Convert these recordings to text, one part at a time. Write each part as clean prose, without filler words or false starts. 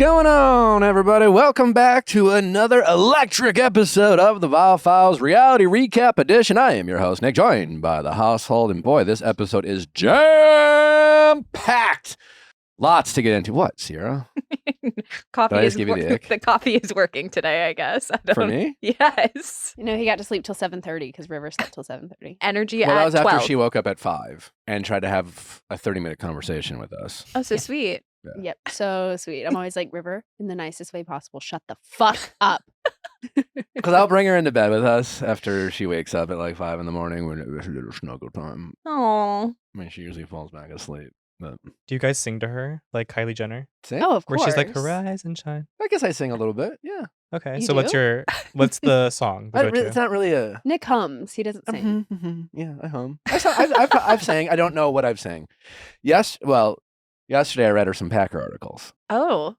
going on, everybody? Welcome back to another electric episode of the Viall Files Reality Recap Edition. I am your host, Nick, joined by the household. And boy, this episode is jam-packed. Lots to get into. What, Sierra? Coffee is give you the ick? The coffee is working today, I guess. For me? Yes. You know, he got to sleep till 7:30 because River slept till 7:30. Energy Well, at that was 12. after she woke up at 5 and tried to have a 30-minute conversation with us. Oh, so Yeah. sweet. Yeah. Yep, so sweet. I'm always like, River, in the nicest way possible, shut the fuck up. Because I'll bring her into bed with us after she wakes up at like 5 in the morning when it's a little snuggle time. Oh. I mean, she usually falls back asleep. But Do you guys sing to her like Kylie Jenner? sing? Oh, of Where course. she's like, "Horizon and shine." I guess I sing a little bit. Yeah. Okay, You so do? what's the song? The go-to? It's not really a. Nick hums. He doesn't sing. Yeah, I hum. I've sang. I don't know what I've sang. Yesterday I read her some Packer articles. Oh.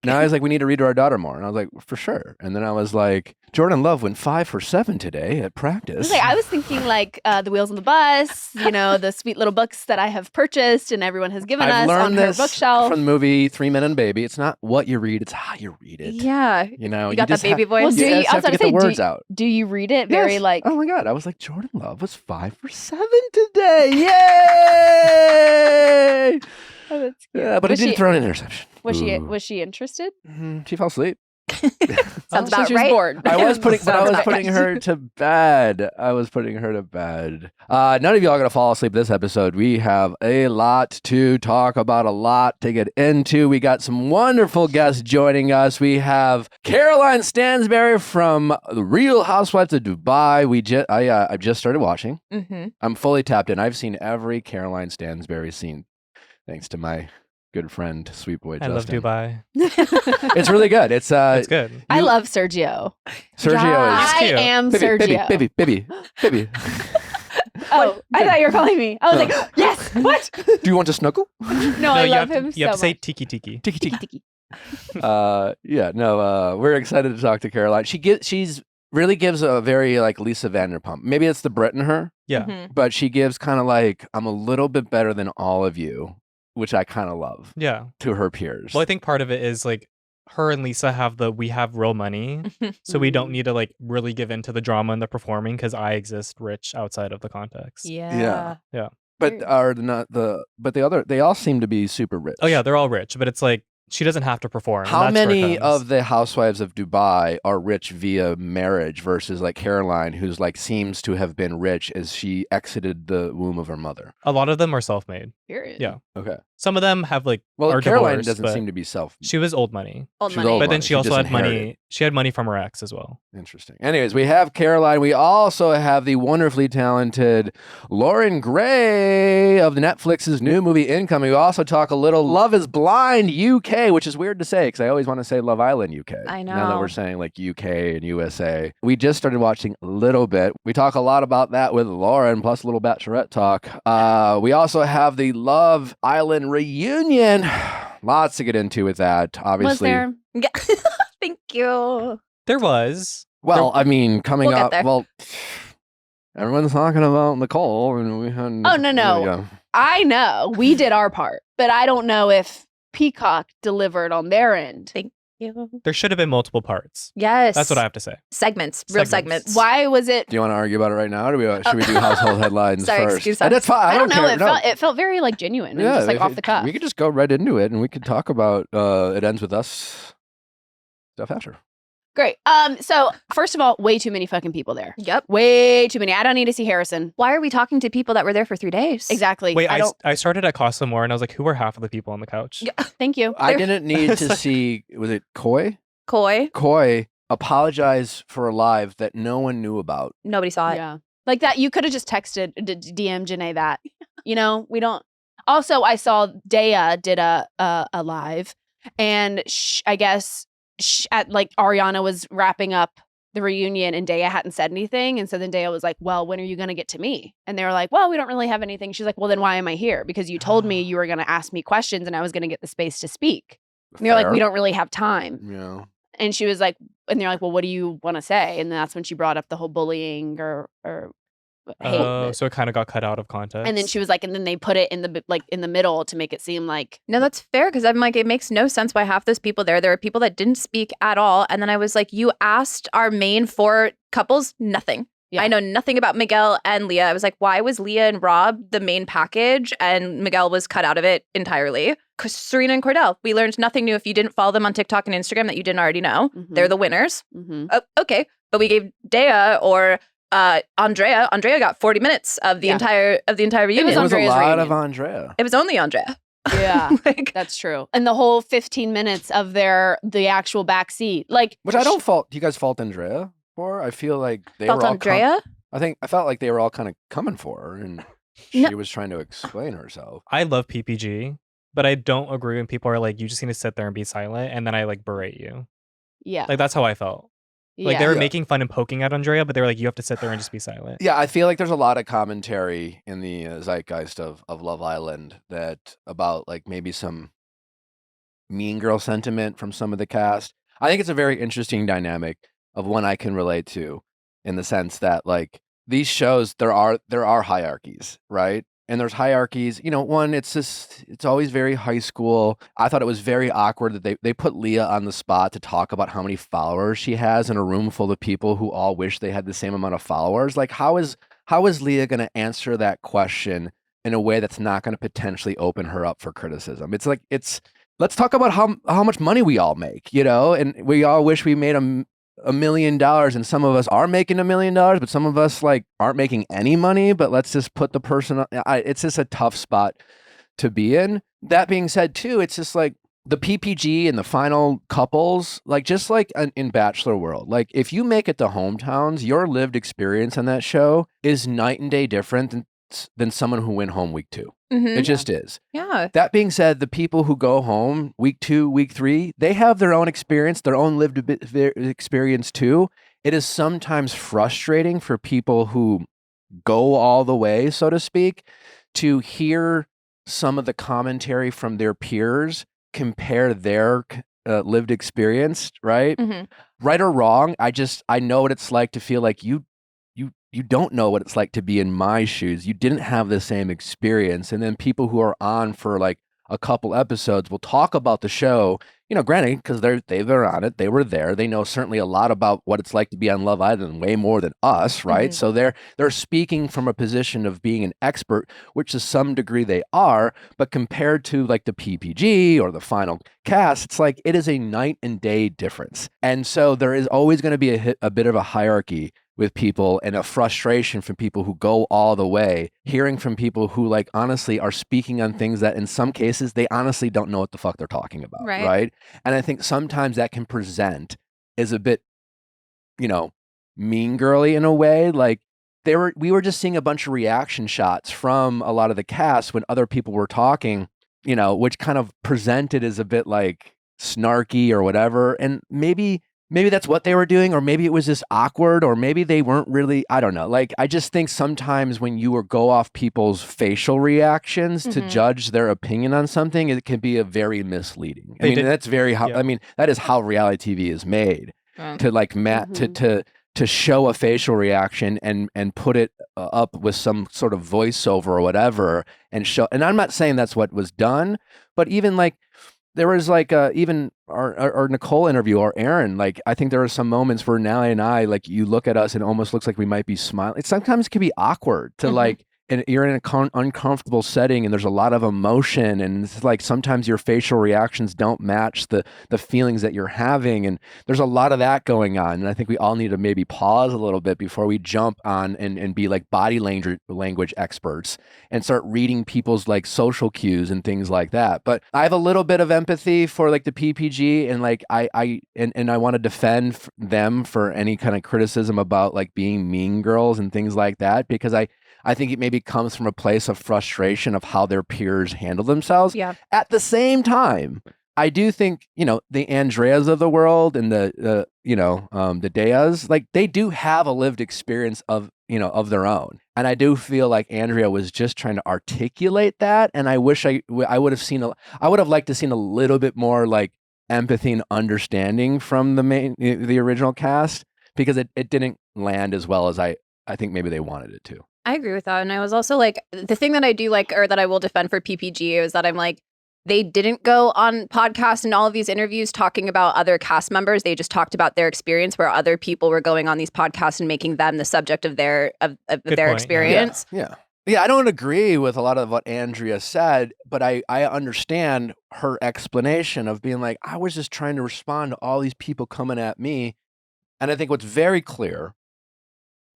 Now I was like, we need to read to our daughter more. And I was like, for sure. And then I was like, Jordan Love went 5 for 7 today at practice. I was thinking like the Wheels on the Bus, you know, the sweet little books that I have purchased and everyone has given I've us learned on her this bookshelf. from the movie 3 Men and Baby. It's not what you read, it's how you read it. Yeah. You know, You got that just baby voice? Well, You do you- just I have was to get gonna the say, words out. Do you read it very Yes. like... Oh my God. I was like, Jordan Love was 5 for 7 today. Yay! Oh, that's cute. Yeah, but was he did she, throw an interception. was she Ooh. was she interested? She fell asleep. Sounds So about she was right. bored. I was putting Sounds about her to bed. None of y'all are gonna fall asleep this episode. We have a lot to talk about, a lot to get into. We got some wonderful guests joining us. We have Caroline Stanbury from The Real Housewives of Dubai. I just started watching. Mm-hmm. I'm fully tapped in. I've seen every Caroline Stanbury scene, thanks to my good friend, sweet boy I love Justin. Dubai. It's really good. It's It's good. I love Sergio. Sergio I cute. am is Sergio. baby. Oh, I thought you were calling me. I was like, yes, what? Do you want to snuggle? No, I you love have him to, you have so to say much. tiki tiki. Tiki tiki. Tiki. We're excited to talk to Caroline. She's really gives a very like Lisa Vanderpump. Maybe it's the Brit in her, Yeah. Mm-hmm. but she gives kind of like, I'm a little bit better than all of you, which I kind of love Yeah. to her peers. Well, I think part of it is like her and Lisa we have real money, so we don't need to like really give into the drama and the performing because I exist rich outside of the context. Yeah. but they all seem to be super rich. Oh yeah, they're all rich, but it's like she doesn't have to perform. and How that's where it many comes. of the housewives of Dubai are rich via marriage versus like Caroline, who's like seems to have been rich as she exited the womb of her mother? A lot of them are self-made. Period. Yeah. Okay. Some of them have like Well, are Caroline divorced, doesn't but seem to be self. She was old money, Old She was money. old but then money. she She also just had inherited. money. She had money from her ex as well. Interesting. Anyways, we have Caroline. We also have the wonderfully talented Loren Gray of the Netflix's new movie Incoming. We also talk a little Love is Blind UK, which is weird to say because I always want to say Love Island UK. I Now that know. we're saying like UK and USA. We just started watching a little bit. We talk a lot about that with Loren, plus a little Bachelorette talk. We also have the Love Island reunion. Lots to get into with that, obviously. Was there? Yeah. Thank you. There was. Well, I mean, coming We'll get up, there. well, everyone's talking about Nicole, and we had. Oh, no. I know we did our part, but I don't know if Peacock delivered on their end. Thank you. There should have been multiple parts. Yes. That's what I have to say. Segments. Real Segments. segments. Why was it? Do you want to argue about it right now, or should we do household headlines Sorry, first? excuse us. That's fine. I don't know. care. It felt very like genuine and just like if off the cuff. We could just go right into it, and we could talk about it ends with us stuff after. Great. So first of all, way too many fucking people there. Yep. Way too many. I don't need to see Harrison. Why are we talking to people that were there for 3 days? Exactly. Wait, I don't. I started at Casa More and I was like, who are half of the people on the couch? Yeah. Thank you. I There- didn't need to see. Was it Coy? Coy. Coy apologize for a live that no one knew about. Nobody saw it. Yeah. Like that. You could have just texted, DM Janae that. You know, we don't. Also, I saw Daya did a live, and I guess at like Ariana was wrapping up the reunion, and Daya hadn't said anything, and so then Daya was like, "Well, when are you going to get to me?" And they were like, "Well, we don't really have anything." She's like, "Well, then why am I here? Because you told me you were going to ask me questions, and I was going to get the space to speak." And they're like, Fair. "We don't really have time." Yeah. And she was like, and they're like, "Well, what do you want to say?" And that's when she brought up the whole bullying or hated Oh, it. so it kind of got cut out of context. And then she was like, and then they put it in the middle to make it seem like No, that's fair because I'm like, it makes no sense why half those people there. There are people that didn't speak at all. And then I was like, you asked our main 4 couples nothing. Yeah. I know nothing about Miguel and Leah. I was like, why was Leah and Rob the main package and Miguel was cut out of it entirely? Because Serena and Cordell, we learned nothing new if you didn't follow them on TikTok and Instagram that you didn't already know. Mhm. They're the winners. Mhm. Oh, okay. But we gave Dea or Andrea. Andrea got 40 minutes of the Yeah. entire reunion. It was a Andrea's lot of reunion. Andrea. It was only Andrea. Yeah. Like, That's true. And the whole 15 minutes of the actual back seat. Like Which I don't fault. Do you guys fault Andrea for? I feel like they felt were all Andrea. I felt like they were all kind of coming for her, and she was trying to explain herself. I love PPG, but I don't agree when people are like, you just need to sit there and be silent, and then I like berate you. yeah. Like that's how I felt. Like yeah. they were Yeah. making fun and poking at Andrea, but they were like, you have to sit there and just be silent. Yeah, I feel like there's a lot of commentary in the zeitgeist of Love Island that about like maybe some mean girl sentiment from some of the cast. I think it's a very interesting dynamic of one I can relate to, in the sense that like these shows there are hierarchies, right? And there's hierarchies, one, it's always very high school. I thought it was very awkward that they put Leah on the spot to talk about how many followers she has in a room full of people who all wish they had the same amount of followers. Like how is Leah going to answer that question in a way that's not going to potentially open her up for criticism? It's like let's talk about how much money we all make, and we all wish we made $1 million, and some of us are making $1 million, but some of us like aren't making any money. But let's just put the person. It's just a tough spot to be in. That being said, too, it's just like the PPG and the final couples, like just like in Bachelor World, like if you make it to hometowns, your lived experience on that show is night and day different than someone who went home week 2. Mhm. It just is. Yeah. That being said, the people who go home week 2, week 3, they have their own experience, their own lived experience too. It is sometimes frustrating for people who go all the way, so to speak, to hear some of the commentary from their peers compare their lived experience, right? Mhm. Right or wrong, I know what it's like to feel like you don't know what it's like to be in my shoes. You didn't have the same experience. And then people who are on for like a couple episodes will talk about the show, granted, because they were on it, they were there. They know certainly a lot about what it's like to be on Love Island, way more than us, right? Mhm. So they're speaking from a position of being an expert, which to some degree they are, but compared to like the PPG or the final cast, it's like it is a night and day difference. And so there is always going to be a bit of a hierarchy with people and a frustration from people who go all the way, hearing from people who like honestly are speaking on things that in some cases they honestly don't know what the fuck they're talking about, right? And I think sometimes that can present as a bit, mean girly in a way. Like we were just seeing a bunch of reaction shots from a lot of the cast when other people were talking, which kind of presented as a bit like snarky or whatever. And maybe that's what they were doing, or maybe it was just awkward, or maybe they weren't really, I don't know. Like, I just think sometimes when you go off people's facial reactions to Mhm. judge their opinion on something, it can be a very misleading. They did- That's very, yeah. that is how reality TV is made, Yeah. to like Mhm. to show a facial reaction and put it up with some sort of voiceover or whatever and show. And I'm not saying that's what was done, but even like, there was like even our Nicole interview or Aaron, like I think there are some moments where Nally and I, like you look at us and it almost looks like we might be smiling. It sometimes can be awkward to Mhm. like, and you're in an uncomfortable setting and there's a lot of emotion, and it's like sometimes your facial reactions don't match the feelings that you're having, and there's a lot of that going on. And I think we all need to maybe pause a little bit before we jump on and be like body language experts and start reading people's like social cues and things like that. But I have a little bit of empathy for like the PPG, and like I want to defend them for any kind of criticism about like being mean girls and things like that, because I think it maybe comes from a place of frustration of how their peers handle themselves. Yeah. At the same time, I do think, the Andreas of the world and the Deas, like they do have a lived experience of their own. And I do feel like Andrea was just trying to articulate that. And I wish I would have liked to seen a little bit more like empathy and understanding from the original cast, because it didn't land as well as I think maybe they wanted it to. I agree with that. And I was also like, the thing that I do like, or that I will defend for PPG is that I'm like, they didn't go on podcasts and all of these interviews talking about other cast members. They just talked about their experience, where other people were going on these podcasts and making them the subject of their Good point, experience. Yeah. Yeah, I don't agree with a lot of what Andrea said, but I understand her explanation of being like, I was just trying to respond to all these people coming at me. And I think what's very clear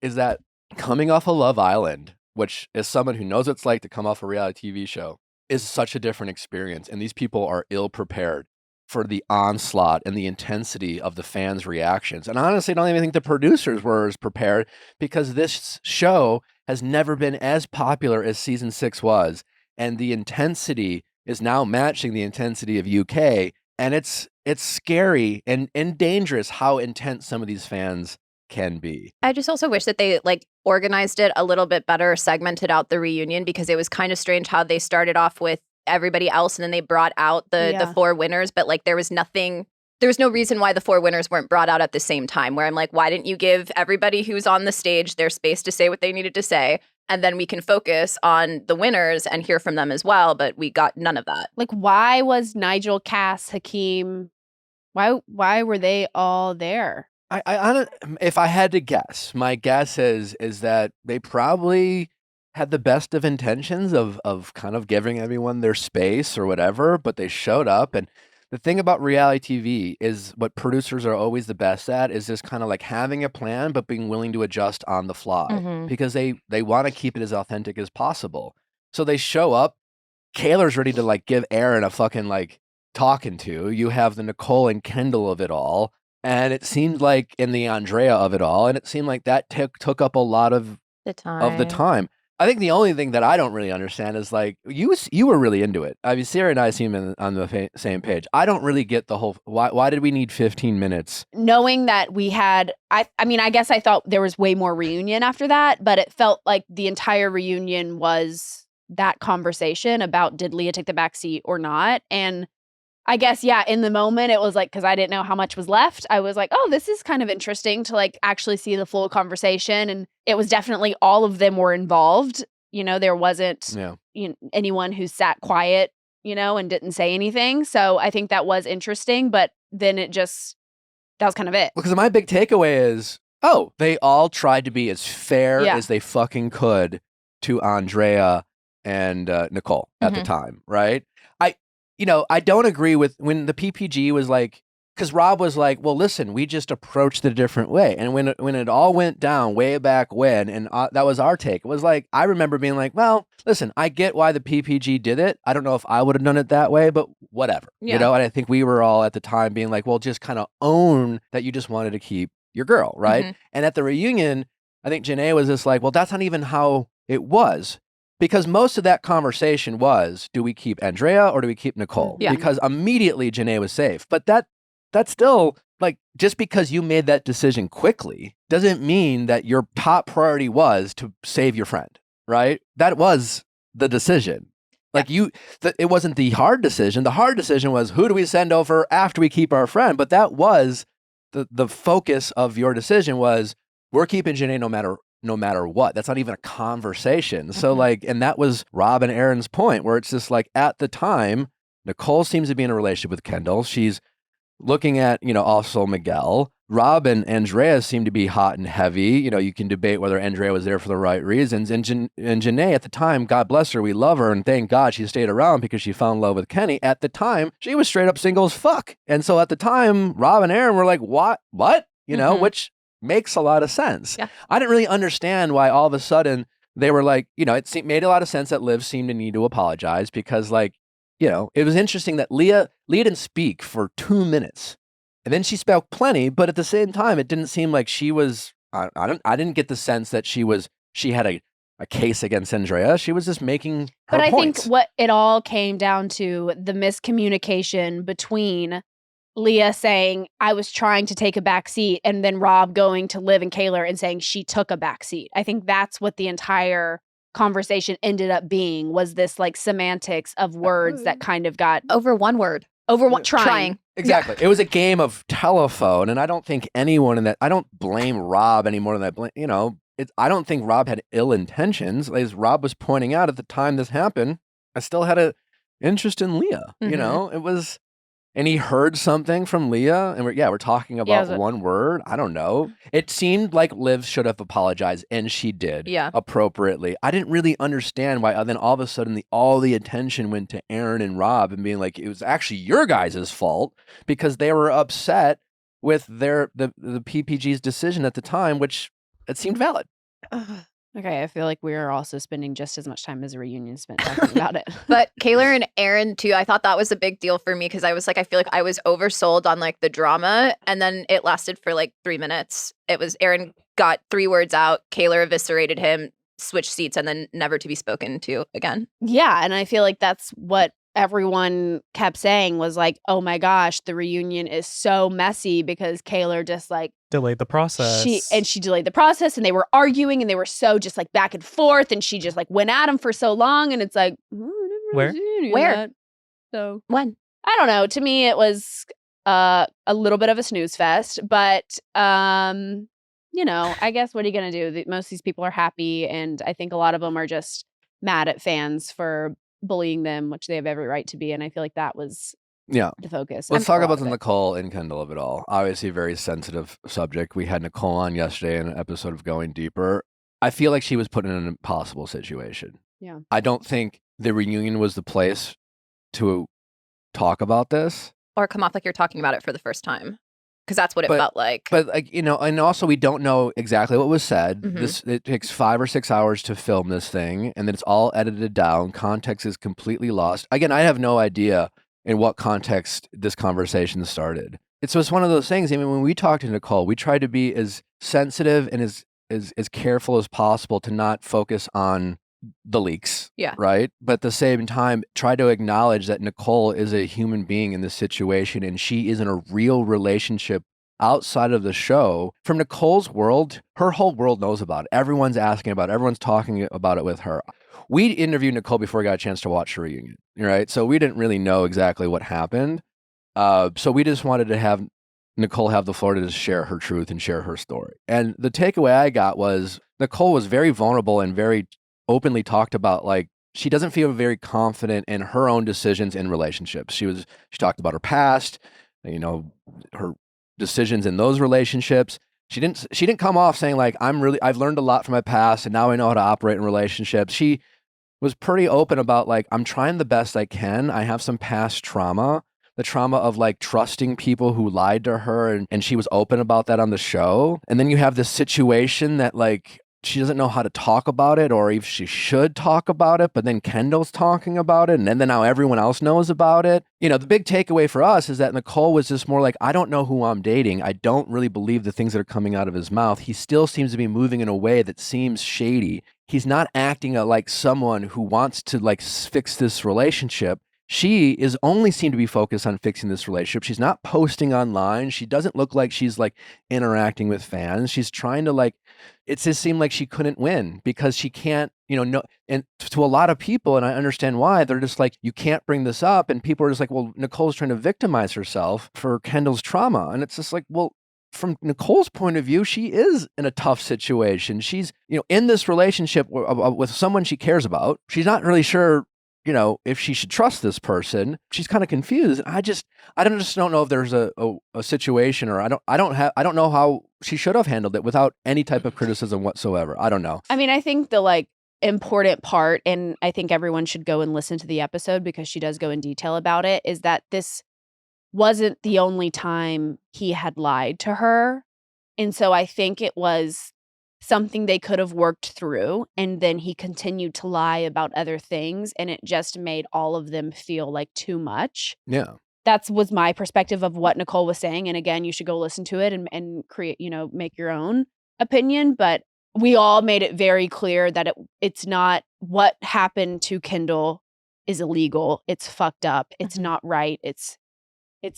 is that coming off of Love Island, which is someone who knows what it's like to come off a reality TV show, is such a different experience. And these people are ill prepared for the onslaught and the intensity of the fans' reactions. And honestly, I don't even think the producers were as prepared, because this show has never been as popular as season 6 was. And the intensity is now matching the intensity of UK. And it's scary and dangerous how intense some of these fans can be. I just also wish that they like organized it a little bit better, segmented out the reunion, because it was kind of strange how they started off with everybody else and then they brought out the 4 winners, but like there was no reason why the 4 winners weren't brought out at the same time, where I'm like, why didn't you give everybody who's on the stage their space to say what they needed to say, and then we can focus on the winners and hear from them as well? But we got none of that. Like, why was Nigel, Cass, Hakeem, why were they all there? If I had to guess, my guess is that they probably had the best of intentions of kind of giving everyone their space or whatever, but they showed up. And the thing about reality TV is what producers are always the best at is just kind of like having a plan, but being willing to adjust on the fly, because they want to keep it as authentic as possible. So they show up. Kaylor's ready to like give Aaron a fucking like talking to. You have the Nicole and Kendall of it all. And it seemed like in the Andrea of it all, and it seemed like that took up a lot of the time. I think the only thing that I don't really understand is like you were really into it. I mean, Sarah and I seem on the same page. I don't really get the whole why did we need 15 minutes? Knowing that we had, I mean, I guess I thought there was way more reunion after that, but it felt like the entire reunion was that conversation about did Leah take the back seat or not. And I guess, yeah, in the moment, it was like, because I didn't know how much was left, I was like, oh, this is kind of interesting to like actually see the full conversation. And it was definitely all of them were involved. You know, there wasn't anyone who sat quiet, you know, and didn't say anything. So I think that was interesting. But then that was kind of it. Because my big takeaway is, they all tried to be as fair as they fucking could to Andrea and Nicole at the time, right? I don't agree with when the PPG was like, because Rob was like, well, listen, we just approached it a different way. And when it all went down way back when, and that was our take, it was like, I remember being like, well, listen, I get why the PPG did it. I don't know if I would have done it that way, but whatever. You know, and I think we were all at the time being like, well, just kind of own that you just wanted to keep your girl, right? And at the reunion, I think Janae was just like, well, that's not even how it was. Because most of that conversation was, do we keep Andrea or do we keep Nicole? Yeah. Because immediately Janae was safe. But that's still, like, just because you made that decision quickly doesn't mean that your top priority was to save your friend, right? That was the decision. Like it wasn't the hard decision. The hard decision was, who do we send over after we keep our friend? But that was the focus of your decision was, we're keeping Janae no matter what. That's not even a conversation. So like, and that was Rob and Aaron's point, where it's just like, at the time, Nicole seems to be in a relationship with Kendall. She's looking at, also Miguel. Rob and Andrea seem to be hot and heavy. You can debate whether Andrea was there for the right reasons. And Janae at the time, God bless her, we love her, and thank God she stayed around because she fell in love with Kenny. At the time, she was straight up single as fuck. And so at the time, Rob and Aaron were like, what? Which makes a lot of sense. Yeah. I didn't really understand why all of a sudden they were like, it made a lot of sense that Liv seemed to need to apologize because, like, it was interesting that Leah didn't speak for 2 minutes, and then she spoke plenty, but at the same time, it didn't seem like she was. I didn't get the sense that she had a case against Andrea. She was just making her points. But I think what it all came down to, the miscommunication between Leah saying, I was trying to take a back seat, and then Rob going to Liv and Kaylor and saying she took a back seat. I think that's what the entire conversation ended up being, was this like semantics of words that kind of got over one word. Trying. Exactly. It was a game of telephone, and I don't think anyone in that, I don't blame Rob any more than I blame, I don't think Rob had ill intentions. As Rob was pointing out at the time this happened, I still had an interest in Leah. You Mhm. know, it was, and he heard something from Leah, and we're talking about one word. I don't know. It seemed like Liv should have apologized, and she did appropriately. I didn't really understand why. Then all of a sudden, all the attention went to Aaron and Rob, and being like, it was actually your guys' fault because they were upset with the PPG's decision at the time, which it seemed valid. Okay, I feel like we are also spending just as much time as the reunion spent talking about it. But Kaylor and Aaron too, I thought that was a big deal for me because I was like, I feel like I was oversold on like the drama, and then it lasted for like 3 minutes. It was Aaron got 3 words out, Kaylor eviscerated him, switched seats, and then never to be spoken to again. Yeah, and I feel like that's what everyone kept saying was like, oh my gosh, the reunion is so messy because Kaylor just like delayed the process. She delayed the process, and they were arguing, and they were so just like back and forth, and she just like went at him for so long, and it's like, Where? So when? I don't know. To me, it was a little bit of a snooze fest, but you know, I guess what are you gonna do? Most of these people are happy, and I think a lot of them are just mad at fans for bullying them, which they have every right to be, and I feel like that was the focus. Let's talk about the Nicole and Kendall of it all. Obviously, a very sensitive subject. We had Nicole on yesterday in an episode of Going Deeper. I feel like she was put in an impossible situation. Yeah. I don't think the reunion was the place to talk about this. Or come off like you're talking about it for the first time. Because that's what it felt like. But like, you know, and also we don't know exactly what was said. Mhm. It takes 5 or 6 hours to film this thing, and then it's all edited down. Context is completely lost. Again, I have no idea in what context this conversation started. It's just one of those things. I mean, when we talked to Nicole, we tried to be as sensitive and as careful as possible to not focus on the leaks. Yeah. Right. But at the same time, try to acknowledge that Nicole is a human being in this situation, and she is in a real relationship outside of the show. From Nicole's world, her whole world knows about it. Everyone's asking about it. Everyone's talking about it with her. We interviewed Nicole before we got a chance to watch the reunion. Right. So we didn't really know exactly what happened. So we just wanted to have Nicole have the floor to just share her truth and share her story. And the takeaway I got was Nicole was very vulnerable and very openly talked about, like, she doesn't feel very confident in her own decisions in relationships. She talked about her past, you know, her decisions in those relationships. She didn't come off saying like, I've learned a lot from my past and now I know how to operate in relationships. She was pretty open about like, I'm trying the best I can. I have some past trauma, the trauma of like trusting people who lied to her, and she was open about that on the show. And then you have this situation that like, she doesn't know how to talk about it or if she should talk about it, but then Kendall's talking about it, and then now everyone else knows about it. You know, the big takeaway for us is that Nicole was just more like, I don't know who I'm dating. I don't really believe the things that are coming out of his mouth. He still seems to be moving in a way that seems shady. He's not acting like someone who wants to like fix this relationship. She is only seemed to be focused on fixing this relationship. She's not posting online. She doesn't look like she's like interacting with fans. She's trying to like, it just seemed like she couldn't win because she can't, you know, no. And to a lot of people, and I understand why, they're just like, you can't bring this up. And people are just like, well, Nicole's trying to victimize herself for Kendall's trauma. And it's just like, well, from Nicole's point of view, she is in a tough situation. She's, you know, in this relationship with someone she cares about. She's not really sure, you know, if she should trust this person. She's kind of confused. I just don't know if there's a situation, or I don't know how she should have handled it without any type of criticism whatsoever. I don't know. I mean, I think the like important part, and I think everyone should go and listen to the episode because she does go in detail about it, is that this wasn't the only time he had lied to her. And so I think it was something they could have worked through, and then he continued to lie about other things, and it just made all of them feel like too much. Yeah. That was my perspective of what Nicole was saying. And again, you should go listen to it and create, you know, make your own opinion. But we all made it very clear that it's not what happened to Kendall is illegal. It's fucked up. It's not right. It's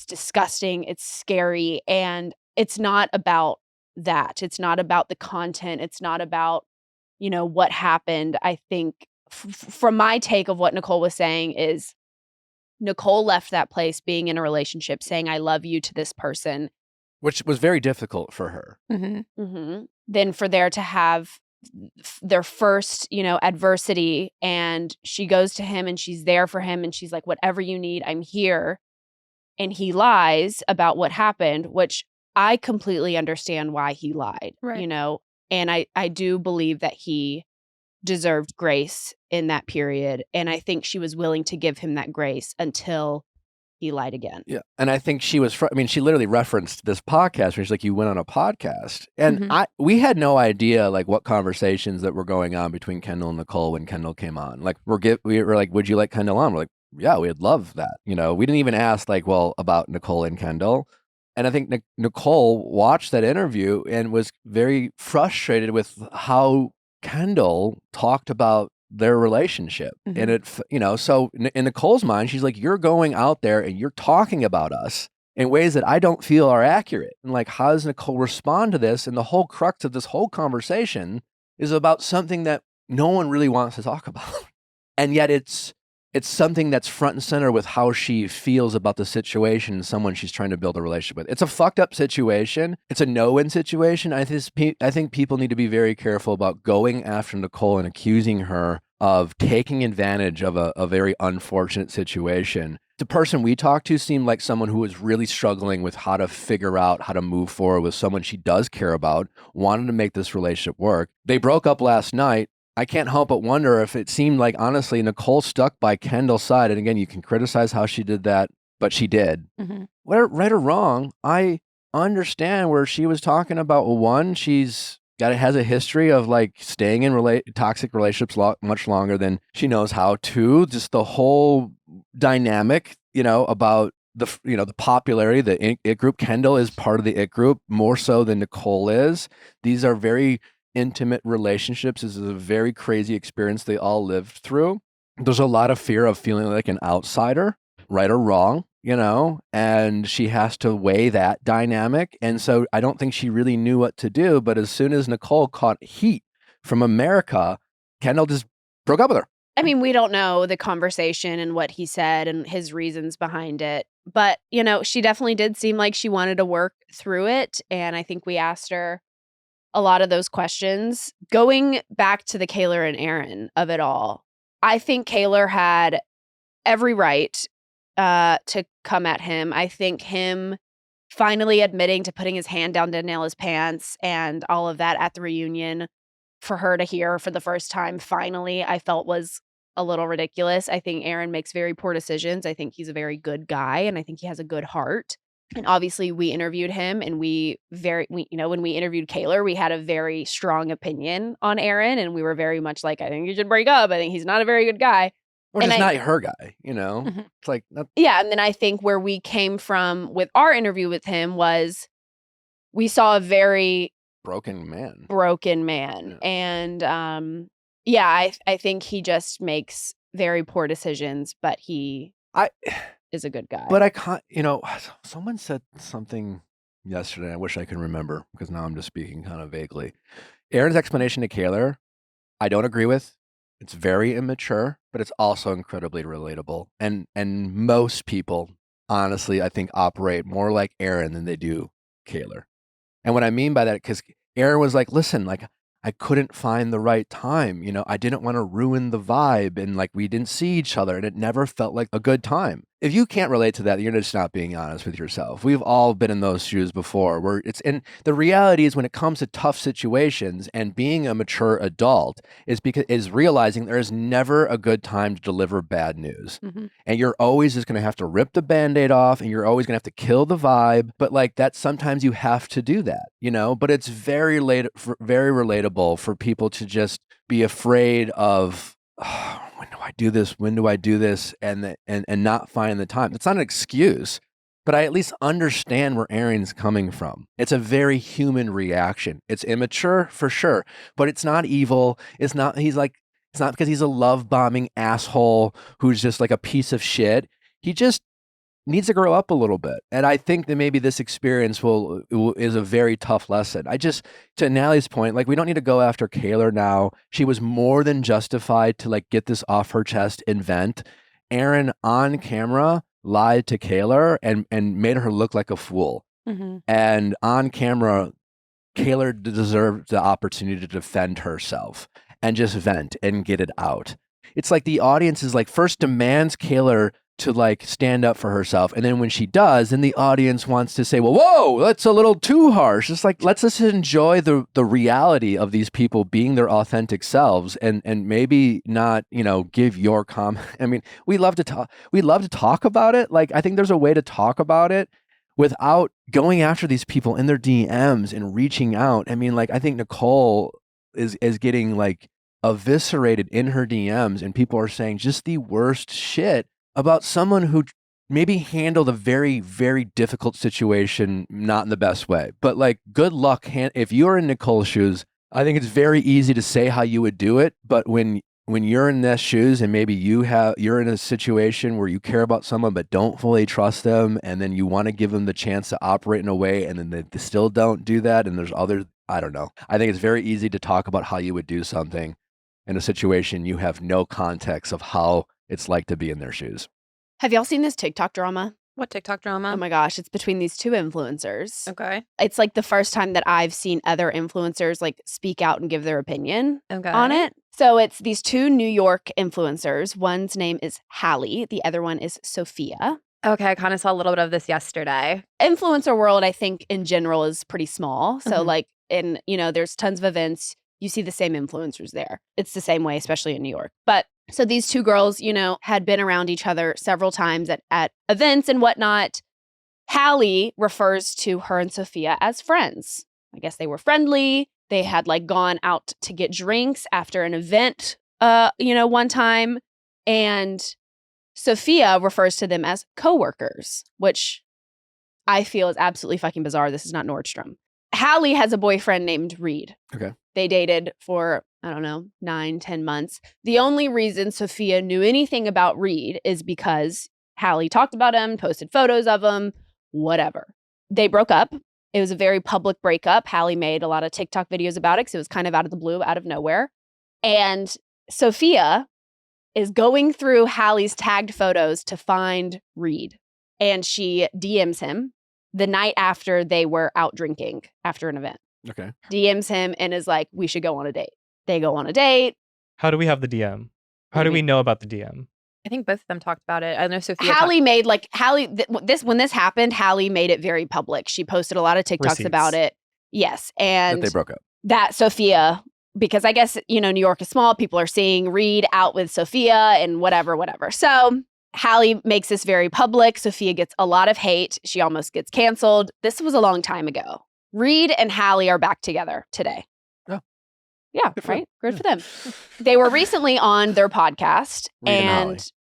disgusting. It's scary. And it's not about that. It's not about the content. It's not about, you know, what happened. I think from my take of what Nicole was saying is Nicole left that place being in a relationship saying, I love you to this person. Which was very difficult for her. Mm-hmm. Then for there to have their first, adversity, and she goes to him and she's there for him and she's like, whatever you need, I'm here. And he lies about what happened, which I completely understand why he lied, Right. And I do believe that he deserved grace in that period. And I think she was willing to give him that grace until he lied again. Yeah. And I think she was, she literally referenced this podcast where she's like, you went on a podcast. And Mhm. we had no idea like what conversations that were going on between Kendall and Nicole when Kendall came on. Like we were like, would you like Kendall on? We're like, yeah, we'd love that. We didn't even ask like, well, about Nicole and Kendall. And I think Nicole watched that interview and was very frustrated with how Kendall talked about their relationship. And so in Nicole's mind, she's like, you're going out there and you're talking about us in ways that I don't feel are accurate. And like, how does Nicole respond to this? And the whole crux of this whole conversation is about something that no one really wants to talk about. And yet it's something that's front and center with how she feels about the situation and someone she's trying to build a relationship with. It's a fucked up situation. It's a no-win situation. I think people need to be very careful about going after Nicole and accusing her of taking advantage of a very unfortunate situation. The person we talked to seemed like someone who was really struggling with how to figure out how to move forward with someone she does care about, wanted to make this relationship work. They broke up last night. I can't help but wonder if it seemed like, honestly, Nicole stuck by Kendall's side. And again, you can criticize how she did that, but she did. Whether right or wrong, I understand where she was talking about, one, has a history of like staying in toxic relationships much longer than she knows how. Two, just the whole dynamic, about the popularity, the it group. Kendall is part of the it group more so than Nicole is. These are very intimate relationships. This is a very crazy experience they all lived through. There's a lot of fear of feeling like an outsider, right or wrong, and she has to weigh that dynamic. And so I don't think she really knew what to do. But as soon as Nicole caught heat from America, Kendall just broke up with her. I mean, we don't know the conversation and what he said and his reasons behind it. But, she definitely did seem like she wanted to work through it. And I think we asked her a lot of those questions. Going back to the Kaylor and Aaron of it all, I think Kaylor had every right to come at him. I think him finally admitting to putting his hand down Daniela's pants and all of that at the reunion for her to hear for the first time, finally, I felt was a little ridiculous. I think Aaron makes very poor decisions. I think he's a very good guy and I think he has a good heart. And obviously we interviewed him and when we interviewed Kaylor, we had a very strong opinion on Aaron and we were very much like, I think you should break up. I think he's not a very good guy. Or just not her guy, It's like, yeah. And then I think where we came from with our interview with him was we saw a very broken man. Yeah. And I think he just makes very poor decisions, but he is a good guy. But I can't, someone said something yesterday. I wish I could remember because now I'm just speaking kind of vaguely. Aaron's explanation to Kaylor, I don't agree with. It's very immature, but it's also incredibly relatable. And most people, honestly, I think operate more like Aaron than they do Kaylor. And what I mean by that, because Aaron was like, listen, like, I couldn't find the right time. I didn't want to ruin the vibe and like we didn't see each other and it never felt like a good time. If you can't relate to that, you're just not being honest with yourself. We've all been in those shoes before and the reality is when it comes to tough situations and being a mature adult is realizing there is never a good time to deliver bad news. And you're always just going to have to rip the Band-Aid off and you're always going to have to kill the vibe. But like that, sometimes you have to do that, but it's very relatable for people to just be afraid of, when do I do this? When do I do this? And not find the time. It's not an excuse, but I at least understand where Aaron's coming from. It's a very human reaction. It's immature for sure, but it's not evil. It's not because he's a love bombing asshole who's just like a piece of shit. He just needs to grow up a little bit. And I think that maybe this experience is a very tough lesson. To Natalie's point, like we don't need to go after Kaylor now. She was more than justified to like get this off her chest and vent. Aaron on camera lied to Kaylor and made her look like a fool. And on camera Kayla deserved the opportunity to defend herself and just vent and get it out. It's like the audience is like first demands Kayla to like stand up for herself. And then when she does, then the audience wants to say, well, whoa, that's a little too harsh. It's like, let's just enjoy the reality of these people being their authentic selves and maybe not, give your comment. I mean, we love to talk about it. Like, I think there's a way to talk about it without going after these people in their DMs and reaching out. I mean, like, I think Nicole is getting like eviscerated in her DMs and people are saying just the worst shit about someone who maybe handled a very, very difficult situation not in the best way. But like, good luck. If you're in Nicole's shoes, I think it's very easy to say how you would do it. But when you're in their shoes and maybe you're in a situation where you care about someone but don't fully trust them, and then you want to give them the chance to operate in a way, and then they still don't do that, and there's I don't know. I think it's very easy to talk about how you would do something in a situation you have no context of how it's like to be in their shoes. Have y'all seen this TikTok drama? What TikTok drama? Oh my gosh, it's between these two influencers. Okay. It's like the first time that I've seen other influencers like speak out and give their opinion on it. So it's these two New York influencers. One's name is Hallie. The other one is Sophia. Okay, I kind of saw a little bit of this yesterday. Influencer world, I think in general is pretty small. So like there's tons of events. You see the same influencers there. It's the same way, especially in New York. But so these two girls, had been around each other several times at events and whatnot. Hallie refers to her and Sophia as friends. I guess they were friendly. They had like gone out to get drinks after an event, one time. And Sophia refers to them as coworkers, which I feel is absolutely fucking bizarre. This is not Nordstrom. Hallie has a boyfriend named Reed. Okay. They dated for, 9-10 months. The only reason Sophia knew anything about Reed is because Hallie talked about him, posted photos of him, whatever. They broke up. It was a very public breakup. Hallie made a lot of TikTok videos about it because it was kind of out of the blue, out of nowhere. And Sophia is going through Hallie's tagged photos to find Reed. And she DMs him the night after they were out drinking after an event. Okay. DMs him and is like, we should go on a date. They go on a date. How do we have the DM? How do we know about the DM? I think both of them talked about it. I know Sophia. When this happened, Hallie made it very public. She posted a lot of TikToks Receipts. about it. Yes. And That they broke up. That Sophia, because I guess, New York is small. People are seeing Reed out with Sophia and whatever. So Hallie makes this very public. Sophia gets a lot of hate. She almost gets canceled. This was a long time ago. Reed and Hallie are back together today. Oh. Yeah, right? Good for them. They were recently on their podcast,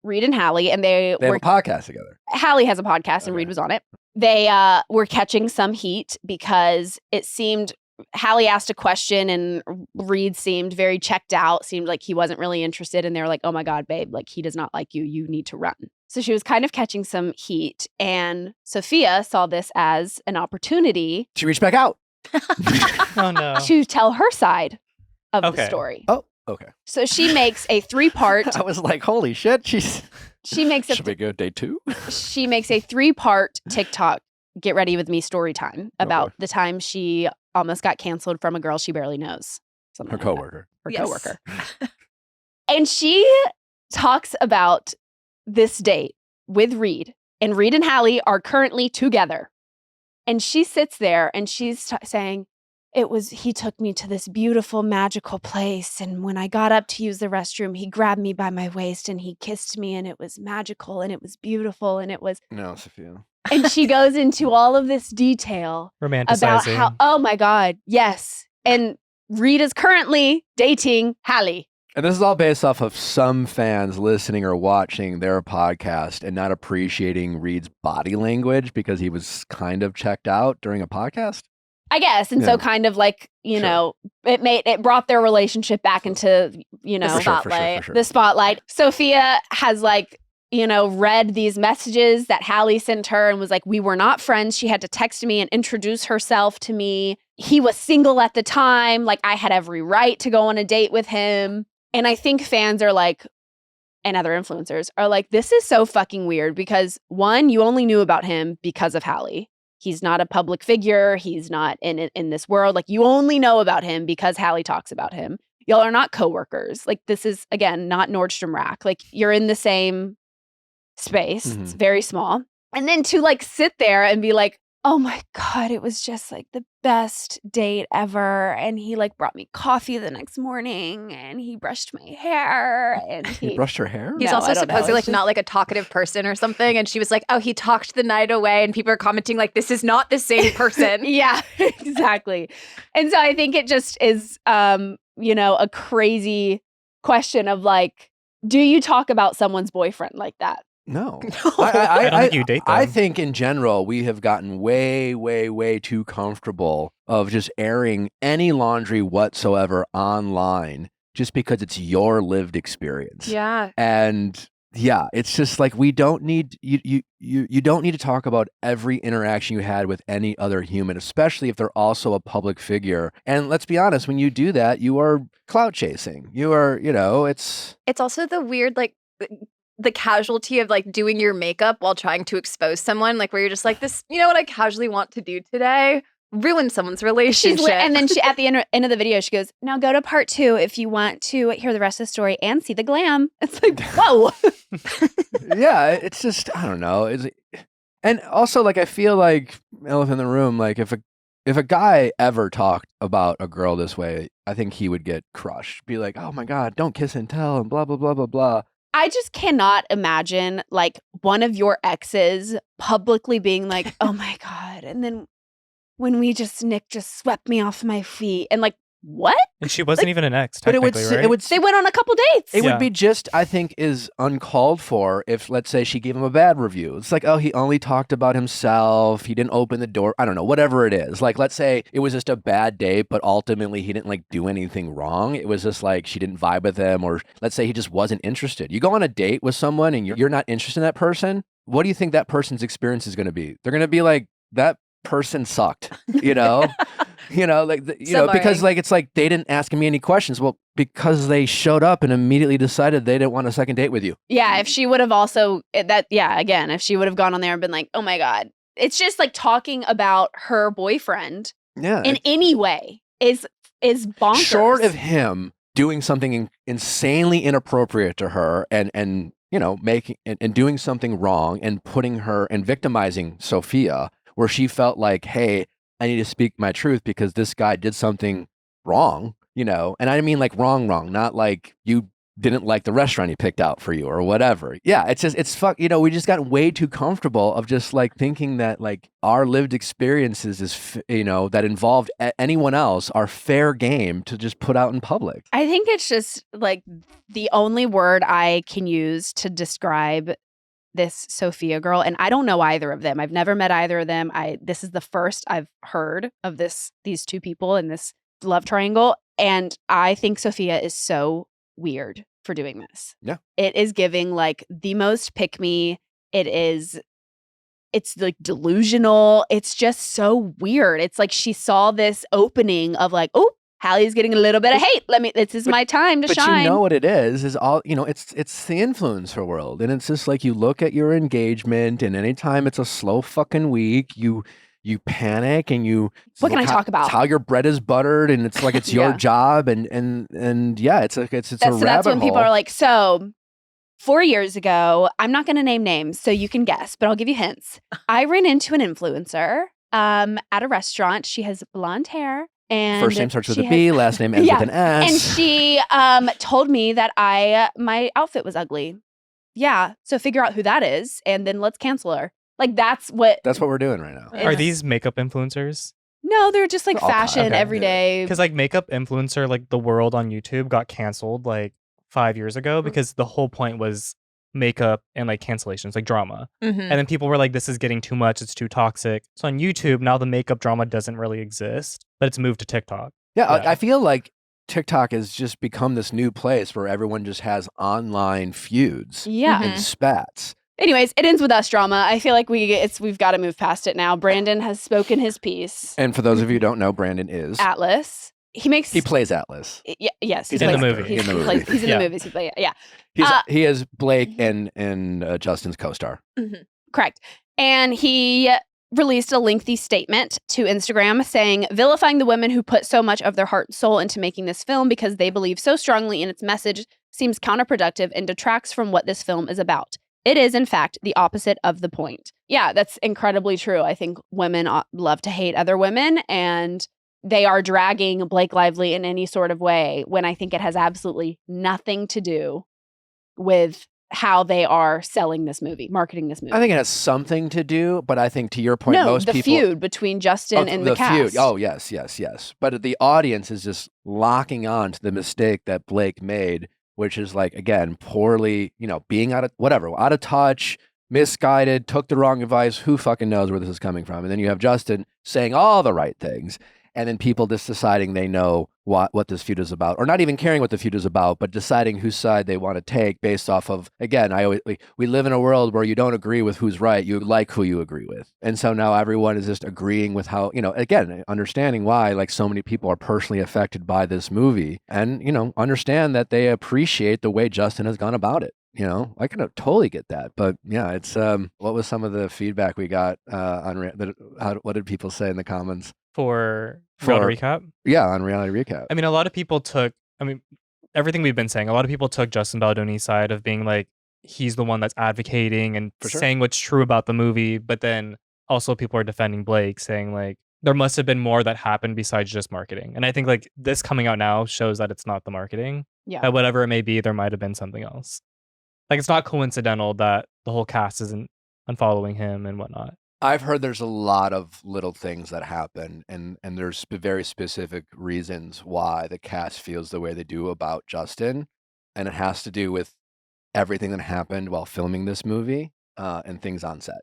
Reed and Hallie, and they have were a podcast together. Hallie has a podcast, and Okay. Reed was on it. They were catching some heat because it seemed Hallie asked a question, and Reed seemed very checked out, seemed like he wasn't really interested, and they were like, oh my God, babe, like he does not like you. You need to run. So she was kind of catching some heat, and Sophia saw this as an opportunity She reached back out. Oh no. to tell her side of the Okay. story. Oh, okay. So she makes a 3-part. I was like, holy shit. She makes a Should we go day 2? she makes a 3-part TikTok get ready with me story time about the time she almost got canceled from a girl she barely knows. Something Her like that. coworker. Her Yes. coworker. And she talks about this date with Reed, and Reed and Hallie are currently together. And she sits there and she's saying, he took me to this beautiful, magical place. And when I got up to use the restroom, he grabbed me by my waist and he kissed me, and it was magical and it was beautiful and it was. No, Sophia. And she goes into all of this detail Romanticizing. about how, oh my God, yes. And Reed is currently dating Hallie. And this is all based off of some fans listening or watching their podcast and not appreciating Reed's body language because he was kind of checked out during a podcast. I guess. And Yeah. so kind of like, it brought their relationship back into, The spotlight. For sure. the spotlight. Sophia has read these messages that Hallie sent her and was like, we were not friends. She had to text me and introduce herself to me. He was single at the time. Like, I had every right to go on a date with him. And I think fans are like, and other influencers are like, this is so fucking weird because 1, you only knew about him because of Hallie. He's not a public figure. He's not in this world. Like, you only know about him because Hallie talks about him. Y'all are not coworkers. Like, this is, again, not Nordstrom Rack. Like, you're in the same space. It's very small. And then to like sit there and be like, oh my God, it was just like the best date ever. And he like brought me coffee the next morning and he brushed my hair and He brushed her hair? He's No, also I don't know. supposedly It's like not like a talkative person or something. And she was like, oh, he talked the night away. And people are commenting like, this is not the same person. Yeah, exactly. And so I think it just is, a crazy question of like, do you talk about someone's boyfriend like that? No. I don't think you date them. I think in general, we have gotten way, way, way too comfortable of just airing any laundry whatsoever online just because it's your lived experience. Yeah. And yeah, it's just like we don't need you don't need to talk about every interaction you had with any other human, especially if they're also a public figure. And let's be honest, when you do that, you are clout chasing. You are, it's also the weird, like, the casualty of like doing your makeup while trying to expose someone, like where you're just like, this, you know what I casually want to do today? Ruin someone's relationship. And then she, at the end of the video, she goes, now go to part 2 if you want to hear the rest of the story and see the glam. It's like, whoa. yeah, it's just, I don't know. And also, like, I feel like, elephant in the room, like, if a guy ever talked about a girl this way, I think he would get crushed. Be like, oh my God, don't kiss and tell and blah, blah, blah, blah, blah. I just cannot imagine like one of your exes publicly being like, oh my God. And then when Nick just swept me off my feet and like, what? And she wasn't even an ex, But technically, right? They went on a couple dates. It would be just, I think, is uncalled for if, let's say, she gave him a bad review. It's like, oh, he only talked about himself. He didn't open the door. I don't know, whatever it is. Like, let's say it was just a bad date, but ultimately he didn't, like, do anything wrong. It was just like she didn't vibe with him, or let's say he just wasn't interested. You go on a date with someone and you're not interested in that person. What do you think that person's experience is going to be? They're going to be like, that person sucked, because like it's like they didn't ask me any questions. Well, because they showed up and immediately decided they didn't want a second date with you. Yeah, if she would have also if she would have gone on there and been like, oh my God, it's just like talking about her boyfriend in any way is bonkers. Short of him doing something insanely inappropriate to her and making and doing something wrong and putting her and victimizing Sophia, where she felt like, hey, I need to speak my truth because this guy did something wrong, and I mean like wrong, not like you didn't like the restaurant he picked out for you or whatever. Yeah, it's just, we just got way too comfortable of just like thinking that like our lived experiences is, that involved anyone else are fair game to just put out in public. I think it's just like the only word I can use to describe this Sophia girl, and I don't know either of them. I've never met either of them. This is the first I've heard of these two people in this love triangle, and I think Sophia is so weird for doing this. Yeah. It is giving like the most pick me. It's like delusional. It's just so weird. It's like she saw this opening of like, oh, Hallie's getting a little bit of hate. This is my time to shine. But you know what it is all, it's the influencer world. And it's just like you look at your engagement and anytime it's a slow fucking week, you panic and you what can I talk about? How your bread is buttered and it's like it's your job and yeah, it's a rabbit hole. That's when people are like, so 4 years ago, I'm not going to name names so you can guess, but I'll give you hints. I ran into an influencer at a restaurant. She has blonde hair. And first name starts with a B, last name ends with an S. And she told me that my outfit was ugly. Yeah, so figure out who that is, and then let's cancel her. Like that's what we're doing right now. Are these makeup influencers? No, they're just like fashion every day. Because like makeup influencer, like the world on YouTube got canceled like 5 years ago because the whole point was makeup and like cancellations, like drama. Mm-hmm. And then people were like, this is getting too much, it's too toxic. So on YouTube, now the makeup drama doesn't really exist, but it's moved to TikTok. Yeah. I feel like TikTok has just become this new place where everyone just has online feuds and spats. Anyways, it ends with us drama. I feel like we've got to move past it now. Brandon has spoken his piece. And for those of you who don't know, Brandon is Atlas. He plays Atlas. Yes, he's in the movie. He's in the movies. He is Blake and Justin's co-star. Mm-hmm. Correct. And he released a lengthy statement to Instagram saying, vilifying the women who put so much of their heart and soul into making this film because they believe so strongly in its message seems counterproductive and detracts from what this film is about. It is, in fact, the opposite of the point. Yeah, that's incredibly true. I think women love to hate other women, and they are dragging Blake Lively in any sort of way when I think it has absolutely nothing to do with how they are selling this movie, marketing this movie. I think it has something to do, but I think to your point, most the people... feud between Justin and the cast. Feud. Oh, yes. But the audience is just locking on to the mistake that Blake made, which is like, again, poorly, being out of touch, misguided, took the wrong advice. Who fucking knows where this is coming from? And then you have Justin saying all the right things. And then people just deciding they know what this feud is about, or not even caring what the feud is about, but deciding whose side they want to take based off of, again, we live in a world where you don't agree with who's right, you like who you agree with. And so now everyone is just agreeing with how, again, understanding why like so many people are personally affected by this movie and, understand that they appreciate the way Justin has gone about it. I can totally get that. But yeah, it's, what was some of the feedback we got what did people say in the comments? For reality recap? Yeah, on reality recap. I mean, a lot of people everything we've been saying, a lot of people took Justin Baldoni's side of being like, he's the one that's advocating and saying what's true about the movie. But then also people are defending Blake, saying like, there must have been more that happened besides just marketing. And I think like this coming out now shows that it's not the marketing. Yeah. That whatever it may be, there might have been something else. Like, it's not coincidental that the whole cast isn't unfollowing him and whatnot. I've heard there's a lot of little things that happen, and there's very specific reasons why the cast feels the way they do about Justin, and it has to do with everything that happened while filming this movie and things on set.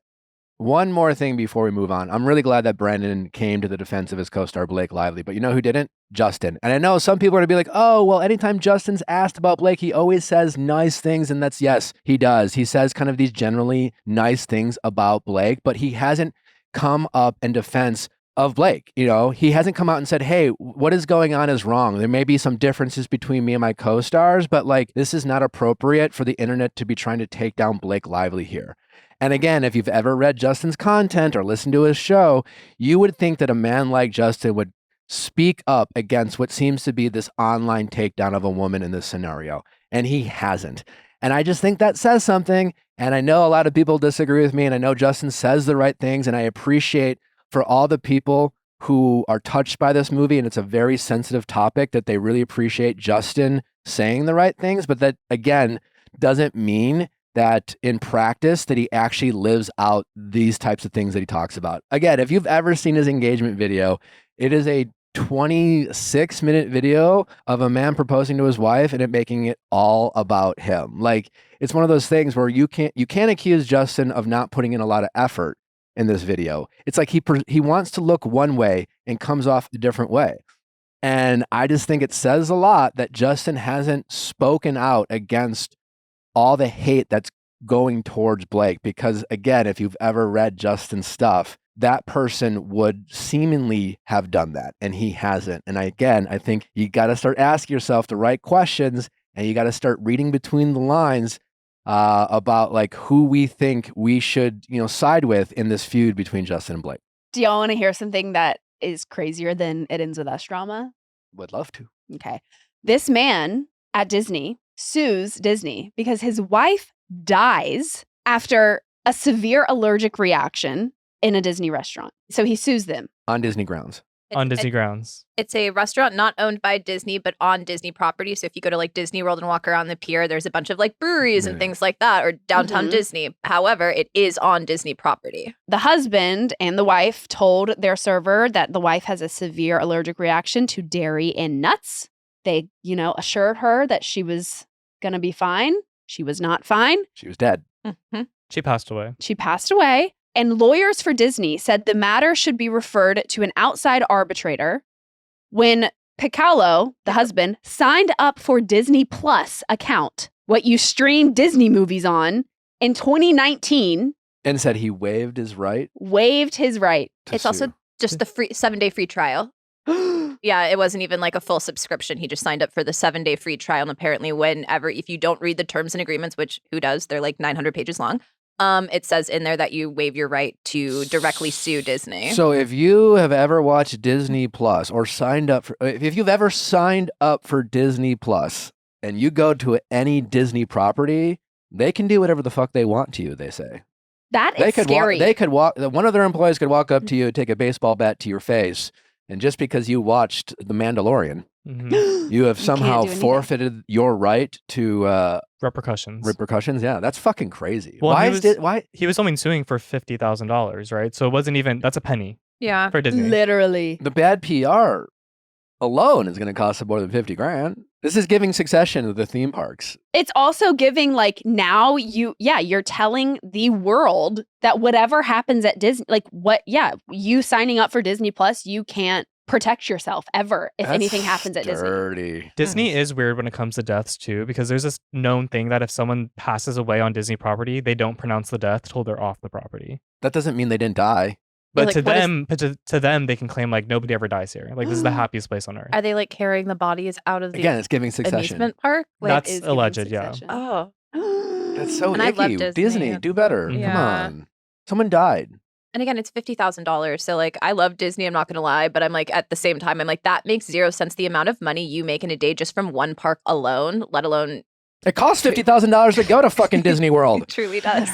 One more thing before we move on. I'm really glad that Brendan came to the defense of his co-star Blake Lively, but you know who didn't? Justin. And I know some people are going to be like, oh, well, anytime Justin's asked about Blake, he always says nice things. And that's, yes, he does. He says kind of these generally nice things about Blake, but he hasn't come up in defense of Blake. He hasn't come out and said, hey, what is going on is wrong. There may be some differences between me and my co-stars, but like, this is not appropriate for the internet to be trying to take down Blake Lively here. And again, if you've ever read Justin's content or listened to his show, you would think that a man like Justin would speak up against what seems to be this online takedown of a woman in this scenario. And he hasn't. And I just think that says something. And I know a lot of people disagree with me. And I know Justin says the right things. And I appreciate for all the people who are touched by this movie, and it's a very sensitive topic, that they really appreciate Justin saying the right things. But that, again, doesn't mean that in practice that he actually lives out these types of things that he talks about. Again, if you've ever seen his engagement video, it is a 26-minute video of a man proposing to his wife and it making it all about him. Like, it's one of those things where you can't accuse Justin of not putting in a lot of effort in this video. It's like he wants to look one way and comes off a different way. And I just think it says a lot that Justin hasn't spoken out against all the hate that's going towards Blake, because again, if you've ever read Justin's stuff, that person would seemingly have done that, and he hasn't. And I think you got to start asking yourself the right questions, and you got to start reading between the lines about like who we think we should, side with in this feud between Justin and Blake. Do y'all want to hear something that is crazier than It Ends With Us drama? Would love to. Okay. This man at Disney sues Disney because his wife dies after a severe allergic reaction in a Disney restaurant. So he sues them. On Disney grounds. Grounds. It's a restaurant not owned by Disney, but on Disney property. So if you go to like Disney World and walk around the pier, there's a bunch of like breweries and things like that, or downtown Disney. However, it is on Disney property. The husband and the wife told their server that the wife has a severe allergic reaction to dairy and nuts. They, assured her that she was going to be fine. She was not fine. She was dead. Mm-hmm. She passed away. She passed away. And lawyers for Disney said the matter should be referred to an outside arbitrator. When Piccolo, the husband, signed up for Disney Plus account, what you stream Disney movies on, in 2019. And said he waived his right? Waived his right. It's also just the 7-day free trial. Yeah, it wasn't even like a full subscription. He just signed up for the 7-day free trial. And apparently if you don't read the terms and agreements, which who does? They're like 900 pages long. It says in there that you waive your right to directly sue Disney. So if you have ever watched Disney Plus or signed up for, if you've ever signed up for Disney Plus and you go to any Disney property, they can do whatever the fuck they want to you, they say. That is scary. One of their employees could walk up to you, take a baseball bat to your face, and just because you watched The Mandalorian, you have somehow forfeited your right to repercussions. Repercussions, yeah, that's fucking crazy. Well, why? He was only suing for $50,000, right? So it wasn't even, that's a penny. Yeah, for Disney. Literally, the bad PR alone is going to cost them more than $50,000. This is giving Succession to the theme parks. It's also giving now you're telling the world that whatever happens at Disney, you signing up for Disney Plus, you can't protect yourself ever if anything happens at Disney. Disney is weird when it comes to deaths too, because there's this known thing that if someone passes away on Disney property, they don't pronounce the death till they're off the property. That doesn't mean they didn't die. But to them, they can claim nobody ever dies here. This is the happiest place on earth. Are they carrying the bodies out of the Again, it's giving Succession. amusement park? That's alleged, yeah. Oh. That's so And I love icky. Disney. Do better. Yeah. Come on. Someone died. And again, it's $50,000. So I love Disney, I'm not going to lie, but I'm at the same time, I'm that makes zero sense. The amount of money you make in a day just from one park alone, let alone. It costs $50,000 to go to fucking Disney World. It truly does.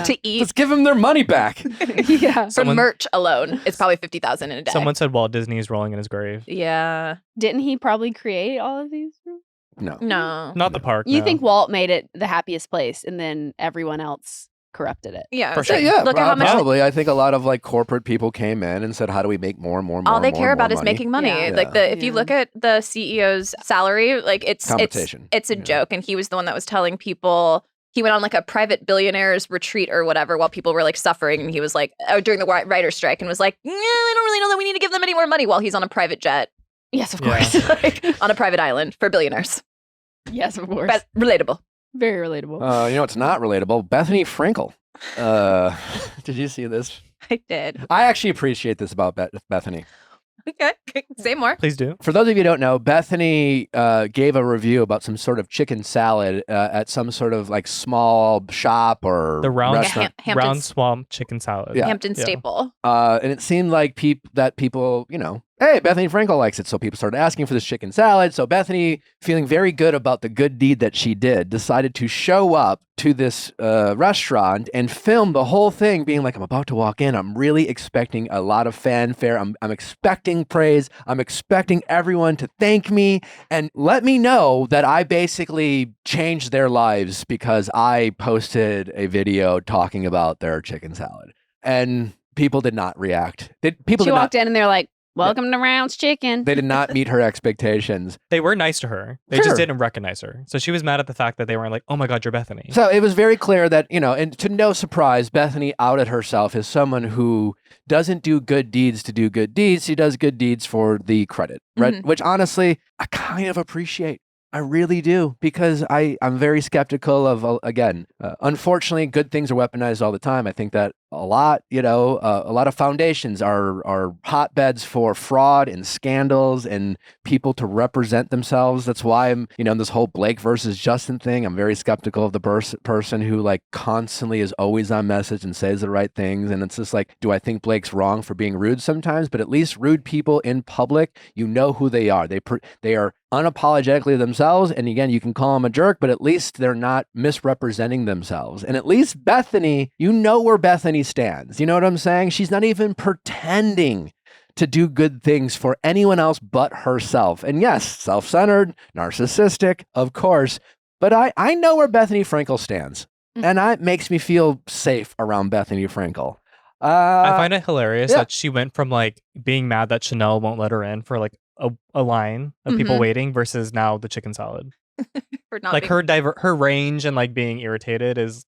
To eat. Let's give them their money back. Yeah. From merch alone, it's probably $50,000 in a day. Someone said Walt Disney is rolling in his grave. Yeah. Didn't he probably create all of these? No. Not the park. You no. think Walt made it the happiest place and then everyone else corrupted it? Yeah. For sure. Yeah, Look at how much probably. I think a lot of corporate people came in and said, how do we make more and more and more? All they more care and more about is money? making money. Yeah. If you look at the CEO's salary, it's competition. It's a joke. And he was the one that was telling people he went on a private billionaires retreat or whatever while people were suffering, and he was during the writer's strike and was I don't really know that we need to give them any more money while he's on a private jet. Yes, of Yeah. course. On a private island for billionaires. Yes, of course. But relatable. Very relatable. You know what's not relatable? Bethenny Frankel. Did you see this? I did. I actually appreciate this about Bethenny. Okay. Say more. Please do. For those of you who don't know, Bethenny gave a review about some sort of chicken salad at some sort of small shop or The round, restaurant. round swamp chicken salad. Yeah. Hampton staple. And it seemed like people, hey, Bethenny Frankel likes it. So people started asking for this chicken salad. So Bethenny, feeling very good about the good deed that she did, decided to show up to this restaurant and film the whole thing being I'm about to walk in. I'm really expecting a lot of fanfare. I'm expecting praise. I'm expecting everyone to thank me and let me know that I basically changed their lives because I posted a video talking about their chicken salad. And people did not react. She walked in and they're like, welcome to Round's Chicken. They did not meet her expectations. They were nice to her. They just didn't recognize her. So she was mad at the fact that they weren't oh my God, you're Bethenny. So it was very clear that, and to no surprise, Bethenny outed herself as someone who doesn't do good deeds to do good deeds. She does good deeds for the credit, right? Mm-hmm. Which honestly, I kind of appreciate. I really do, because I'm very skeptical of, unfortunately, good things are weaponized all the time. I think that a lot of foundations are hotbeds for fraud and scandals and people to represent themselves. That's why I'm, this whole Blake versus Justin thing, I'm very skeptical of the person who constantly is always on message and says the right things. And it's just do I think Blake's wrong for being rude sometimes? But at least rude people in public, who they are. They are unapologetically themselves. And again, you can call them a jerk, but at least they're not misrepresenting themselves. And at least Bethenny, where Bethenny stands. You know what I'm saying? She's not even pretending to do good things for anyone else but herself. And yes, self-centered, narcissistic, of course. But I know where Bethenny Frankel stands. And that makes me feel safe around Bethenny Frankel. I find it hilarious that she went from being mad that Chanel won't let her in for a line of people waiting versus now the chicken salad. For not her range and being irritated is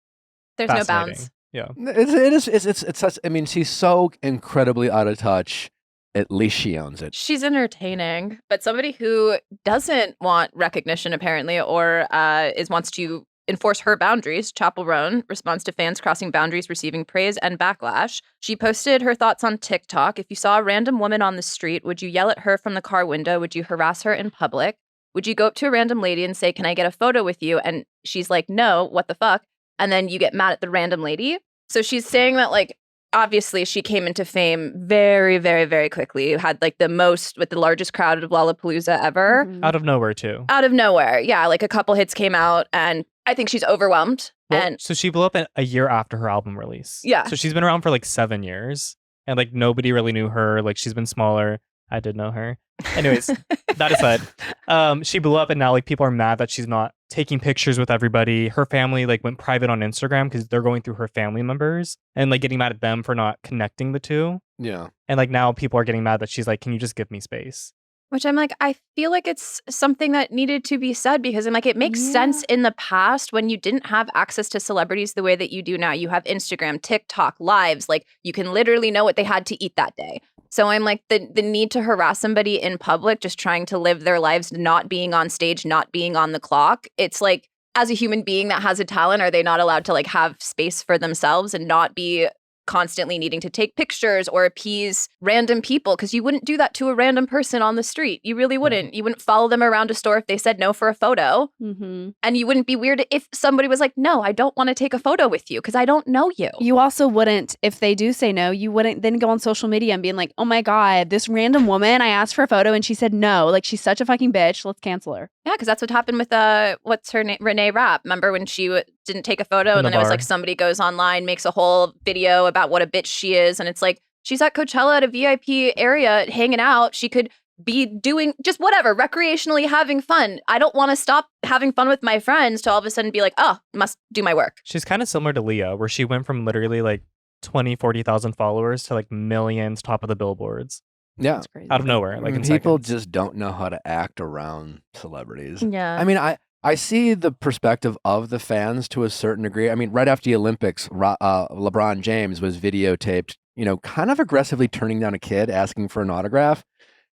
there's no fascinating. bounds. Yeah, it's such. I mean, she's so incredibly out of touch. At least she owns it. She's entertaining, but somebody who doesn't want recognition apparently, or wants to enforce her boundaries. Chappell Roan responds to fans crossing boundaries, receiving praise and backlash. She posted her thoughts on TikTok. If you saw a random woman on the street, would you yell at her from the car window? Would you harass her in public? Would you go up to a random lady and say, "Can I get a photo with you?" And she's like, "No, what the fuck?" and then you get mad at the random lady. So she's saying that like obviously she came into fame very, very, very quickly. Had like the largest crowd of Lollapalooza ever. Mhm. Out of nowhere too. Out of nowhere. Yeah, like a couple hits came out and I think she's overwhelmed. Well, And so she blew up a year after her album release. Yeah. So she's been around for like 7 years and like nobody really knew her. Like she's been smaller. I did know her. Anyways, that aside, she blew up and now like people are mad that she's not taking pictures with everybody. Her family like went private on Instagram because they're going through her family members and like getting mad at them for not connecting the two. Yeah. And like now people are getting mad that she's like, can you just give me space? which I'm like, I feel like it's something that needed to be said because I'm like, it makes sense in the past when you didn't have access to celebrities the way that you do now. You have Instagram, TikTok, lives, like you can literally know what they had to eat that day. So I'm like, the need to harass somebody in public, just trying to live their lives, not being on stage, not being on the clock. It's like, as a human being that has a talent, are they not allowed to like have space for themselves and not be constantly needing to take pictures or appease random people? Because you wouldn't do that to a random person on the street. You really wouldn't. You wouldn't follow them around a store if they said no for a photo. Mm-hmm. And you wouldn't be weird if somebody was like, no, I don't want to take a photo with you because I don't know you. You also wouldn't, if they do say no, you wouldn't then go on social media and being like, oh my God, this random woman, I asked for a photo and she said no. Like, she's such a fucking bitch. Let's cancel her. Yeah, because that's what happened with, what's her name? Renee Rapp. Remember when she didn't take a photo and then it was like somebody goes online, makes a whole video about what a bitch she is. And it's like, she's at Coachella at a VIP area hanging out. She could be doing just whatever, recreationally having fun. I don't want to stop having fun with my friends to all of a sudden be like, oh, must do my work. She's kind of similar to Leah, where she went from literally like 20, 40,000 followers to like millions top of the billboards. Yeah. That's crazy. Out of nowhere. Like in people seconds. just don't know how to act around celebrities. Yeah. I mean, I see the perspective of the fans to a certain degree. I mean, right after the Olympics, LeBron James was videotaped, kind of aggressively turning down a kid asking for an autograph.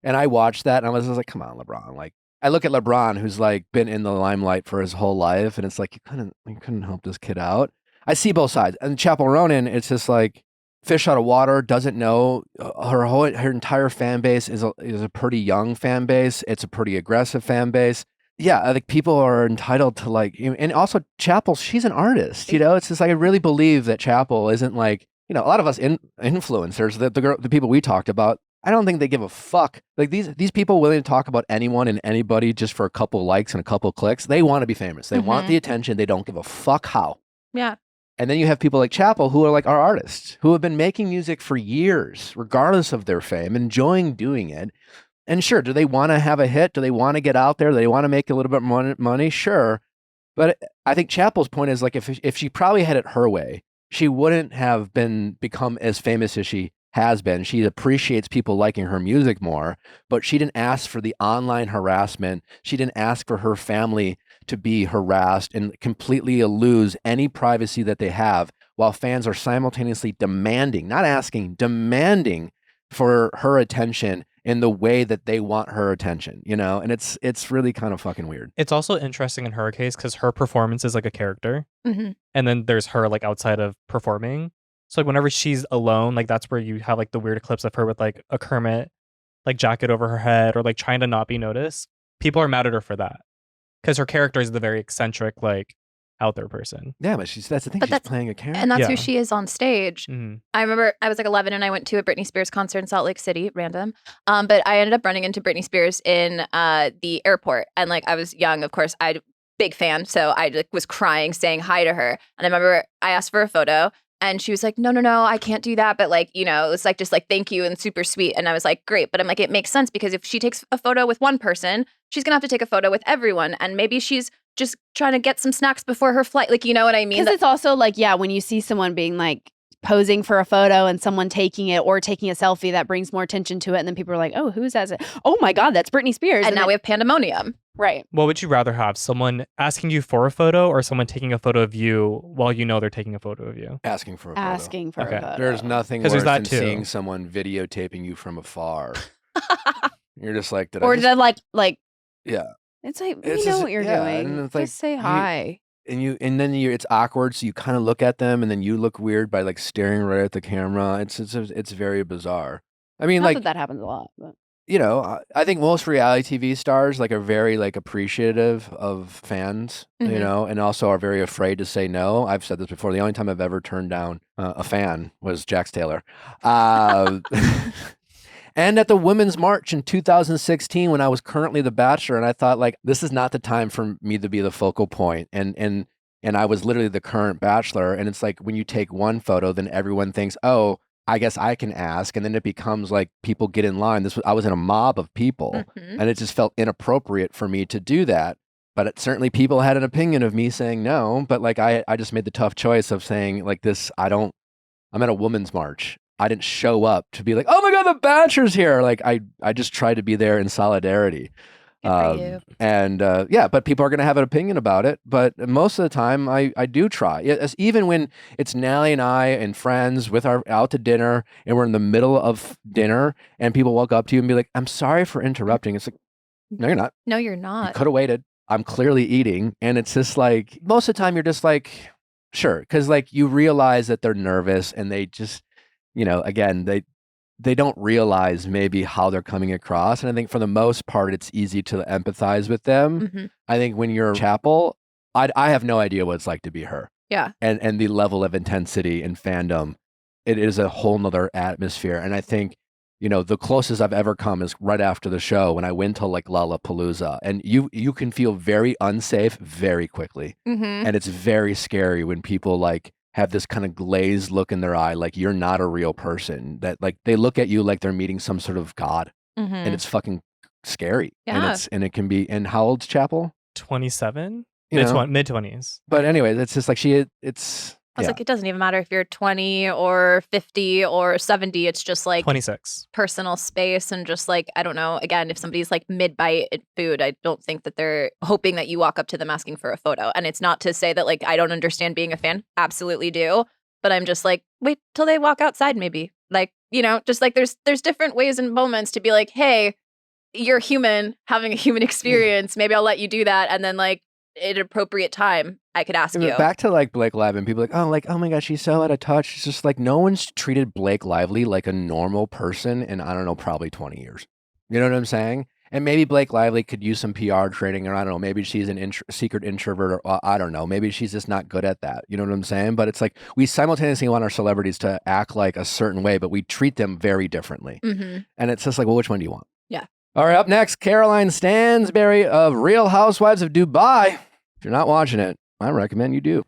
And I watched that and I was like, come on, LeBron. Like, I look at LeBron, who's like been in the limelight for his whole life. And it's like, you couldn't help this kid out. I see both sides. And Chappell Roan, it's just like fish out of water, doesn't know. Her entire fan base is a pretty young fan base. It's a pretty aggressive fan base. Yeah, I think people are entitled to like, and also Chappell, she's an artist, It's just like, I really believe that Chappell isn't like, a lot of us influencers, the people we talked about, I don't think they give a fuck. Like these people willing to talk about anyone and anybody just for a couple likes and a couple clicks, they want to be famous. They want the attention. They don't give a fuck how. Yeah. And then you have people like Chappell who are like our artists, who have been making music for years, regardless of their fame, enjoying doing it. And sure, do they want to have a hit? Do they want to get out there? Do they want to make a little bit more money? Sure. But I think Chappell's point is like, if she probably had it her way, she wouldn't have become as famous as she has been. She appreciates people liking her music more, but she didn't ask for the online harassment. She didn't ask for her family to be harassed and completely lose any privacy that they have, while fans are simultaneously demanding, not asking, demanding for her attention in the way that they want her attention, and it's really kind of fucking weird. It's also interesting in her case because her performance is like a character. Mm-hmm. And then there's her like outside of performing. So like whenever she's alone, like that's where you have like the weird clips of her with like a Kermit like jacket over her head or like trying to not be noticed. People are mad at her for that because her character is the very eccentric, like out there person. Yeah, but that's the thing. She's playing a character. And that's who she is on stage. Mm-hmm. I remember I was like 11 and I went to a Britney Spears concert in Salt Lake City, random. But I ended up running into Britney Spears in the airport. And like I was young, of course, big fan. So I like, was crying, saying hi to her. And I remember I asked for a photo. And she was like, no, I can't do that. But like, it was like, just like, thank you and super sweet. And I was like, great. But I'm like, it makes sense because if she takes a photo with one person, she's going to have to take a photo with everyone. And maybe she's just trying to get some snacks before her flight. Like, you know what I mean? Because it's also like, when you see someone being like posing for a photo and someone taking it or taking a selfie, that brings more attention to it. And then people are like, oh, who's that? Oh my God, that's Britney Spears. And now we have pandemonium. Right. What would you rather have? Someone asking you for a photo or someone taking a photo of you while you know they're taking a photo of you? Asking for a photo. Asking for a photo. There's nothing 'Cause worse there's that than too. seeing someone videotaping you from afar. You're just like, Or to like, yeah. It's like, It's we know just- what you're yeah, and doing. it's like, Just say you- hi. And then it's awkward, so you kind of look at them, and then you look weird by like staring right at the camera. It's very bizarre. I mean, Not like, that happens a lot, but you know, I think most reality TV stars like are very like appreciative of fans, you know, and also are very afraid to say no. I've said this before. The only time I've ever turned down a fan was Jax Taylor. And at the Women's March in 2016, when I was currently the Bachelor, and I thought like, this is not the time for me to be the focal point. And I was literally the current Bachelor. And it's like, when you take one photo, then everyone thinks, oh, I guess I can ask. And then it becomes like people get in line. I was in a mob of people, and it just felt inappropriate for me to do that. But certainly people had an opinion of me saying no. But like, I just made the tough choice of saying like this, I'm at a Women's March. I didn't show up to be like, oh my God, the Bachelor's here. Like I just tried to be there in solidarity. Yeah, but people are going to have an opinion about it. But most of the time I do try. Even when it's Nally and I and friends out to dinner and we're in the middle of dinner and people walk up to you and be like, I'm sorry for interrupting. It's like, no, you're not. No, you're You not. could have waited. I'm clearly eating. And it's just like, most of the time you're just like, sure. Because like you realize that they're nervous and they just, you know, again, they don't realize maybe how they're coming across. And I think for the most part, it's easy to empathize with them. I think when you're Chappell, I have no idea what it's like to be her. Yeah. And the level of intensity and fandom, it is a whole nother atmosphere. And I think, you know, the closest I've ever come is right after the show when I went to like Lollapalooza, and you can feel very unsafe very quickly. And it's very scary when people like have this kind of glazed look in their eye, like you're not a real person, that like they look at you like they're meeting some sort of god, and it's fucking scary. Yeah. And it can be. And how old's Chappell? 27, You know? mid-20s. But anyway, it's just like it's. I was like, it doesn't even matter if you're 20 or 50 or 70. It's just like 26. personal space and just like, I don't know. Again, if somebody's like mid-bite at food, I don't think that they're hoping that you walk up to them asking for a photo. And it's not to say that like I don't understand being a fan. Absolutely do. But I'm just like, wait till they walk outside maybe. Like, you know, just like there's different ways and moments to be like, hey, you're human having a human experience. Maybe I'll let you do that. And then like at an appropriate time, I could ask you. Back to like Blake Lively, and people like, oh my gosh, she's so out of touch. It's just like no one's treated Blake Lively like a normal person in, I don't know, probably 20 years. You know what I'm saying? And maybe Blake Lively could use some PR training, or I don't know, maybe she's an secret introvert, or I don't know, maybe she's just not good at that. You know what I'm saying? But it's like we simultaneously want our celebrities to act like a certain way, but we treat them very differently. And it's just like, well, which one do you want? Yeah. All right, up next, Caroline Stanbury of Real Housewives of Dubai. If you're not watching it, I recommend you do.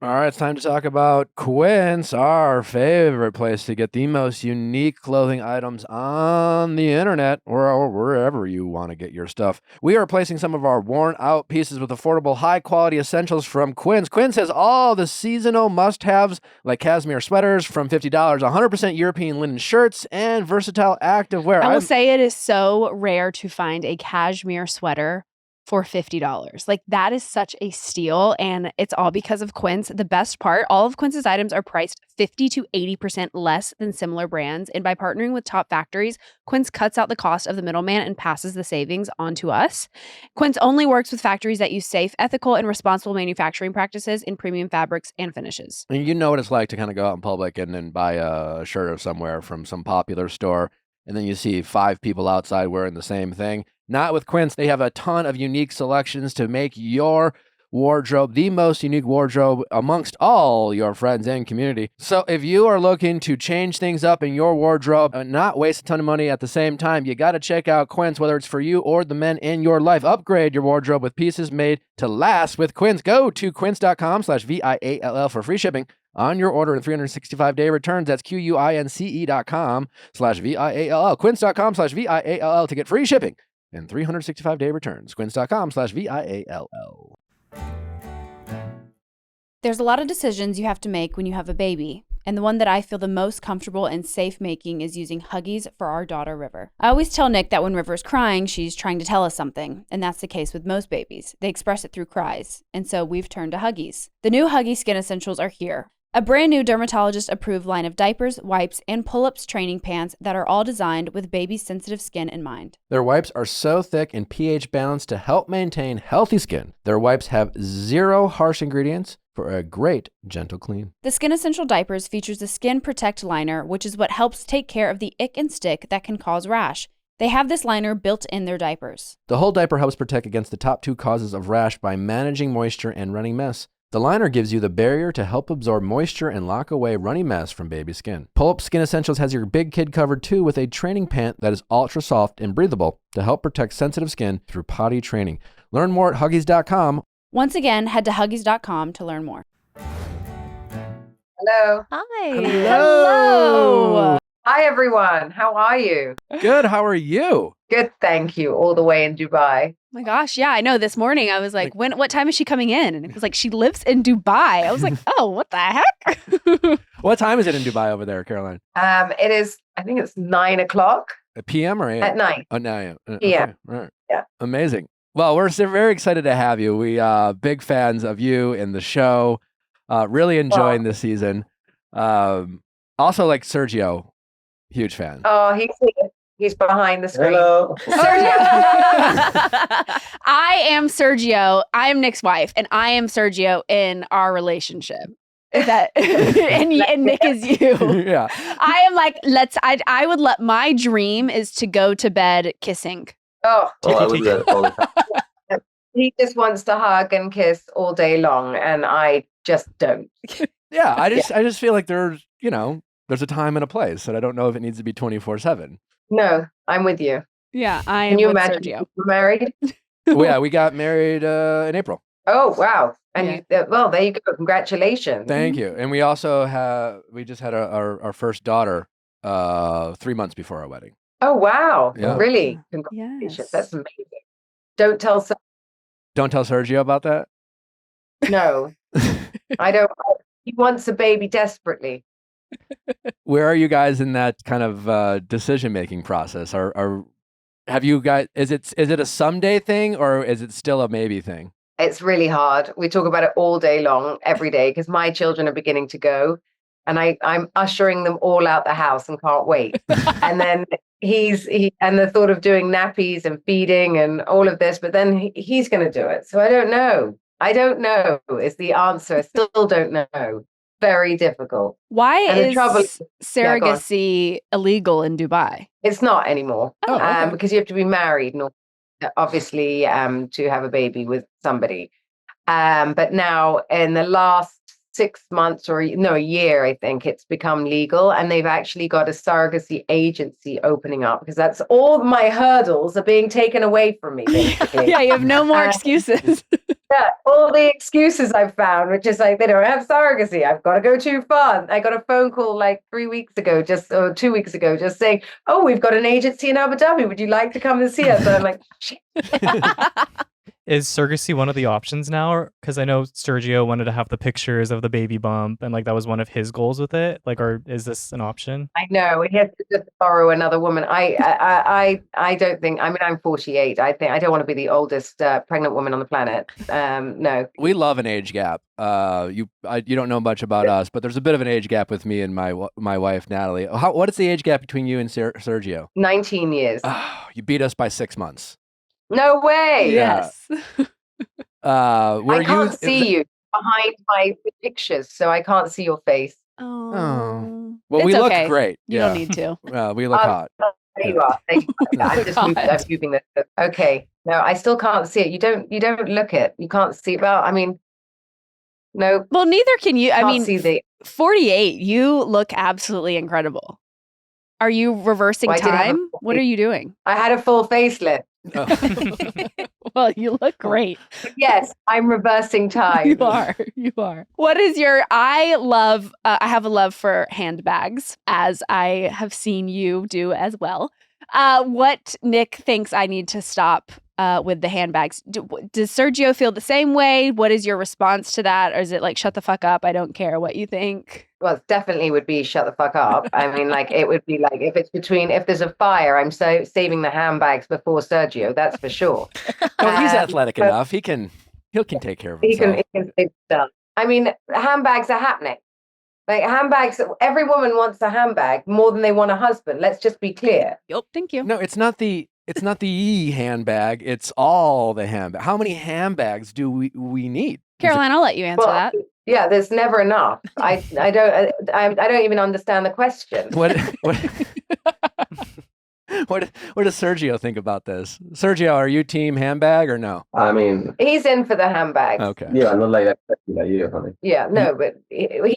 All right, it's time to talk about Quince, our favorite place to get the most unique clothing items on the internet or wherever you want to get your stuff. We are replacing some of our worn-out pieces with affordable, high-quality essentials from Quince. Quince has all the seasonal must-haves like cashmere sweaters from $50, 100% European linen shirts, and versatile activewear. I will say it is so rare to find a cashmere sweater for $50. Like that is such a steal, and it's all because of Quince. The best part, all of Quince's items are priced 50 to 80% less than similar brands, and by partnering with top factories, Quince cuts out the cost of the middleman and passes the savings on to us. Quince only works with factories that use safe, ethical, and responsible manufacturing practices in premium fabrics and finishes. And you know what it's like to kind of go out in public and then buy a shirt or somewhere from some popular store, and then you see 5 people outside wearing the same thing. Not with Quince. They have a ton of unique selections to make your wardrobe the most unique wardrobe amongst all your friends and community. So if you are looking to change things up in your wardrobe and not waste a ton of money at the same time, you got to check out Quince, whether it's for you or the men in your life. Upgrade your wardrobe with pieces made to last with Quince. Go to quince.com/VIALL for free shipping on your order and 365-day returns. That's QUINCE.com/VIALL. Quince.com/VIALL to get free shipping and 365-day returns. Quince.com/VIALL. There's a lot of decisions you have to make when you have a baby, and the one that I feel the most comfortable and safe making is using Huggies for our daughter, River. I always tell Nick that when River's crying, she's trying to tell us something, and that's the case with most babies. They express it through cries, and so we've turned to Huggies. The new Huggies Skin Essentials are here. A brand new dermatologist-approved line of diapers, wipes, and pull-ups training pants that are all designed with baby's sensitive skin in mind. Their wipes are so thick and pH balanced to help maintain healthy skin. Their wipes have 0 harsh ingredients, for a great, gentle clean. The Skin Essential Diapers features the Skin Protect Liner, which is what helps take care of the ick and stick that can cause rash. They have this liner built in their diapers. The whole diaper helps protect against the top 2 causes of rash by managing moisture and running mess. The liner gives you the barrier to help absorb moisture and lock away runny mess from baby skin. Pull-Up Skin Essentials has your big kid covered too with a training pant that is ultra soft and breathable to help protect sensitive skin through potty training. Learn more at Huggies.com. Once again, head to Huggies.com to learn more. Hello. Hi. Hello. Hi, everyone. How are you? Good. How are you? Good, thank you. All the way in Dubai. Oh my gosh, yeah, I know. This morning I was like, what time is she coming in? And it was like, she lives in Dubai. I was like, oh, what the heck? What time is it in Dubai over there, Caroline? It is, I think it's 9 o'clock At PM or AM? at night. Oh, 9 a.m. Yeah. Okay. All right. Yeah. Amazing. Well, we're very excited to have you. We big fans of you and the show. Really enjoying this season. Also like Sergio, huge fan. Oh, he's here. He's behind the screen. Hello. I am Sergio. I am Nick's wife, and I am Sergio in our relationship. Is that and Nick is you? Yeah. I am like, I would let my dream is to go to bed kissing. Oh, Oh, I would do that all the time. he just wants to hug and kiss all day long, and I just don't. Yeah. I just feel like there's a time and a place, and I don't know if it needs to be 24/7. No, I'm with you. Yeah, I Can am you with imagine Sergio. you were married? Well, yeah, we got married in April. Oh, wow. And Yeah. well, there you go. Congratulations. Thank you. And we also just had our first daughter 3 months before our wedding. Oh, wow. Yeah. Really? Congratulations. Yes. That's amazing. Don't tell Don't tell Sergio about that. No. I don't. He wants a baby desperately. Where are you guys in that kind of decision-making process? Have you guys, is it a someday thing or is it still a maybe thing? It's really hard. We talk about it all day long, every day, because my children are beginning to go, and I'm ushering them all out the house and can't wait. And then and the thought of doing nappies and feeding and all of this, but then he's going to do it. So I don't know. I don't know is the answer. I still don't know. Very difficult. Why And the trouble is surrogacy illegal in Dubai? It's not anymore. Oh, okay. Because you have to be married, and obviously, to have a baby with somebody. But now, in the last 6 months a year, I think it's become legal, and they've actually got a surrogacy agency opening up because that's all my hurdles are being taken away from me. Basically. Yeah, you have no more excuses. Yeah, all the excuses I've found, which is like they don't have surrogacy. I've got to go too far. I got a phone call like 2 weeks ago, just saying, "Oh, we've got an agency in Abu Dhabi. Would you like to come and see us?" And I'm like, "Shit." Is surrogacy one of the options now? Because I know Sergio wanted to have the pictures of the baby bump, and like that was one of his goals with it. Like, or is this an option? I know he has to just borrow another woman. I don't think. I mean, I'm 48. I don't want to be the oldest pregnant woman on the planet. No. We love an age gap. You don't know much about us, but there's a bit of an age gap with me and my wife Natalie. What is the age gap between you and Sergio? 19 years. Oh, you beat us by 6 months. No way. Yeah. Yes. Were I can't see you behind my pictures, so I can't see your face. Oh. Well, It's we look okay. great. You don't need to. We look hot. There you are. There you are. I'm just moving, I'm moving this. Okay. No, I still can't see it. You don't look it. You can't see. Well, I mean, no. Well, neither can you. I Can't mean, see the. 48, you look absolutely incredible. Are you reversing Well, I did have a time? full What are you doing? I had a full facelift. Oh. Well, you look great. Yes, I'm reversing time. You are. You are. What is I have a love for handbags, as I have seen you do as well. What Nick thinks I need to stop with the handbags. Does Sergio feel the same way? What is your response to that? Or is it like, shut the fuck up, I don't care what you think? Well, it definitely would be shut the fuck up. I mean, like it would be like if there's a fire, I'm saving the handbags before Sergio. That's for sure. Well, he's athletic enough. He can take care of himself. He can save stuff. I mean, handbags are happening. Like handbags, every woman wants a handbag more than they want a husband. Let's just be clear. Yep. Thank you. No, it's not the handbag. It's all the handbag. How many handbags do we need? Caroline, I'll let you answer that. Yeah, there's never enough. I don't even understand the question. What does Sergio think about this? Sergio, are you team handbag or no? I mean, He's in for the handbags. Okay. yeah, not like that like you, honey. Yeah, no, but he'd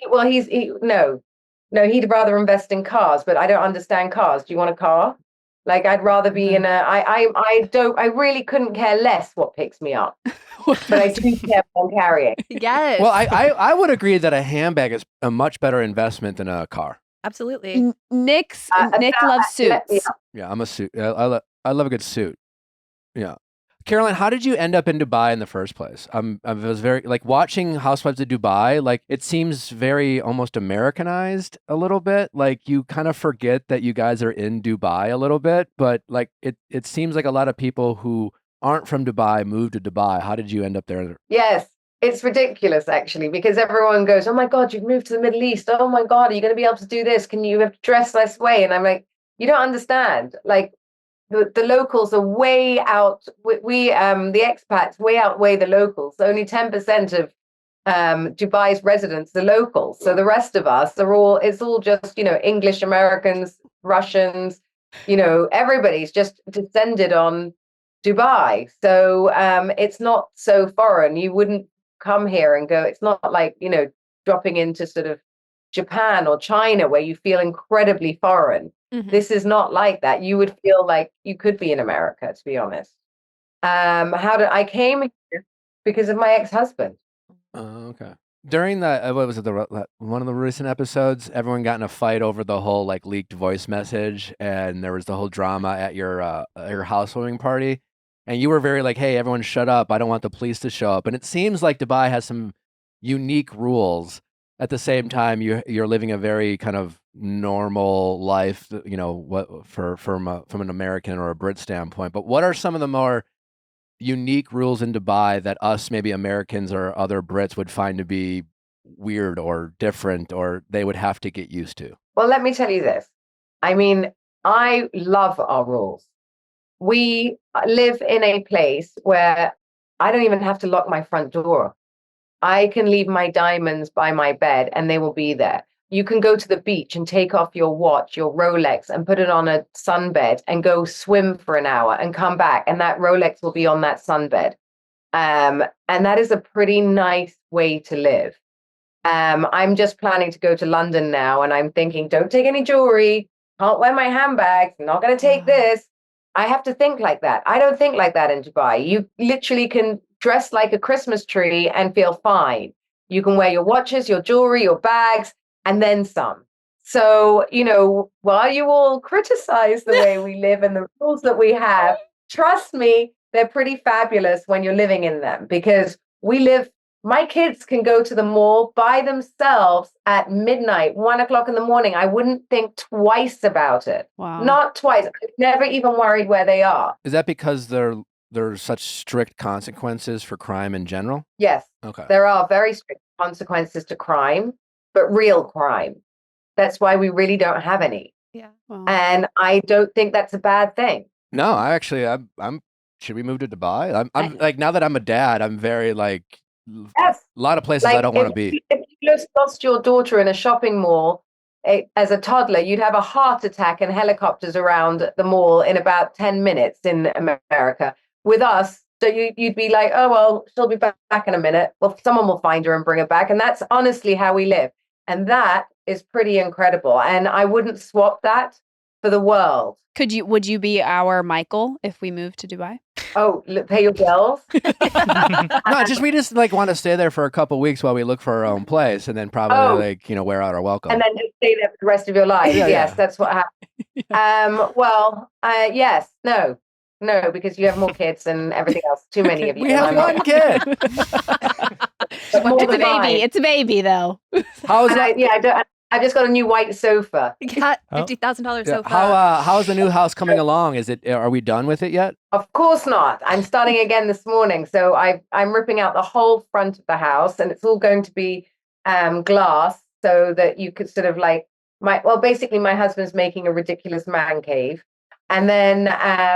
rather invest in cars, but I don't understand cars. Do you want a car? Like, I'd rather be in a. I really couldn't care less what picks me up, but I do care what I'm carrying. Yes. Well, I would agree that a handbag is a much better investment than a car. Absolutely. Nick loves suits. Yeah, I'm a suit. I love a good suit. Yeah. Caroline, how did you end up in Dubai in the first place? I was very like watching Housewives of Dubai. Like it seems very almost Americanized a little bit. Like you kind of forget that you guys are in Dubai a little bit, but like it seems like a lot of people who aren't from Dubai move to Dubai. How did you end up there? Yes, it's ridiculous actually, because everyone goes, "Oh my God, you've moved to the Middle East. Oh my God, are you going to be able to do this? Can you have dress this way?" And I'm like, you don't understand. Like the locals are way out. We the expats way outweigh the locals. Only 10% of Dubai's residents are locals. So the rest of us are all. It's all just English, Americans, Russians. Everybody's just descended on Dubai. So it's not so foreign. You wouldn't come here and go. It's not like dropping into sort of Japan or China where you feel incredibly foreign. Mhm. This is not like that. You would feel like you could be in America, to be honest. I came here because of my ex-husband. Oh, okay. During the what was it, one of the recent episodes, everyone got in a fight over the whole like leaked voice message, and there was the whole drama at your housewarming party, and you were very like, "Hey, everyone, shut up! I don't want the police to show up." And it seems like Dubai has some unique rules. At the same time, you're living a very kind of normal life, what from an American or a Brit standpoint. But what are some of the more unique rules in Dubai that us, maybe Americans or other Brits, would find to be weird or different, or they would have to get used to? Well, let me tell you this. I mean, I love our rules. We live in a place where I don't even have to lock my front door. I can leave my diamonds by my bed and they will be there. You can go to the beach and take off your watch, your Rolex, and put it on a sunbed and go swim for an hour and come back, and that Rolex will be on that sunbed. And that is a pretty nice way to live. I'm just planning to go to London now, and I'm thinking, don't take any jewelry, can't wear my handbags, I'm not going to take this. I have to think like that. I don't think like that in Dubai. You literally can dress like a Christmas tree and feel fine. You can wear your watches, your jewelry, your bags, and then some. So, while you all criticize the way we live and the rules that we have, trust me, they're pretty fabulous when you're living in them, because my kids can go to the mall by themselves at midnight, 1 o'clock in the morning. I wouldn't think twice about it. Wow. Not twice. I've never even worried where they are. Is that because there's such strict consequences for crime in general? Yes. Okay. There are very strict consequences to crime, but real crime. That's why we really don't have any. Yeah. Wow. And I don't think that's a bad thing. No, I'm should we move to Dubai? I'm like, now that I'm a dad, I'm very like, Yes. a lot of places I don't want to be. If you just lost your daughter in a shopping mall as a toddler, you'd have a heart attack and helicopters around the mall in about 10 minutes in America. With us, so you'd be like, oh, well, she'll be back in a minute. Well, someone will find her and bring her back. And that's honestly how we live. And that is pretty incredible. And I wouldn't swap that for the world. Would you be our Michael if we moved to Dubai? Oh, pay your bills? No, we just like want to stay there for a couple weeks while we look for our own place, and then probably wear out our welcome. And then just stay there for the rest of your life. Yes, that's what happened. Yes, no, because you have more kids and everything else. Too many of you. We have one kid. It's a baby though. How is that? I've just got a new white sofa. Got $50,000 sofa. How's the new house coming along? Are we done with it yet? Of course not. I'm starting again this morning. So I'm ripping out the whole front of the house, and it's all going to be glass, so that you could sort of like basically my husband's making a ridiculous man cave. And then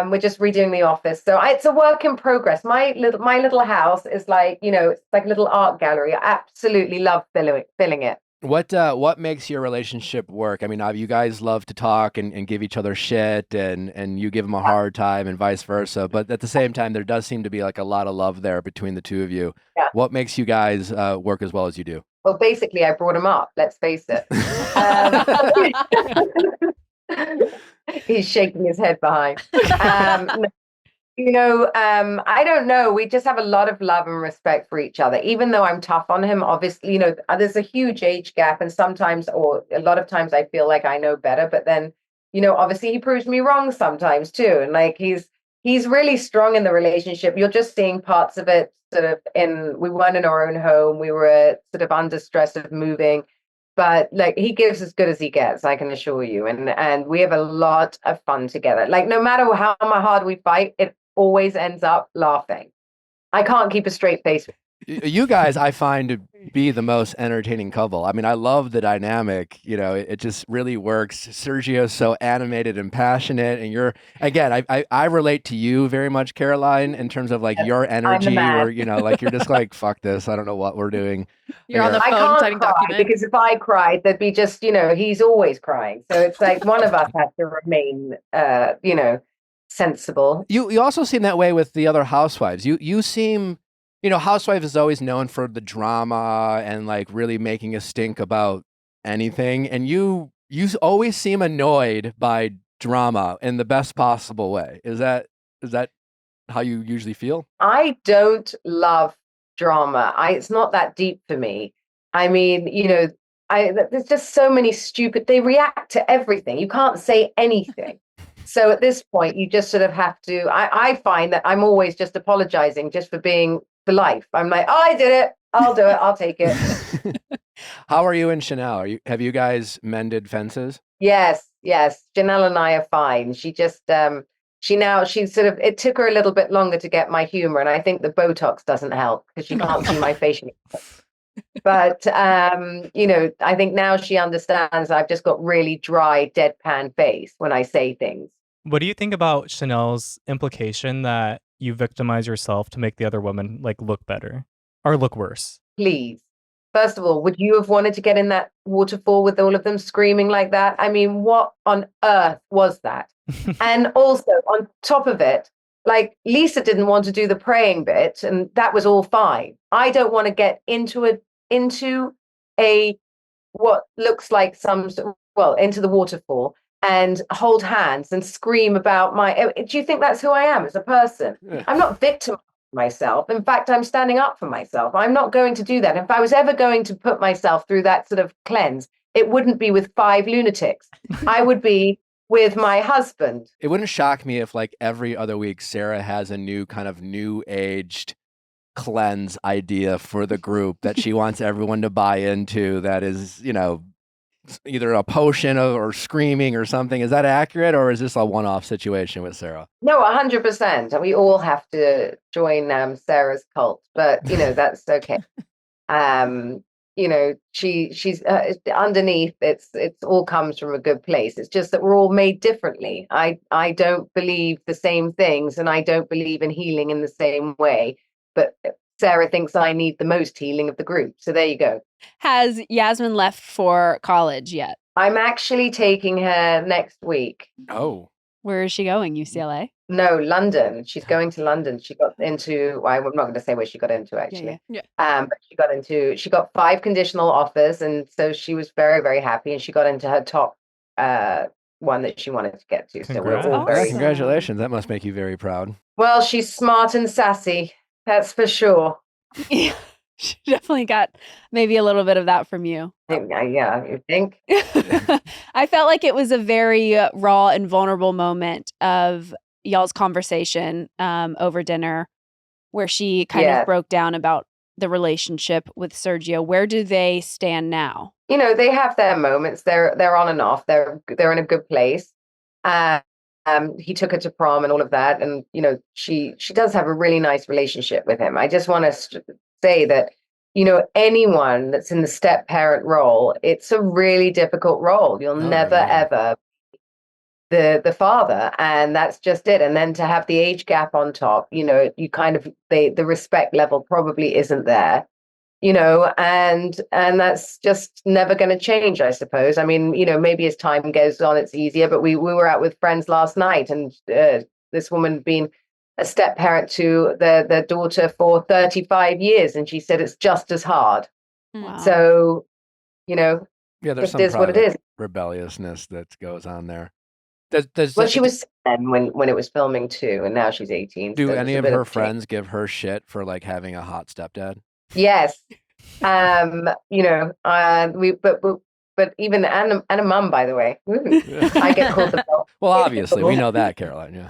we're just redoing the office. So it's a work in progress. My little house is like, it's like a little art gallery. I absolutely love filling it. What makes your relationship work? I mean, you guys love to talk and give each other shit, and you give them a hard time and vice versa. But at the same time, there does seem to be like a lot of love there between the two of you. Yeah. What makes you guys work as well as you do? Well, basically, I brought him up. Let's face it. He's shaking his head behind. I don't know. We just have a lot of love and respect for each other. Even though I'm tough on him, obviously, there's a huge age gap, and sometimes, or a lot of times, I feel like I know better. But then, obviously, he proves me wrong sometimes too. And like he's really strong in the relationship. You're just seeing parts of it sort of we weren't in our own home. We were sort of under stress of moving. But like he gives as good as he gets, I can assure you. And we have a lot of fun together. Like no matter how hard we fight, it always ends up laughing. I can't keep a straight face. You guys, I find to be the most entertaining couple. I mean, I love the dynamic. It just really works. Sergio's so animated and passionate, and again, I relate to you very much, Caroline, in terms of like your energy, where like you're just like, fuck this, I don't know what we're doing. You're on the I phone can't signing cry documents. because if I cried, there'd be just he's always crying. So it's like one of us has to remain, sensible. You also seem that way with the other housewives. You seem. Housewives is always known for the drama and like really making a stink about anything. And you always seem annoyed by drama in the best possible way. Is that how you usually feel? I don't love drama. It's not that deep for me. I mean, there's just so many they react to everything. You can't say anything. So at this point, you just sort of have to, I find that I'm always just apologizing just for being the life. I'm like, oh, I did it. I'll do it. I'll take it. How are you and Chanel? Have you guys mended fences? Yes. Janelle and I are fine. She just, it took her a little bit longer to get my humor. And I think the Botox doesn't help because she can't see my facial. But, I think now she understands I've just got really dry, deadpan face when I say things. What do you think about Chanel's implication that you victimize yourself to make the other woman like look better or look worse? Please. First of all, would you have wanted to get in that waterfall with all of them screaming like that? I mean, what on earth was that? And also on top of it, like Lisa didn't want to do the praying bit, and that was all fine. I don't want to get into a what looks like into the waterfall and hold hands and scream about do you think that's who I am as a person? Yeah. I'm not victimizing myself. In fact, I'm standing up for myself. I'm not going to do that. If I was ever going to put myself through that sort of cleanse, it wouldn't be with 5 lunatics. I would be with my husband. It wouldn't shock me if like every other week, Sarah has a new kind of new-aged cleanse idea for the group that she wants everyone to buy into that is, either a potion or screaming or something. Is that accurate, or is this a one-off situation with Sarah? No, 100%. We all have to join Sarah's cult, but that's okay. She's underneath. It's all comes from a good place. It's just that we're all made differently. I don't believe the same things, and I don't believe in healing in the same way. But Sarah thinks I need the most healing of the group. So there you go. Has Yasmin left for college yet? I'm actually taking her next week. Oh. Where is she going? UCLA? No, London. She's going to London. She got into, I'm not going to say where she got into actually. Yeah. But she got 5 conditional offers. And so she was very, very happy. And she got into her top one that she wanted to get to. So we're all very Congratulations. That must make you very proud. Well, she's smart and sassy. That's for sure. Yeah, she definitely got maybe a little bit of that from you. Yeah, you think? I felt like it was a very raw and vulnerable moment of y'all's conversation over dinner where she kind of broke down about the relationship with Sergio. Where do they stand now? They have their moments. They're on and off. They're in a good place. He took her to prom and all of that. And, she does have a really nice relationship with him. I just want to say that, anyone that's in the step parent role, it's a really difficult role. You'll never, ever the father, and that's just it. And then to have the age gap on top, you kind of the respect level probably isn't there, and that's just never going to change, I suppose. I mean, maybe as time goes on, it's easier. But we were out with friends last night, and this woman being a step parent to their daughter for 35 years, and she said it's just as hard. Wow. So, Yeah, there's it some is what it probably is. rebelliousness that goes on there. Well, she was 10 when it was filming too, and now she's 18. Do so any there's a of bit her change. friends give her shit for like having a hot stepdad? Yes. But even and a mum, by the way. I get called the bell. Well, obviously, we know that, Caroline. Yeah.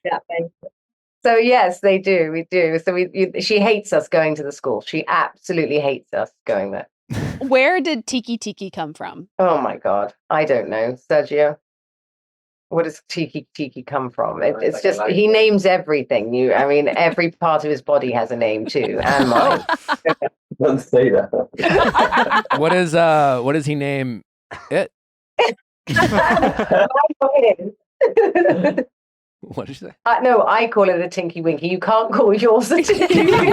Yeah, thank you. So yes, they do. We do. So she hates us going to the school. She absolutely hates us going there. Where did Tiki come from? Oh my God, I don't know, Sergio. Where does Tiki come from? It's just he names everything. Every part of his body has a name too, and mine. Don't say that. What does he name it? What did you say? No, I call it a Tinky Winky. You can't call yours a Tinky Winky.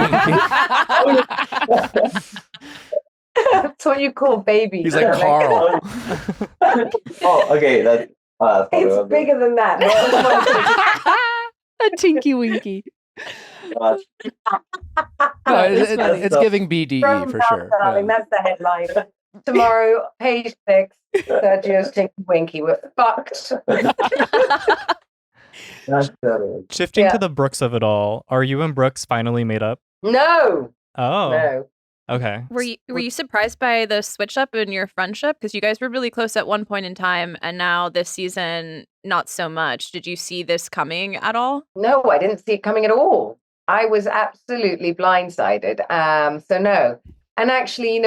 That's what you call babies. He's like Carl. Oh, okay. It's bigger than that. A Tinky Winky. No, it's giving BDE for sure. Darling, Yeah. that's the headline. Tomorrow, page 6, Sergio's Tinky Winky. We're fucked. Shifting to the Brooks of it all, are you and Brooks finally made up? No. Oh, No. okay. Were you surprised by the switch up in your friendship? Because you guys were really close at one point in time, and now this season, not so much. Did you see this coming at all? No, I didn't see it coming at all. I was absolutely blindsided. So no. And actually,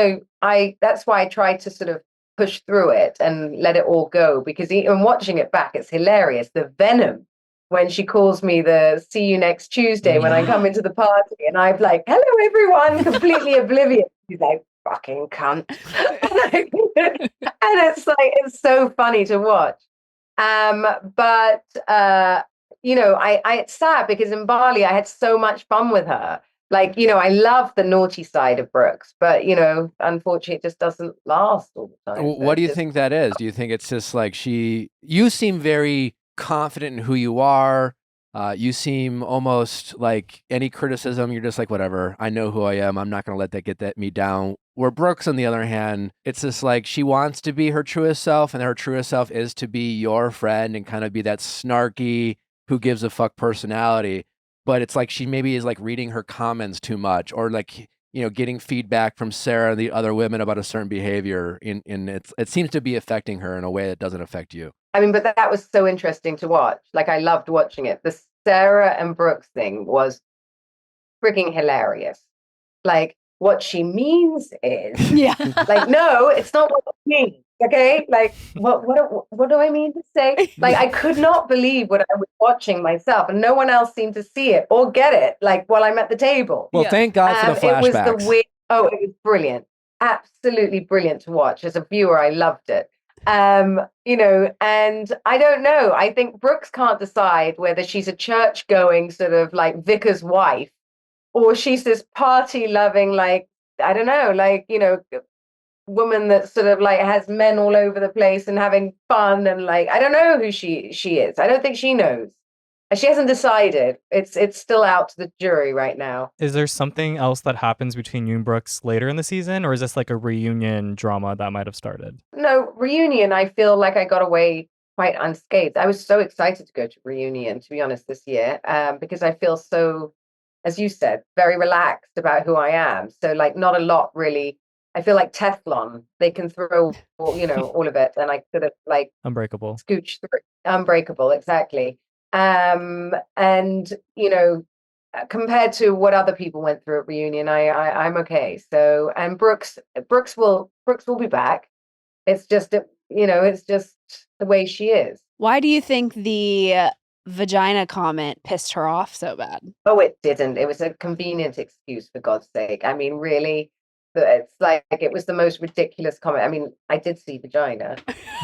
that's why I tried to sort of push through it and let it all go, because even watching it back, it's hilarious. The venom when she calls me the see you next Tuesday when I come into the party, and I'm like, hello, everyone, completely oblivious. She's like, fucking cunt. And it's so funny to watch. It's sad because in Bali, I had so much fun with her. I love the naughty side of Brooks, but, unfortunately, it just doesn't last all the time. What do you think that is? Do you think it's just like you seem very confident in who you are. You seem almost like any criticism, you're just like, whatever, I know who I am. I'm not going to let that get me down. Where Brooks, on the other hand, it's just like she wants to be her truest self, and her truest self is to be your friend and kind of be that snarky, who gives a fuck personality. But it's like she maybe is like reading her comments too much, or like, getting feedback from Sarah and the other women about a certain behavior, and it seems to be affecting her in a way that doesn't affect you. I mean, but that was so interesting to watch. I loved watching it. The Sarah and Brooks thing was freaking hilarious. What she means is, Yeah. no, it's not what it means. Okay, what do I mean to say? I could not believe what I was watching myself, and no one else seemed to see it or get it. While I'm at the table. Well, thank God for the flashbacks. It was the weird. Oh, it was brilliant, absolutely brilliant to watch. As a viewer, I loved it. And I don't know. I think Brooks can't decide whether she's a church-going sort of vicar's wife, or she's this party-loving, I don't know, woman that sort of has men all over the place and having fun, and I don't know who she is. I don't think she knows. She hasn't decided. It's still out to the jury right now. Is there something else that happens between you and Brooks later in the season, or is this like a reunion drama that might have started? No, reunion, I feel like I got away quite unscathed. I was so excited to go to reunion, to be honest, this year, because I feel so, as you said, very relaxed about who I am. So not a lot really. I feel like Teflon. They can throw, all of it, and I could have Unbreakable. Scooch through. Unbreakable, exactly. Compared to what other people went through at reunion, I'm okay. So, and Brooks will be back. It's just it's just the way she is. Why do you think the vagina comment pissed her off so bad? Oh, it didn't. It was a convenient excuse, for God's sake. I mean, really, It's like it was the most ridiculous comment. I mean, I did see vagina.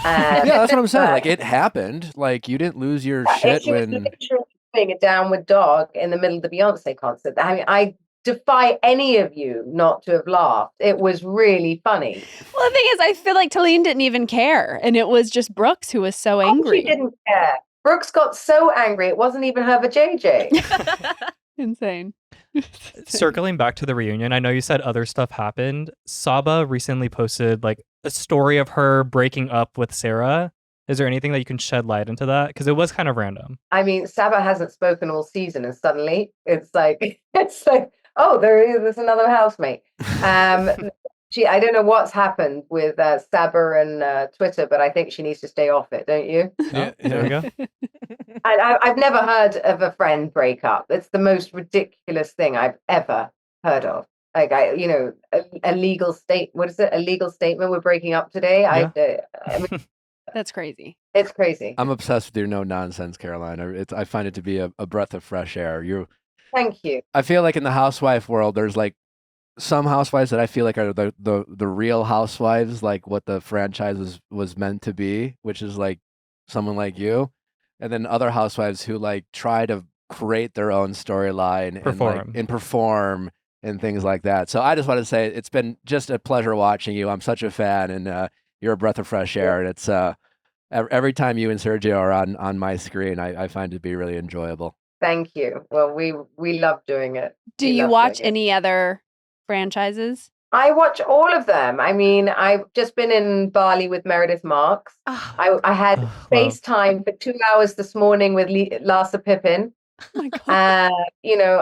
Yeah, that's what I'm saying. but Like it happened. Like you didn't lose your shit she was when. literally doing a downward dog in the middle of the Beyonce concert. I mean, I defy any of you not to have laughed. It was really funny. Well, the thing is, I feel like Talene didn't even care, and it was just Brooks who was so angry. She didn't care. Brooks got so angry, it wasn't even her vajayjay. Insane. Circling back to the reunion, I know you said other stuff happened. Saba recently posted like a story of her breaking up with Sarah. Is there anything that you can shed light into that? Because it was kind of random. I mean, Saba hasn't spoken all season, and suddenly it's like oh, there's another housemate. I don't know what's happened with Saba and Twitter, but I think she needs to stay off it, don't you? Yeah, there we go. I've never heard of a friend break up. It's the most ridiculous thing I've ever heard of. Like a legal state. What is it? A legal statement. We're breaking up today. Yeah. I mean, That's crazy. it's crazy. I'm obsessed with your no nonsense, Caroline. I find it to be a breath of fresh air. Thank you. I feel like in the housewife world, there's like some housewives that I feel like are the real housewives, like what the franchise was meant to be, which is like someone like you, and then other housewives who like try to create their own storyline and perform and things like that. So I just want to say it's been just a pleasure watching you. I'm such a fan, and you're a breath of fresh air. And it's every time you and Sergio are on my screen, I find it to be really enjoyable. Thank you. Well, we love doing it. Do you watch any other franchises? I watch all of them. I mean, I've just been in Bali with Meredith Marks. I had FaceTime for 2 hours this morning with Larsa Pippen. Oh my God.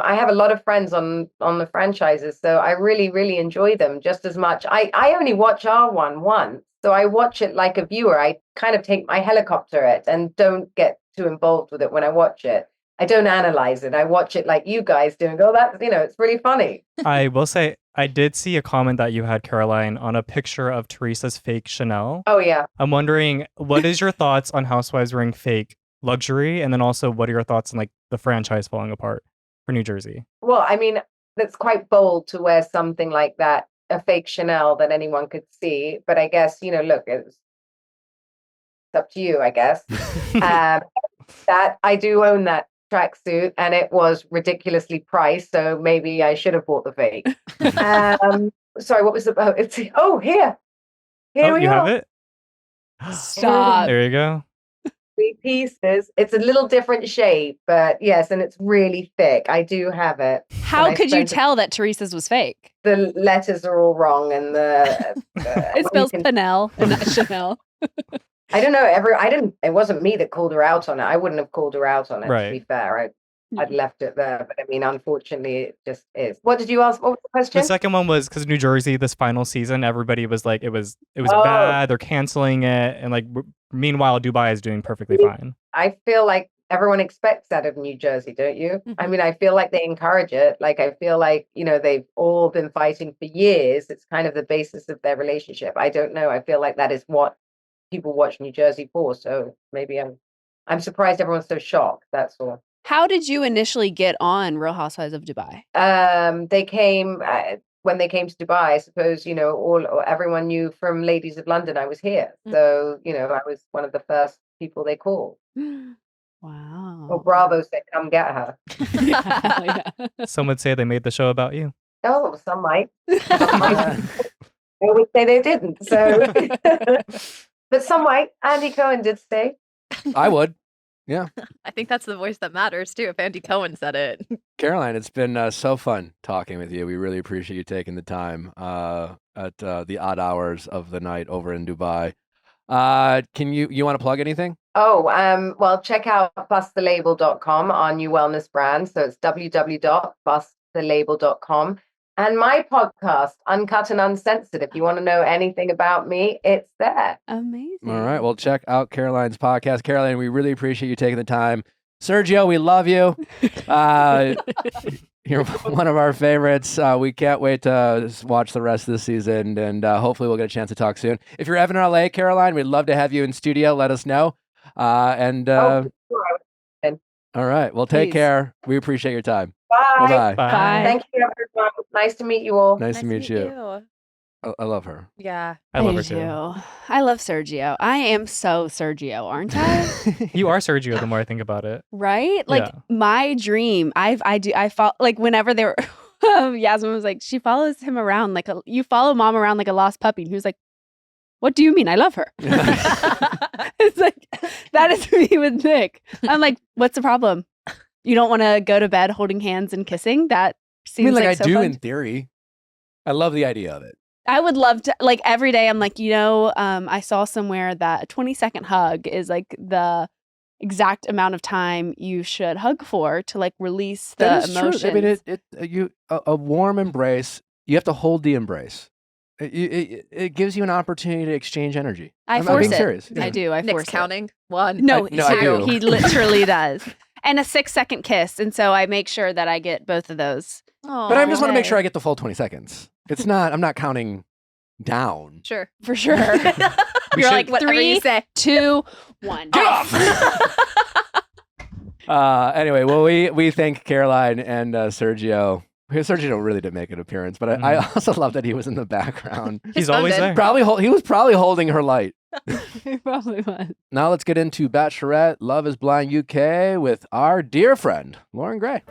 I have a lot of friends on the franchises, so I really, really enjoy them just as much. I only watch R1 once, so I watch it like a viewer. I kind of take my helicopter it and don't get too involved with it when I watch it. I don't analyze it. I watch it like you guys do and go, it's really funny. I will say, I did see a comment that you had, Caroline, on a picture of Teresa's fake Chanel. Oh, yeah. I'm wondering, what is your thoughts on housewives wearing fake luxury? And then also, what are your thoughts on like the franchise falling apart for New Jersey? Well, I mean, it's quite bold to wear something like that, a fake Chanel that anyone could see. But I guess, look, it's up to you, I guess. That I do own that tracksuit, and it was ridiculously priced, so maybe I should have bought the fake. Sorry, what was the here we you are. have it? Stop. There you go. 3 pieces. It's a little different shape, but yes, and it's really thick. I do have it. How could you tell that Teresa's was fake? The letters are all wrong, and it spells Panel and not Chanel. I don't know. It wasn't me that called her out on it. I wouldn't have called her out on it, right. To be fair. I'd left it there. But I mean, unfortunately, it just is. What did you ask? What was the question? The second one was because New Jersey, this final season, everybody was like, it was bad. They're canceling it. And like, meanwhile, Dubai is doing perfectly fine. I feel like everyone expects that of New Jersey, don't you? Mm-hmm. I mean, I feel like they encourage it. Like, I feel like, they've all been fighting for years. It's kind of the basis of their relationship. I don't know. I feel like that is what people watch New Jersey for, so maybe I'm surprised everyone's so shocked. That's all. How did you initially get on Real Housewives of Dubai? They came when they came to Dubai. I suppose everyone knew from Ladies of London I was here, so I was one of the first people they called. Wow. Well, Bravo said, "Come get her." Yeah. Some would say they made the show about you. Oh, some might. I would say they didn't. So. But some might. Andy Cohen did stay. I would. Yeah. I think that's the voice that matters, too, if Andy Cohen said it. Caroline, it's been so fun talking with you. We really appreciate you taking the time at the odd hours of the night over in Dubai. Can you want to plug anything? Oh, well, check out bustthelabel.com, our new wellness brand. So it's www.bustthelabel.com. And my podcast, Uncut and Uncensored. If you want to know anything about me, it's there. Amazing. All right. Well, check out Caroline's podcast. Caroline, we really appreciate you taking the time. Sergio, we love you. You're one of our favorites. We can't wait to watch the rest of the season, and hopefully we'll get a chance to talk soon. If you're ever in LA, Caroline, we'd love to have you in studio. Let us know. All right. Well, take care. We appreciate your time. Bye. Bye-bye. Bye. Thank you, everyone. Nice to meet you all. Nice to meet you. I love her. Yeah. I love her do. too. I love Sergio. I am so Sergio, aren't I? You are Sergio the more I think about it. Right? Like Yeah. my dream. I follow, like whenever they were Yasmin was like, she follows him around like you follow mom around like a lost puppy. And he was like, what do you mean? I love her. It's like, that is me with Nick. I'm like, what's the problem? You don't want to go to bed holding hands and kissing? That I seems mean, like I so do fun. in theory. I love the idea of it. I would love to, like every day I'm like, I saw somewhere that a 20-second hug is like the exact amount of time you should hug for to like release the That is emotions. true. I mean, a warm embrace. You have to hold the embrace. It gives you an opportunity to exchange energy. I I'm force being it. serious. I do. I Nick's force it. counting. 1. No, No, I do. He literally does. And a 6-second kiss. And so I make sure that I get both of those. But I just want to make Okay. sure I get the full 20 seconds. I'm not counting down. Sure. For sure. We You're should- like Whatever you 3, say. 2, 1. Get off! Anyway, well, we thank Caroline and Sergio. Sergio really did make an appearance, but I also love that he was in the background. He's always phone there. He was probably holding her light. He probably was. Now let's get into Bachelorette Love is Blind UK with our dear friend, Loren Gray.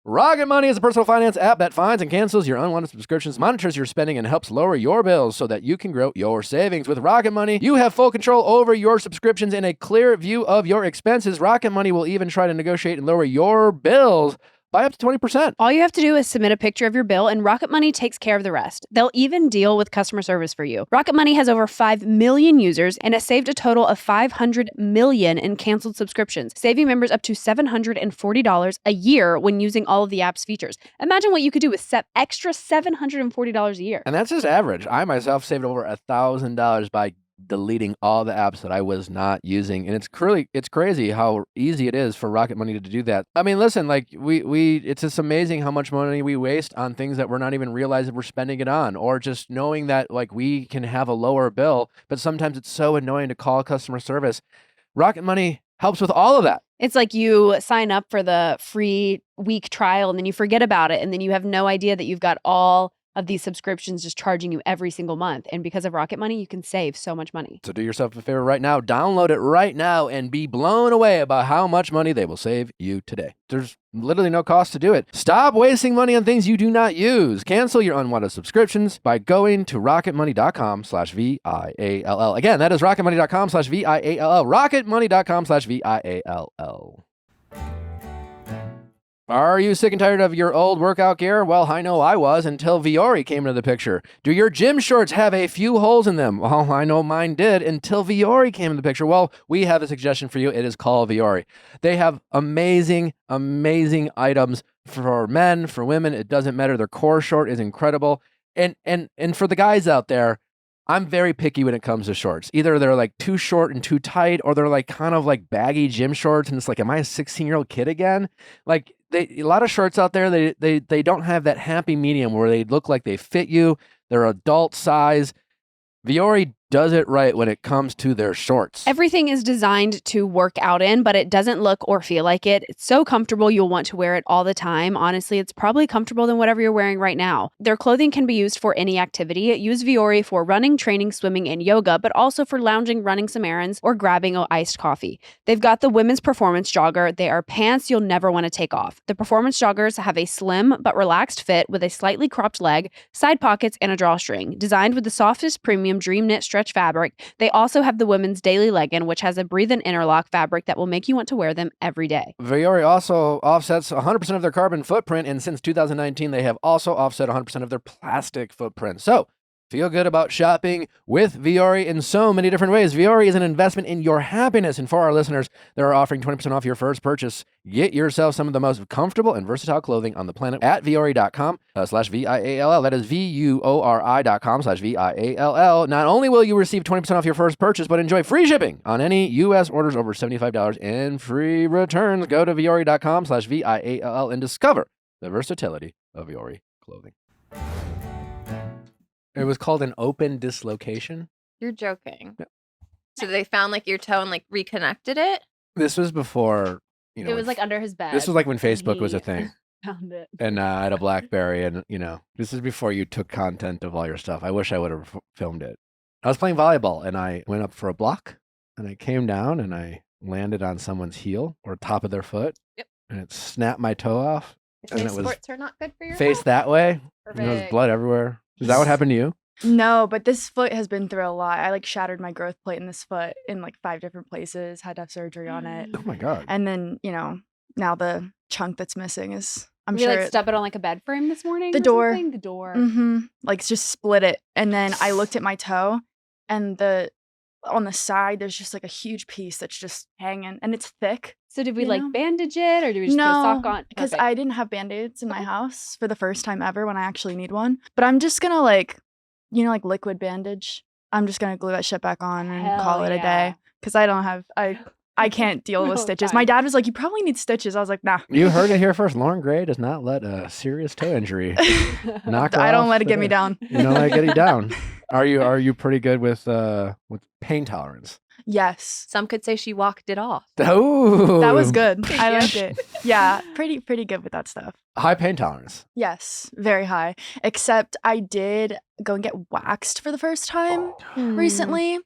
Rocket Money is a personal finance app that finds and cancels your unwanted subscriptions, monitors your spending, and helps lower your bills so that you can grow your savings. With Rocket Money, you have full control over your subscriptions and a clear view of your expenses. Rocket Money will even try to negotiate and lower your bills by up to 20%. All you have to do is submit a picture of your bill, and Rocket Money takes care of the rest. They'll even deal with customer service for you. Rocket Money has over 5 million users and has saved a total of $500 million in canceled subscriptions, saving members up to $740 a year when using all of the app's features. Imagine what you could do with extra $740 a year. And that's just average. I myself saved over $1,000 by deleting all the apps that I was not using. And it's crazy how easy it is for Rocket Money to do that. I mean, listen, like it's just amazing how much money we waste on things that we're not even realizing we're spending it on, or just knowing that like we can have a lower bill, but sometimes it's so annoying to call customer service. Rocket Money helps with all of that. It's like you sign up for the free week trial and then you forget about it. And then you have no idea that you've got all of these subscriptions just charging you every single month. And because of Rocket Money, you can save so much money. So do yourself a favor right now, download it right now, and be blown away about how much money they will save you today. There's literally no cost to do it. Stop wasting money on things you do not use. Cancel your unwanted subscriptions by going to rocketmoney.com/VIALL. Again, that is rocketmoney.com/VIALL. rocketmoney.com/VIALL. Are you sick and tired of your old workout gear? Well, I know I was until Viall came into the picture. Do your gym shorts have a few holes in them? Well, I know mine did until Viall came into the picture. Well, we have a suggestion for you. It is called Viall. They have amazing, amazing items for men, for women. It doesn't matter. Their core short is incredible. And for the guys out there, I'm very picky when it comes to shorts. Either they're like too short and too tight, or they're like kind of like baggy gym shorts. And it's like, am I a 16-year-old kid again? Like a lot of shorts out there, they don't have that happy medium where they look like they fit you. They're adult size. Viall does it right when it comes to their shorts. Everything is designed to work out in, but it doesn't look or feel like it. It's so comfortable, you'll want to wear it all the time. Honestly, it's probably comfortable than whatever you're wearing right now. Their clothing can be used for any activity. Use Viall for running, training, swimming, and yoga, but also for lounging, running some errands, or grabbing an iced coffee. They've got the women's performance jogger. They are pants you'll never want to take off. The performance joggers have a slim but relaxed fit with a slightly cropped leg, side pockets, and a drawstring. Designed with the softest premium dream knit stretch fabric, they also have the women's daily legging, which has a breathe-in interlock fabric that will make you want to wear them every day. Viall also offsets 100% of their carbon footprint, and since 2019, they have also offset 100% of their plastic footprint. So feel good about shopping with Viall in so many different ways. Viall is an investment in your happiness, and for our listeners, they're offering 20% off your first purchase. Get yourself some of the most comfortable and versatile clothing on the planet at viall.com/VIALL. That is VUORI.com/VIALL. Not only will you receive 20% off your first purchase, but enjoy free shipping on any U.S. orders over $75 and free returns. Go to viall.com/VIALL and discover the versatility of Viall clothing. It was called an open dislocation. You're joking. Yeah. So they found like your toe and like reconnected it? This was before, It was like under his bed. this was like when and Facebook was a he- thing. Found it. and I had a BlackBerry, and this is before you took content of all your stuff. I wish I would have filmed it. I was playing volleyball, and I went up for a block, and I came down, and I landed on someone's heel or top of their foot. Yep. And it snapped my toe off, and it was sports are not good for your face health. that way. And there was Perfect. blood everywhere. Is that what happened to you? No, but this foot has been through a lot. I like shattered my growth plate in this foot in like 5 different places, had to have surgery on it. Oh my God. And then, now the chunk that's missing is, I'm You sure, like step it on like a bed frame this morning? The or door. something? The door. like just split it. And then I looked at my toe and on the side, there's just like a huge piece that's just hanging and it's thick. So did we You like know? bandage it, or did we just put a sock on? because Perfect. I didn't have Band-Aids in my house for the first time ever when I actually need one. But I'm just gonna like liquid bandage. I'm just gonna glue that shit back on and Hell call it a yeah. day. Because I can't deal No with stitches. time. My dad was like, "You probably need stitches." I was like, "Nah." You heard it here first. Lauren Gray does not let a serious toe injury knock her I don't off let it the get me day. down. You don't let it get you down. Are you pretty good with pain tolerance? Yes. Some could say she walked it off. Oh, That was good. I Yeah. liked it. Yeah, pretty good with that stuff. High pain tolerance. Yes, very high. Except I did go and get waxed for the first time recently. And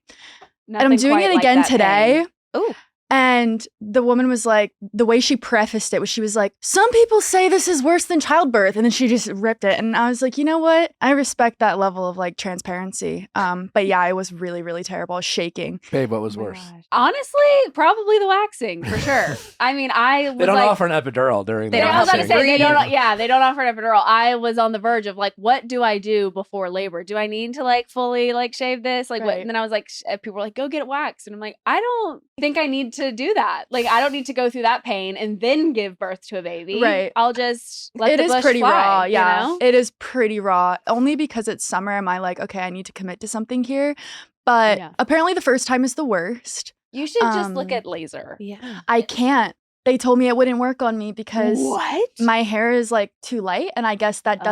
I'm Nothing doing quite it like again that today. pain. Ooh. And the woman was like, the way she prefaced it was she was like, some people say this is worse than childbirth. And then she just ripped it. And I was like, you know what? I respect that level of like transparency. But yeah, it was really, really terrible. I was shaking. Babe, what was Oh my worse? gosh. Honestly, probably the waxing for sure. I mean, I was They don't like, offer an epidural during They the don't I was have gonna waxing. say they breathe. don't. Yeah, they don't offer an epidural. I was on the verge of like, what do I do before labor? Do I need to like fully like shave this? Like what? Right. And then I was like, people were like, go get it waxed, and I'm like, I don't think I need to do that. Like, I don't need to go through that pain and then give birth to a baby. Right. I'll just let It the is bush pretty fly, raw. Yeah. You know? It is pretty raw. Only because it's summer am I like, okay, I need to commit to something here. But Yeah. apparently the first time is the worst. You should just look Um, at laser. Yeah. I can't. They told me it wouldn't work on me because What? my hair is like too light and I guess that Oh,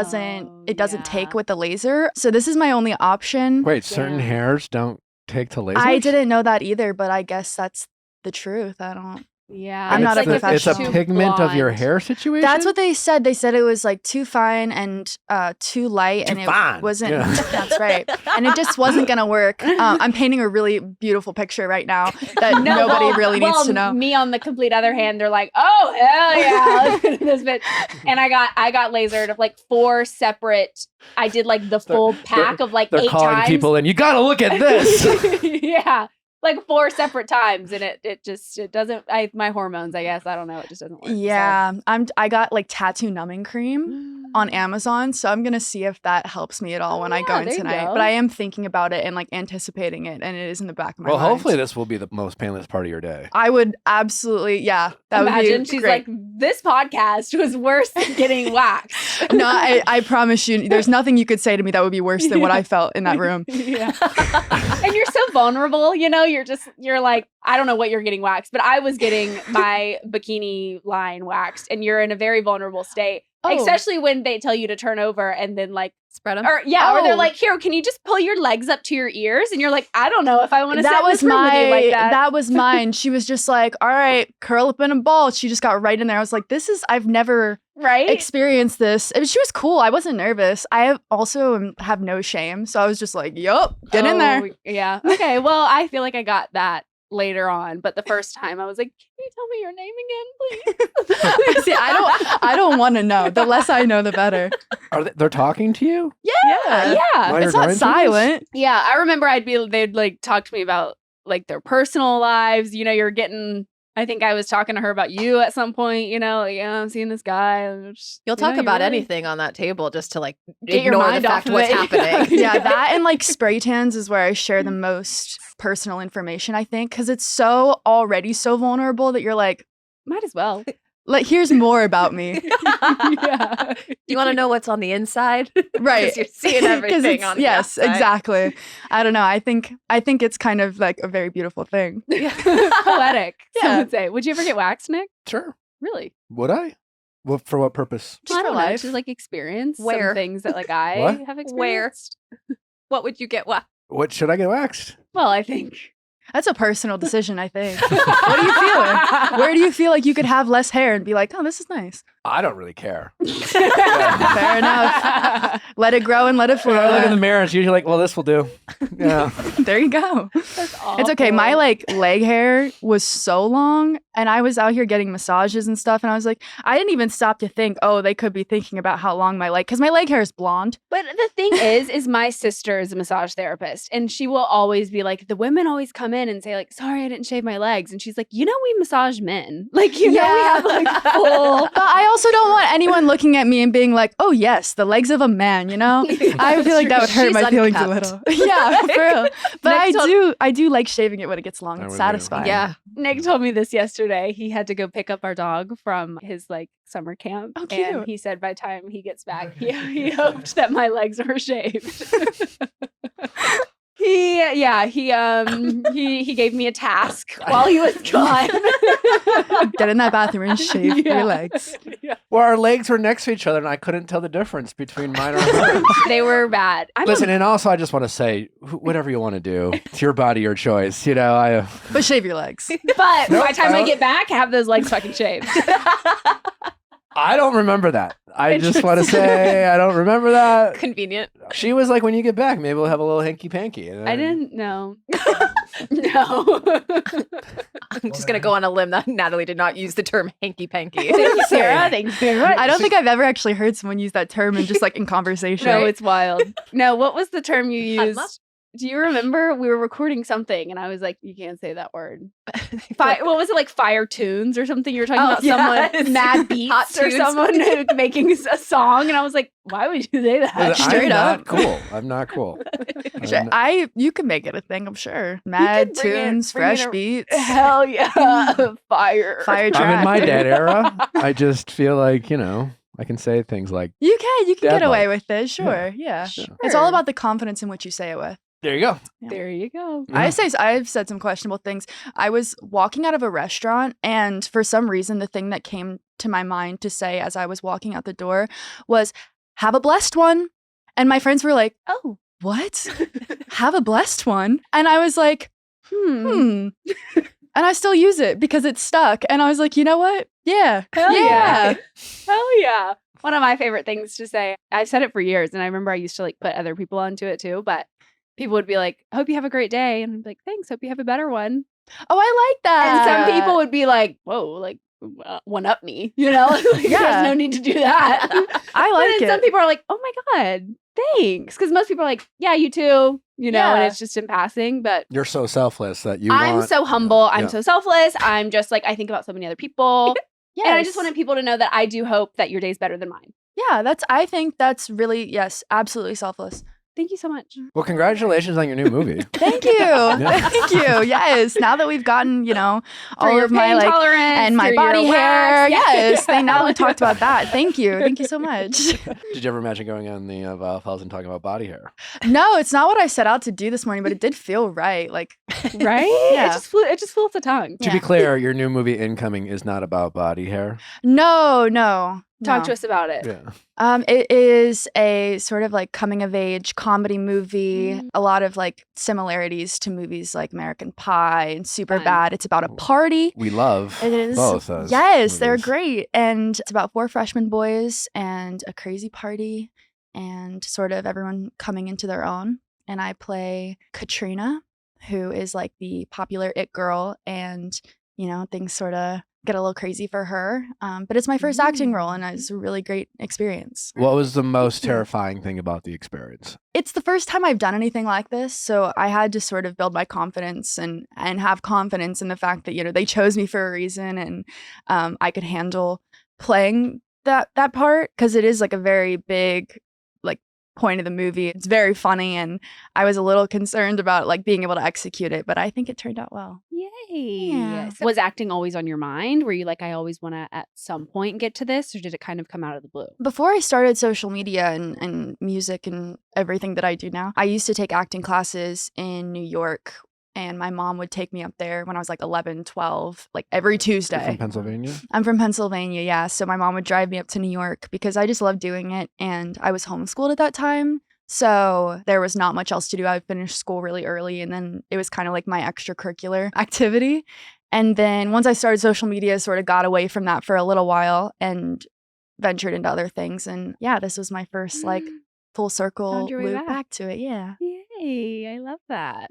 doesn't take yeah. with the laser. So this is my only option. Wait, certain Damn. hairs don't take to lasers? I didn't know that either, but I guess that's the truth. I don't. Yeah. I'm not a It's like if It's a it's too pigment of your blonde. hair situation? That's what they said. They said it was like too fine and too light, Too and fine. it wasn't. Yeah. That's right. And it just wasn't gonna work. I'm painting a really beautiful picture right now that nobody well- really needs well, to know. Me on the complete other hand, they're like, oh hell yeah, let's get this bitch. And I got lasered of like 4 separate. I did like the full pack of like They're 8 calling times. people in. You got to look at this. Yeah, like 4 separate times, and it doesn't. My hormones, I guess, I don't know. It just doesn't work. so. Yeah, I got like tattoo numbing cream on Amazon, so I'm gonna see if that helps me at all when I go yeah, in there you tonight. go. But I am thinking about it and like anticipating it, and it is in the back of my Well, mind. hopefully this will be the most painless part of your day. I would absolutely, yeah, that Imagine would be she's great. like, this podcast was worse than getting waxed. No, I promise you, there's nothing you could say to me that would be worse than what Yeah. I felt in that room. Yeah. And you're so vulnerable, you're like, I don't know what you're getting waxed, but I was getting my bikini line waxed, and you're in a very vulnerable state. Oh. Especially when they tell you to turn over and then like Spread them. or they're Oh. like, here, can you just pull your legs up to your ears? And you're like, I don't know if I want to sit That in was this room with you like that. that was mine. She was just like, all right, curl up in a ball. She just got right in there. I was like, I've never right? experienced this. She was cool. I wasn't nervous. I also have no shame. So I was just like, yup, get in there. Oh, yeah. Okay. Well, I feel like I got that later on, but the first time I was like, can you tell me your name again, please? See, I don't want to know. The less I know, the better. They're talking to you? Yeah. Yeah. While It's you're not going through this? silent. Yeah, I remember they'd like talk to me about like their personal lives. You're getting. I think I was talking to her about you at some point. Like, yeah, I'm seeing this guy. You'll talk you're about really- anything on that table just to like Get your ignore mind the off fact of what's it. happening. Yeah, that and like spray tans is where I share the most personal information, I think, because it's already so vulnerable that you're like, Might as well. here's more about me. Yeah. You want to know what's on the inside? Right. 'Cause you're seeing 'Cause everything it's- on the yes, outside. exactly. I don't know. I think it's kind of like a very beautiful thing. Poetic. Some Yeah. would say. Would you ever get waxed, Nick? Sure. Really? Would I? Well, for what purpose? Just I for don't know, life. just like experience Where? some things that like I What? have Where? experienced. What would you get? What? What should I get waxed? Well, I think That's a personal decision, I think. What do you feel? Where do you feel like you could have less hair and be like, oh, this is nice? I don't really care. Fair enough. Let it grow and let it flow. I look in the mirror, it's usually like, well, this will do. Yeah. There you go. It's okay. My like leg hair was so long, and I was out here getting massages and stuff, and I was like, I didn't even stop to think, oh, they could be thinking about how long my leg, because my leg hair is blonde. But the thing is my sister is a massage therapist, and she will always be like, the women always come in and say like, sorry, I didn't shave my legs, and she's like, we massage men, like we have like full. But I also don't want anyone looking at me and being like, oh yes, the legs of a man, I feel like that would hurt She's my feelings a unkept. little. Yeah, for real. But I do like shaving it when it gets long. I It's would satisfying. Yeah. Nick told me this yesterday. He had to go pick up our dog from his like summer camp. Oh, cute. And he said by the time he gets back, he hoped that my legs were shaved. He gave me a task while he was gone. Get in that bathroom and shave your legs. Well, our legs were next to each other, and I couldn't tell the difference between mine or hers. They were bad. Listen, and also I just want to say, whatever you want to do, it's your body, your choice. But shave your legs. But by the time I don't- get back, have those legs fucking shaved. I don't remember that. I just want to say I don't remember that. Convenient. She was like, when you get back, maybe we'll have a little hanky-panky. And I then- didn't know. No. I'm just going to go on a limb that Natalie did not use the term hanky-panky. Thank you, Sarah. Thank you very much. I don't think I've ever actually heard someone use that term in just like in conversation. No, it's wild. No, what was the term you Hot used? muff? Do you remember we were recording something and I was like, you can't say that word. What was it, like fire tunes or something? You were talking about yes. someone mad beats Hot or tunes. someone making a song, and I was like, why would you say that? I'm Straight not up. cool. I'm not cool. Sure, you can make it a thing, I'm sure. Mad bring it- tunes, bring it fresh a- beats, Hell yeah, fire. fire track. I'm in my dad era. I just feel like, I can say things like, You can Dad get away like. with it, sure. Yeah. Sure. It's all about the confidence in which you say it with. there you go. There you go. Yeah. I've said some questionable things. I was walking out of a restaurant, and for some reason, the thing that came to my mind to say as I was walking out the door was, "Have a blessed one." And my friends were like, Oh. "What? Have a blessed one?" And I was like, And I still use it because it's stuck. And I was like, you know what? Yeah. Hell yeah. yeah. Hell yeah. One of my favorite things to say. I've said it for years, and I remember I used to like put other people onto it too, but people would be like, hope you have a great day. And I'd be like, thanks, hope you have a better one. Oh, I like that. And some people would be like, whoa, like one up me, Like, Yeah. there's no need to do that. I But like then some it. people are like, oh my God, thanks. Because most people are like, yeah, you too, and Yeah. it's just in passing. But You're so selfless that I'm want. so humble. I'm Yeah. so selfless. I'm just like, I think about so many other people. Yes. And I just wanted people to know that I do hope that your day's better than mine. Yeah, I think that's really, yes, absolutely selfless. Thank you so much. Well, congratulations on your new movie. Thank you. Thank you. Yes. Now that we've gotten, all your of my pain like tolerance and my through body your hair. wax. Yes. Now we talked about that. Thank you. Thank you so much. Did you ever imagine going on the Viall Fells and talking about body hair? No, it's not what I set out to do this morning, but it did feel right. Like, Right? Yeah. It just flew off the tongue. To be clear, your new movie Incoming is not about body hair. no. Talk to us about it. Yeah. It is a sort of like coming of age comedy movie. Mm. A lot of like similarities to movies like American Pie and Super Fun. Bad. It's about a party. We love It is. both those. Yes, they're movies. great. And it's about 4 freshman boys and a crazy party and sort of everyone coming into their own. And I play Katrina, who is like the popular it girl. And, things sort of get a little crazy for her. But it's my first acting role, and it's a really great experience. What was the most terrifying thing about the experience? It's the first time I've done anything like this, so I had to sort of build my confidence and have confidence in the fact that they chose me for a reason, and I could handle playing that part, because it is like a very big like point of the movie. It's very funny, and I was a little concerned about like being able to execute it, but I think it turned out well. Yay. Yeah. Was acting always on your mind? Were you like, I always want to at some point get to this, or did it kind of come out of the blue? Before I started social media and music and everything that I do now, I used to take acting classes in New York, and my mom would take me up there when I was like 11, 12, like every You're Tuesday. from Pennsylvania? I'm from Pennsylvania, yeah. So my mom would drive me up to New York because I just loved doing it. And I was homeschooled at that time. So there was not much else to do. I finished school really early, and then it was kind of like my extracurricular activity. And then once I started social media, sort of got away from that for a little while and ventured into other things. And yeah, this was my first like full circle Found your way loop back to it. Yeah. Yay, I love that.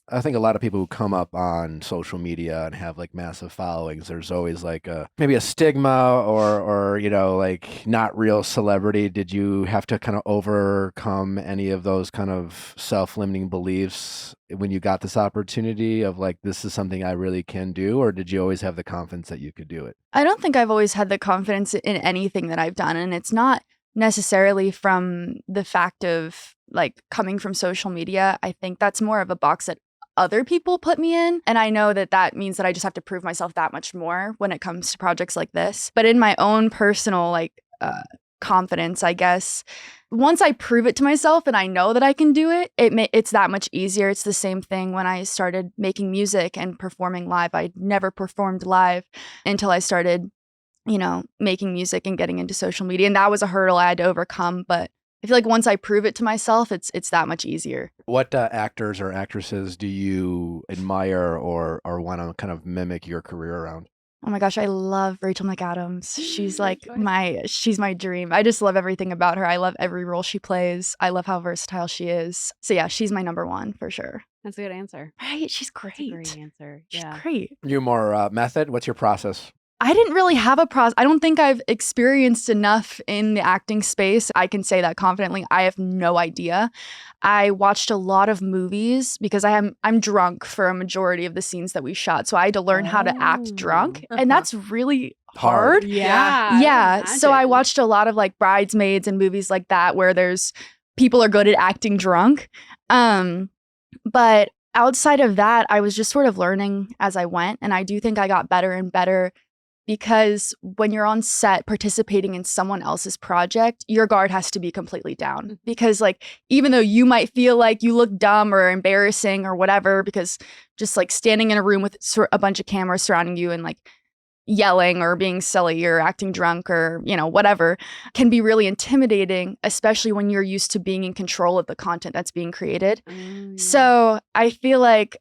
I think a lot of people who come up on social media and have like massive followings, there's always like maybe a stigma or like not real celebrity. Did you have to kind of overcome any of those kind of self-limiting beliefs when you got this opportunity of like, this is something I really can do, or did you always have the confidence that you could do it? I don't think I've always had the confidence in anything that I've done, and it's not necessarily from the fact of like coming from social media. I think that's more of a box that other people put me in, and I know that means that I just have to prove myself that much more when it comes to projects like this. But in my own personal like confidence, I guess, once I prove it to myself and I know that I can do it, it's that much easier. It's the same thing when I started making music and performing live. I never performed live until I started making music and getting into social media. And that was a hurdle I had to overcome. But I feel like once I prove it to myself, it's that much easier. What actors or actresses do you admire or want to kind of mimic your career around? Oh my gosh, I love Rachel McAdams. She's like she's my dream. I just love everything about her. I love every role she plays. I love how versatile she is. So yeah, she's my number one for sure. That's a good answer. Right? She's great. That's a great answer. She's great. You more method? What's your process? I didn't really have a process. I don't think I've experienced enough in the acting space. I can say that confidently. I have no idea. I watched a lot of movies because I'm drunk for a majority of the scenes that we shot. So I had to learn how to act drunk. And that's really hard. Yeah. So I watched a lot of like Bridesmaids and movies like that where there's people are good at acting drunk. But outside of that, I was just sort of learning as I went. And I do think I got better and better, because when you're on set participating in someone else's project, your guard has to be completely down. Because like, even though you might feel like you look dumb or embarrassing or whatever, because just like standing in a room with a bunch of cameras surrounding you and like yelling or being silly or acting drunk or, whatever, can be really intimidating, especially when you're used to being in control of the content that's being created. So I feel like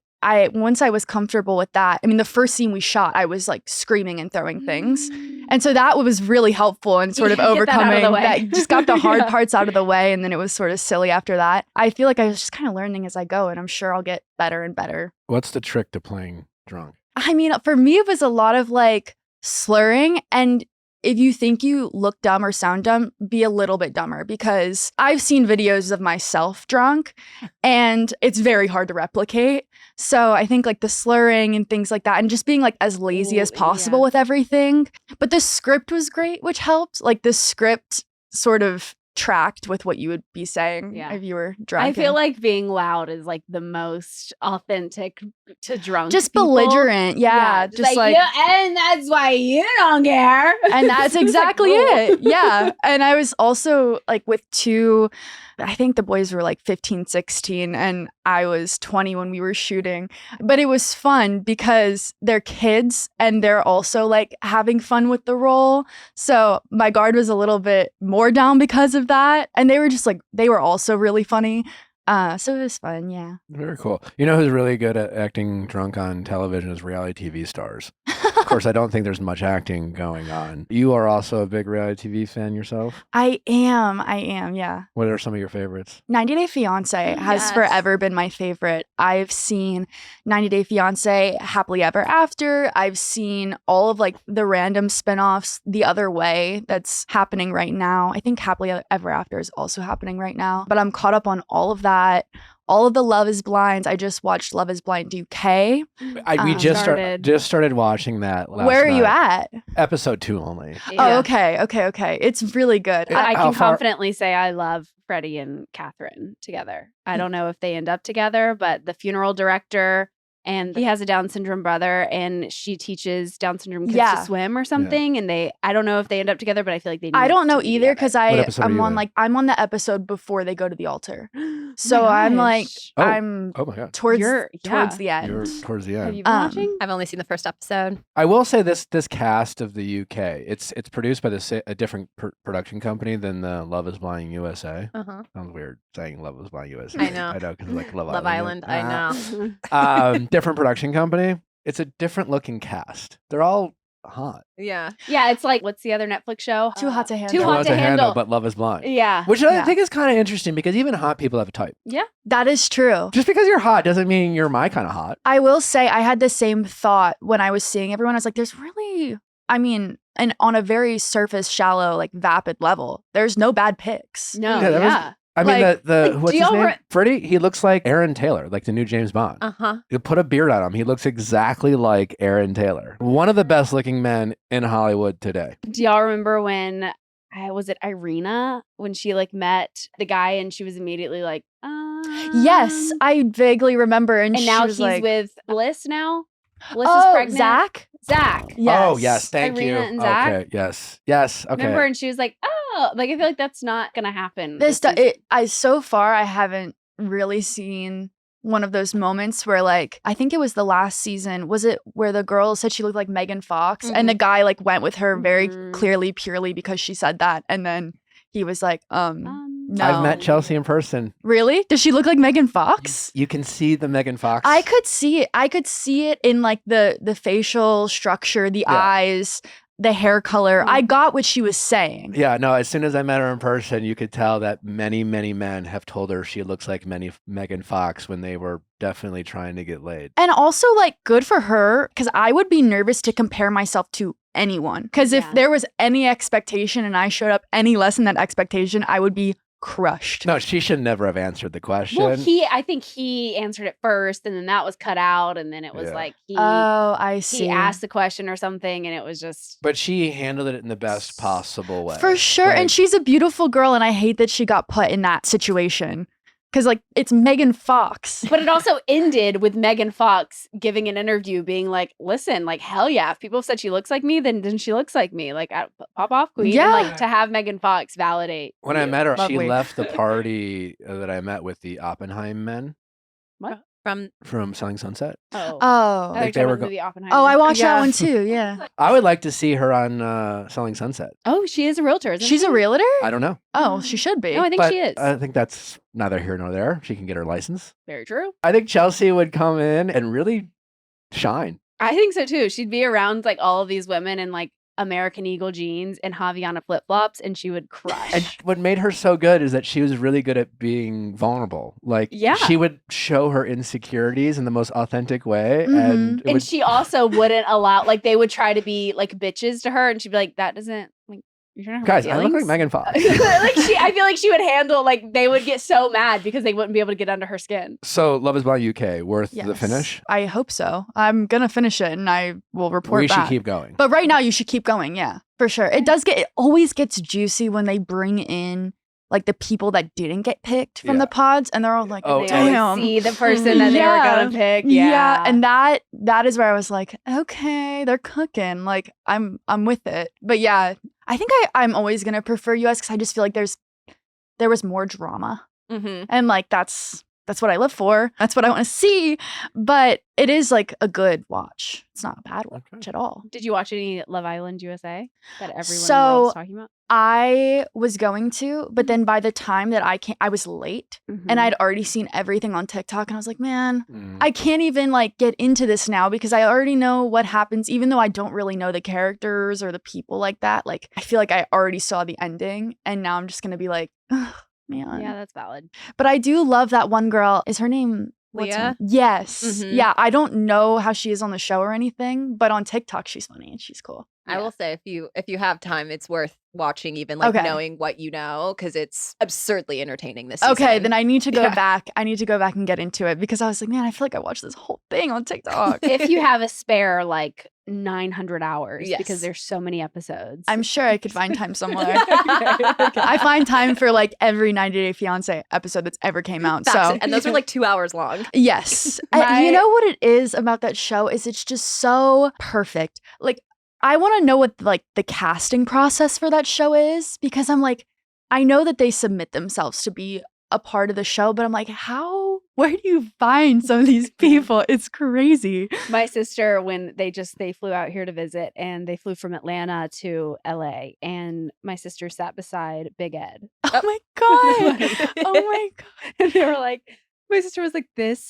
once I was comfortable with that, I mean, the first scene we shot, I was like screaming and throwing things. And so that was really helpful in sort of overcoming that, just got the hard parts out of the way. And then it was sort of silly after that. I feel like I was just kind of learning as I go, and I'm sure I'll get better and better. What's the trick to playing drunk? I mean, for me, it was a lot of like slurring. And if you think you look dumb or sound dumb, be a little bit dumber, because I've seen videos of myself drunk and it's very hard to replicate. So I think like the slurring and things like that, and just being like as lazy as possible with everything. But the script was great, which helped. Like the script sort of tracked with what you would be saying if you were drunk. I feel like being loud is like the most authentic to drunk just people. Belligerent. Yeah. Just like and that's why you don't care. And that's exactly it. Yeah. And I was also like with two, I think the boys were like 15, 16, and I was 20 when we were shooting. But it was fun because they're kids and they're also like having fun with the role. So my guard was a little bit more down because of that. And they were just like, they were also really funny. So it was fun, yeah. Very cool. You know who's really good at acting drunk on television is reality TV stars. Of course, I don't think there's much acting going on. You are also a big reality TV fan yourself? I am, yeah. What are some of your favorites? 90 Day Fiancé has forever been my favorite. I've seen 90 Day Fiancé, Happily Ever After. I've seen all of like the random spinoffs The Other Way that's happening right now. I think Happily Ever After is also happening right now. But I'm caught up on all of that. All of the Love is Blind. I just watched Love is Blind UK. We just started watching that last Where are night. you at? Episode 2 only. Oh, okay. It's really good. I can confidently say I love Freddie and Catherine together. I don't know if they end up together, but the funeral director and he has a Down syndrome brother, and she teaches Down syndrome kids Yeah. to swim or something. And I don't know if they end up together, but I feel like they. I don't know to be either because together. What episode are I'm you on in? I'm on the episode before they go to the altar. Oh So my I'm like gosh. I'm Oh my god. towards You're- towards yeah. the You're end. towards the Have end. you been Um, watching? I've only seen the first episode. I will say this cast of the UK, it's produced by a different production company than the Love is Blind USA. Uh-huh. Sounds weird saying Love is Blind USA. I know. I know because like Love Love Island. I know. Different production company. It's a different looking cast. They're all hot. Yeah. Yeah, it's like what's the other Netflix show? Too Hot to Handle. Too Hot to Handle. but Love is Blind. Yeah. Which I Yeah. think is kind of interesting because even hot people have a type. That is true. Just because you're hot doesn't mean you're my kind of hot. I will say I had the same thought when I was seeing everyone. I was like, there's really, I mean, and on a very surface, shallow, like vapid level, there's no bad picks. No. Yeah, that was- Yeah. I mean, Like- the what's do his y'all name? re- Freddie. He looks like Aaron Taylor, like the new James Bond. Uh-huh. You put a beard on him, he looks exactly like Aaron Taylor. One of the best looking men in Hollywood today. Do y'all remember when was it Irina when she like met the guy and she was immediately like, Yes, I vaguely remember. And, and she now was he's like, with Bliss now. Bliss is oh, pregnant. Zach? Zach. Yes. Oh yes, thank Irina you. and Zach? Okay, yes, okay. Remember? And she was like, oh, like I feel like that's not gonna happen. This season. so far I haven't really seen one of those moments where like I think it was the last season. Was it where the girl said she looked like Megan Fox and the guy like went with her very Mhm. clearly purely because she said that, and then he was like, no. I've met Chelsea in person. Really? Does she look like Megan Fox? You can see the Megan Fox. I could see it. I could see it in like the facial structure, the Yeah. eyes, the hair color. I got what she was saying. Yeah, no, as soon as I met her in person, you could tell that many, many men have told her she looks like Megan Fox when they were definitely trying to get laid. And also, like, good for her, because I would be nervous to compare myself to anyone. Because if Yeah. there was any expectation and I showed up any less than that expectation, I would be crushed. No, she should never have answered the question. Well, I think he answered it first, and then that was cut out, and then it was Yeah. like Oh, I see. he asked the question or something, and it was just But she handled it in the best possible way. For sure. Like, And she's a beautiful girl, and I hate that she got put in that situation. Because, like, it's Megan Fox. But it also ended with Megan Fox giving an interview being like, listen, like, hell yeah. If people have said she looks like me, then she looks like me. Like, pop off, queen. Yeah. And, like, to have Megan Fox validate. when I you. met her, Lovely. she left the party that I met with the Oppenheim men From from Selling Sunset. Oh. Oh. I Like, they they were were go- movie Oppenheimer. Oh, I watched Yeah. that one too. Yeah. I would like to see her on Selling Sunset. Oh, she is a realtor. Isn't She's she? a realtor? I don't know. Oh, she should be. No, I think but she is. I think that's neither here nor there. She can get her license. Very true. I think Chelsea would come in and really shine. I think so too. She'd be around like all of these women in like American Eagle jeans and Javiana flip flops, and she would crush. And what made her so good is that she was really good at being vulnerable. Like, Yeah. she would show her insecurities in the most authentic way. Mhm. And, it And would, she also wouldn't allow, like, they would try to be like bitches to her, and she'd be like, "That doesn't like you're trying to hurt guys, my I look like feelings." Megan Fox. Like I feel like she would handle like they would get so mad because they wouldn't be able to get under her skin. So, Love is Blind UK, worth the Yes. finish? I hope so. I'm going to finish it and I will report We should back. keep going. But right now, you should keep going. Yeah, for sure. It always gets juicy when they bring in like the people that didn't get picked from Yeah. the pods, and they're all like, Oh, They damn. always see the person that they were gonna pick. Yeah. And that is where I was like, okay, they're cooking. Like I'm with it. But yeah, I think I'm always gonna prefer US because I just feel like there was more drama. Mm-hmm. And like that's what I live for. That's what I want to see. But it is like a good watch. It's not a bad watch Okay. at all. Did you watch any Love Island USA that everyone in the So- world's talking about? I was going to, but then by the time that I was late and I'd already seen everything on TikTok, and I was like, man, Mm. I can't even like get into this now because I already know what happens, even though I don't really know the characters or the people like that. Like, I feel like I already saw the ending, and now I'm just gonna be like, ugh, man. Yeah, that's valid. But I do love that one girl. Is her name what's her Leah? name? Yes. Mhm. Yeah. I don't know how she is on the show or anything, but on TikTok she's funny and she's cool. I will say, if you have time, it's worth watching, even like Okay. knowing what you know, because it's absurdly entertaining this Okay, season. then I need to go Yeah. back. I need to go back and get into it because I was like, man, I feel like I watched this whole thing on TikTok. If you have a spare like 900 hours Yes. because there's so many episodes. I'm sure I could find time somewhere. Okay. I find time for like every 90 Day Fiance episode that's ever came out. Facts. So And those are like 2 hours long. yes. My- You know what it is about that show is it's just so perfect. Like I want to know what like the casting process for that show is because I'm like, I know that they submit themselves to be a part of the show, but I'm like, where do you find some of these people? It's crazy. My sister, when they flew out here to visit and they flew from Atlanta to LA and my sister sat beside Big Ed. Oh my God. Oh my God. And they were like, my sister was like,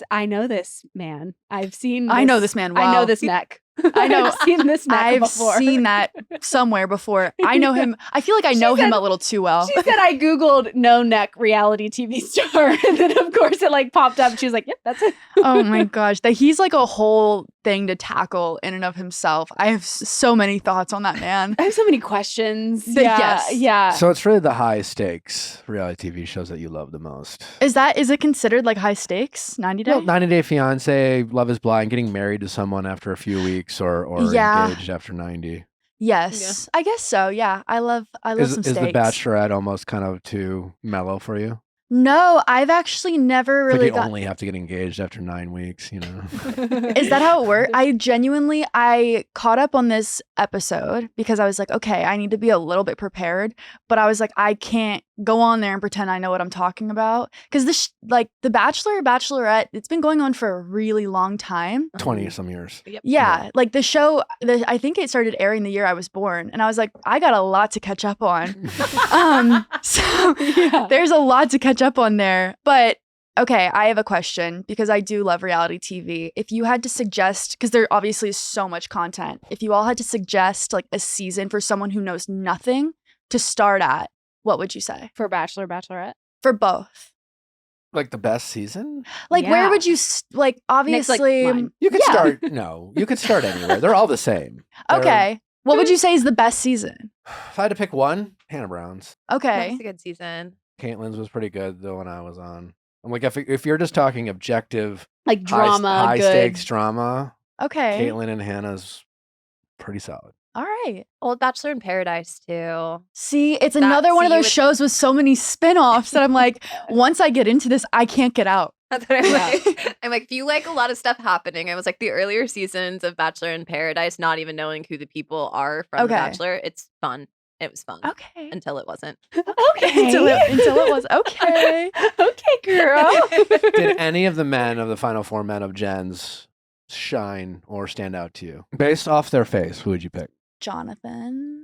I know this man. I know this man I know well. this neck. I know. I've seen this neck I've before. seen that somewhere before. I know him. I feel like I know him said- a little too well. She said I Googled no neck reality TV star. And then of course it like popped up. She was like, yep, that's it. Oh my gosh. That he's like a whole thing to tackle in and of himself. I have so many thoughts on that man. I have so many questions. Yes. Yeah. So it's really the high stakes reality TV shows that you love the most. Is it considered like high stakes? 90 Day? Well, 90 Day Fiance, Love is Blind, getting married to someone after a few weeks or Yeah. engaged after 90. Yes. I guess so. Yeah. I love Is some the stakes. Bachelorette almost kind of too mellow for you? No, I've actually never It's really like you only have to get engaged after 9 weeks, you know? Is that how it works? I caught up on this episode because I was like, okay, I need to be a little bit prepared. But I was like, I can't go on there and pretend I know what I'm talking about. Because The Bachelor, Bachelorette, it's been going on for a really long time. 20 some years. Yeah, like the show, I think it started airing the year I was born. And I was like, I got a lot to catch up on. So there's a lot to catch up on there. But okay, I have a question because I do love reality TV. If you had to suggest, because there obviously is so much content, if you all had to suggest like a season for someone who knows nothing to start at, what would you say? For Bachelor, Bachelorette. For both. Like the best season? Like, Yeah. where would you, like, Nick's like obviously. mine. You could Yeah. you could start anywhere. They're all the same. They're- Okay. What would you say is the best season? If I had to pick one, Hannah Brown's. Okay. That's a good season. Caitlin's was pretty good, the one I was on. I'm like, if you're just talking objective, Like drama, high good. stakes drama, Okay. Caitlin and Hannah's pretty solid. All right. Old Bachelor in Paradise too. See, it's another one of see, those with- shows with so many spin-offs that I'm like, once I get into this, I can't get out. That's what I'm like. I'm like, if you like a lot of stuff happening, I was like the earlier seasons of Bachelor in Paradise, not even knowing who the people are from The Okay. Bachelor. It's fun. It was fun Okay. until it wasn't. Okay. until it was okay. Okay, girl. Did any of the men of the final four men of Jen's shine or stand out to you? Based off their face, who would you pick? Jonathan.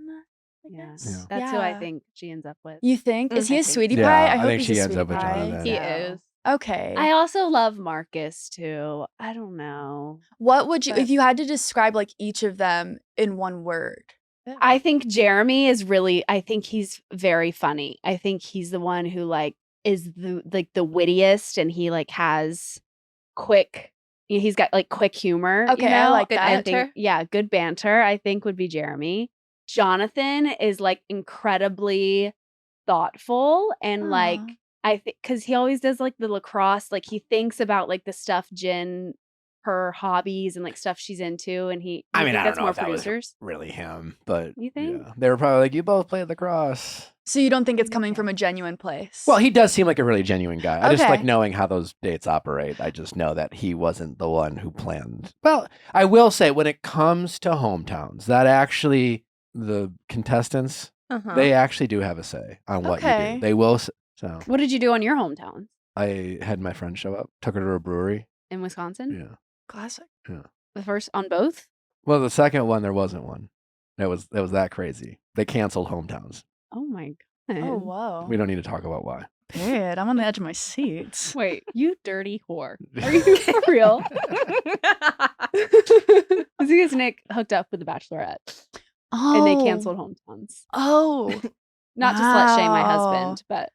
I Yeah. guess. That's who I Yeah. think she ends up with. You think? Is he I a think sweetie so. pie? Yeah, I hope think he's she a ends up sweetie with pie. Jonathan. He Yeah. is. Okay. I also love Marcus too. I don't know. What would you, but- if you had to describe like each of them in one word? I think Jeremy is really, I think he's very funny. I think he's the one who like is the wittiest and he like has quick, he's got like quick humor. Okay, you I know? like Good that. I think, banter. yeah, good banter, I think would be Jeremy. Jonathan is like incredibly thoughtful and like, Aw. I think because he always does like the lacrosse, like he thinks about like the stuff Jen, her hobbies and like stuff she's into, and I mean, think I don't that's know more if that was producers. really him, but You think? yeah. They were probably like, you both play lacrosse. So you don't think it's coming from a genuine place? Well, he does seem like a really genuine guy. I just Okay. like knowing how those dates operate. I just know that he wasn't the one who planned. Well, I will say when it comes to hometowns, that actually the contestants, Uh-huh. they actually do have a say on what you Okay. do. They will. So What did you do on your hometown I had my friend show up, took her to a brewery. in Wisconsin? Yeah. classic. The first on both? Well, the second one, there wasn't one. It was that crazy. They canceled hometowns. Oh my god. Oh, whoa. We don't need to talk about why. Period. I'm on the edge of my seat. Wait, you dirty whore. Are you for real? Because Nick hooked up with the Bachelorette Oh. and they canceled hometowns. Oh. Not to slut shame my Wow. husband, but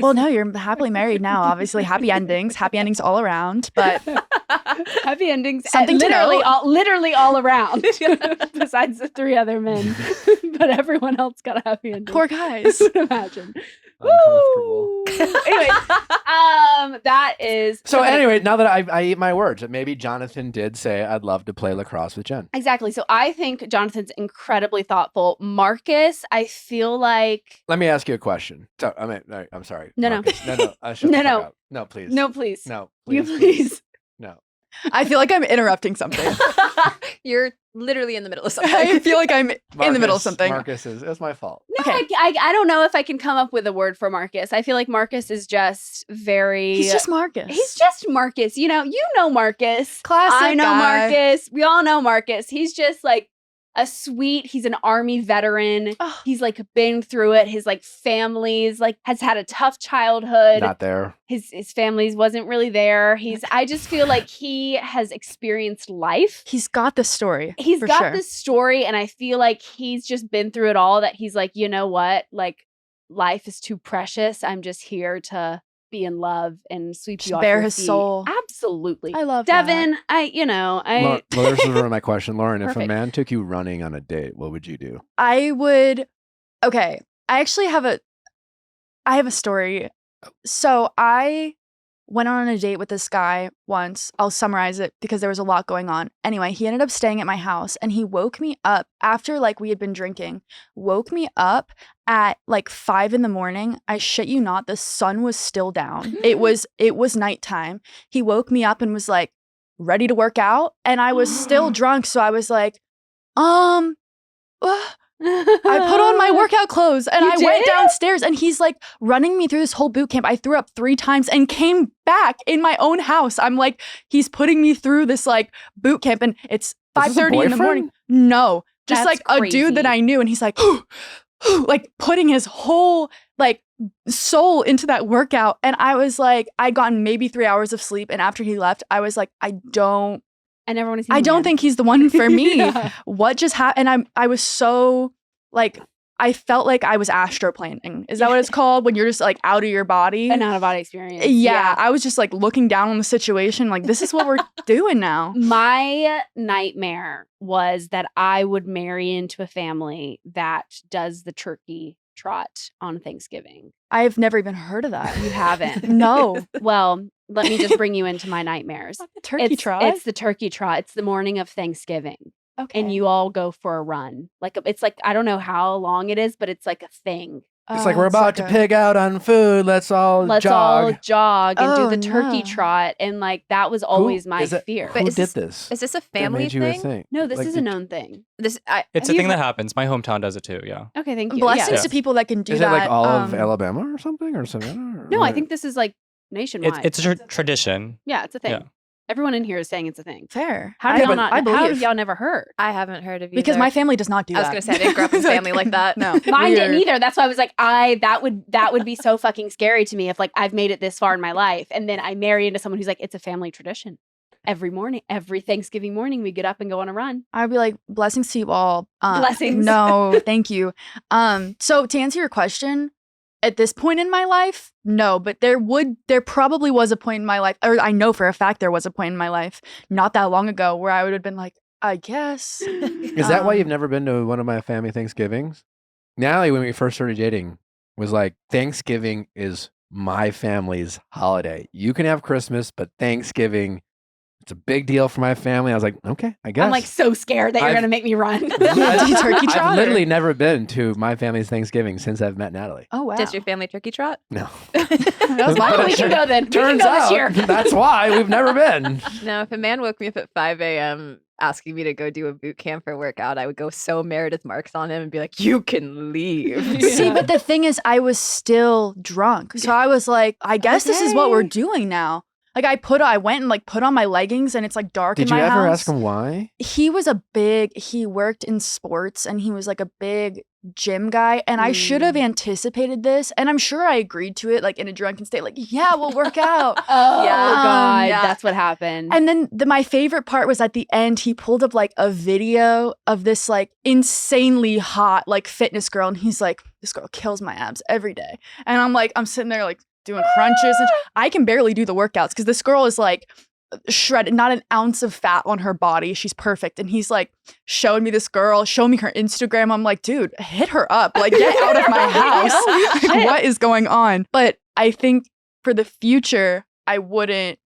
Well, no, you're happily married now. Obviously, happy endings all around. But Happy endings. Something to note. Literally all around. Besides the 3 other men, but everyone else got a happy ending. poor guys. I would imagine. Uncomfortable. Woo! Anyway, that is So anyway, now that I eat my words, maybe Jonathan did say I'd love to play lacrosse with Jen. exactly. So I think Jonathan's incredibly thoughtful. Marcus, I feel like Let me ask you a question. So, I'm sorry. No, Marcus. No. Shut No, the fuck no. up. No, please. no, please, No, you please. please. No. I feel like I'm interrupting something. You're literally in the middle of something. I feel like I'm in the middle of Marcus- something. Marcus it's my fault. No, Okay. I don't know if I can come up with a word for Marcus. I feel like Marcus is just very. He's just Marcus. He's just Marcus. You know Marcus. classic. I know guy. Marcus. We all know Marcus. He's just like he's an army veteran. Oh. He's like been through it. His like family's like has had a tough childhood. Not there. His family's wasn't really there. I just feel like he has experienced life. He's got the story. He's for got sure. this story, and I feel like he's just been through it all, that he's like, you know what? Like, life is too precious. I'm just here to be in love and sweep Just you off bare your his feet. soul. Absolutely. I love Devin, that. Well, this is my question. Lauren, if a Perfect. man took you running on a date, what would you do? I would. Okay, I actually have a story. So I went on a date with this guy once. I'll summarize it because there was a lot going on. Anyway, he ended up staying at my house, and he woke me up after like we had been drinking. Woke me up at like 5 a.m. I shit you not, the sun was still down. It was nighttime. He woke me up and was like, ready to work out, and I was still drunk, so I was like, I put on my workout clothes and You I went did? downstairs, and he's like running me through this whole boot camp. I threw up 3 times and came back in my own house. I'm like, he's putting me through this like boot camp, and it's Is this a 5:30 in the morning. boyfriend? No, just That's like a dude that crazy. I knew, and he's like, like putting his whole like soul into that workout. And I was like, I'd gotten maybe 3 hours of sleep, and after he left, I was like, I don't never want to see him don't again. think he's the one for me. Yeah. What just happened? And I was so like, I felt like I was astroplaning. Is that what it's called? When you're just like out of your body? An out-of-body experience. Yeah, I was just like looking down on the situation. Like, this is what we're doing now. My nightmare was that I would marry into a family that does the turkey trot on Thanksgiving. I've never even heard of that. You haven't. No. Well, let me just bring you into my nightmares. Turkey trot? It's the turkey trot. It's the morning of Thanksgiving. Okay. And you all go for a run. Like it's like, I don't know how long it is, but it's like a thing. It's like we're about to pig out on food. Let's all Let's jog. all jog and do Oh, the turkey no. trot. And like that was always my is it- fear. But Who is did this- this? Is this a That family made you a thing? thing? No, this Like, is a known thing. It's It's a thing that happens. My hometown does it too. Yeah. Okay, thank you. Blessings Yeah. to people that can do Is that. it like all of Um, Alabama or something, or Savannah? Or No, I where? think this is like nationwide. It's a tradition. Yeah, it's a thing. Yeah. Everyone in here is saying it's a thing. Fair. How I- do y'all but not? I How believe. have y'all never heard? I haven't heard of you Because my family does not do I was that. gonna say I didn't grow up in a It's like- family like that. No. Mine didn't Weird. either. That's why I was like, that would be so fucking scary to me if like I've made it this far in my life and then I marry into someone who's like, it's a family tradition. Every morning, every Thanksgiving morning, we get up and go on a run. I'd be like, blessings to you all. Blessings. No, thank you. So to answer your question, at this point in my life, no, but there probably was a point in my life, or I know for a fact there was a point in my life not that long ago where I would have been like, I guess. Is that why Um, you've never been to one of my family Thanksgivings? Natalie, when we first started dating, was like, Thanksgiving is my family's holiday. You can have Christmas, but Thanksgiving, it's a big deal for my family. I was like, okay, I guess. I'm like so scared that you're I've- gonna make me run. Do you turkey trot? I've or- literally never been to my family's Thanksgiving since I've met Natalie. Oh wow. Does your family turkey trot? No. That was my But we it can question. go then. We can Turns go out this year. that's why we've never been. No, if a man woke me up at 5 a.m. asking me to go do a boot camp or workout, I would go so Meredith Marks on him and be like, you can leave. See, but the thing is, I was still drunk. So I was like, I guess this is what we're doing now. Like I went and like put on my leggings, and it's like dark Did in you my ever house. ask him why? He worked in sports, and he was like a big gym guy, and I should have anticipated this, and I'm sure I agreed to it like in a drunken state, like, yeah, we'll work out. Oh, Yeah. God. Yeah. That's what happened. And then my favorite part was at the end, he pulled up like a video of this like insanely hot like fitness girl, and he's like, this girl kills my abs every day. And I'm sitting there like doing crunches, and I can barely do the workouts because this girl is like shredded, not an ounce of fat on her body. She's perfect. And he's like showing me this girl, showing me her Instagram. I'm like, dude, hit her up. Like, get out of my house. Like, what is going on? But I think for the future, I wouldn't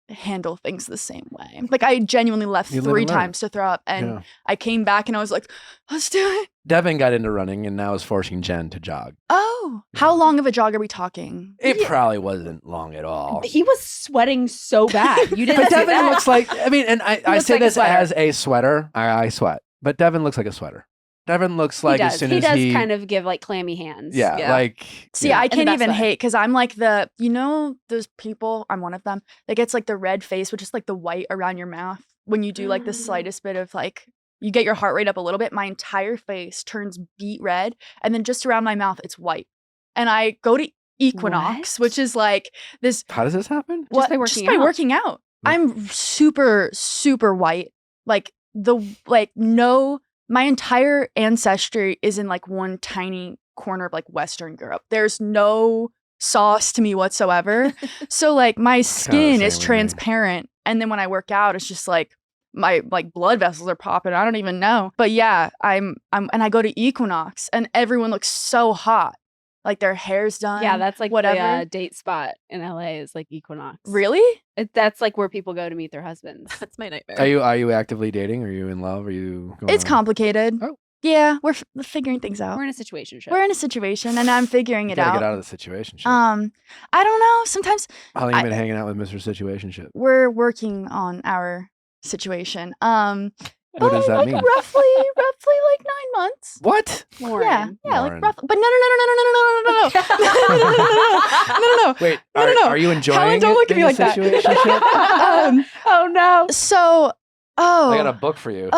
handle things the same way. Like, I genuinely left You live 3 and learn. times to throw up, and Yeah. I came back and I was like, let's do it. Devin got into running and now is forcing Jen to jog. Oh, how long of a jog are we talking? It probably wasn't long at all. He was sweating so bad. You didn't But see Devin that? looks like, I mean, and I looks say like a this sweater. as a sweater. I sweat. But Devin looks like a sweater. Devin looks like he as does. soon He as does he. kind of give like clammy hands. Yeah, Yeah. like. See, yeah. I In the can't best even way. hate because I'm like those people, I'm one of them, that gets like the red face, which is like the white around your mouth. When you do like the slightest bit of like, you get your heart rate up a little bit, my entire face turns beet red. And then just around my mouth, it's white. And I go to Equinox, What? which is like this. How does this happen? Just by working by out. working out. I'm super, super white. Like my entire ancestry is in like one tiny corner of like Western Europe. There's no sauce to me whatsoever. So like my skin same is with me. transparent. And then when I work out, it's just like my like blood vessels are popping. I don't even know. But yeah, I'm and I go to Equinox and everyone looks so hot. Like their hair's done. Yeah, that's like whatever. the date spot in LA is like Equinox. Really? That's like where people go to meet their husbands. That's my nightmare. Are you actively dating? Are you in love? Are you? Going It's on? complicated. Oh. Yeah, we're figuring things out. We're in a situation. We're in a situation and I'm figuring You it gotta out. get out of the situation. I don't know. Sometimes How long have you been hanging out with Mr. Situationship? we're working on our situation. What does that like mean? roughly like 9 months. What? Lauren. Yeah, Lauren. like roughly. But no. Wait, No. are you enjoying Helen, don't it look at in me like the that. situationship? Oh no. So, I got a book for you.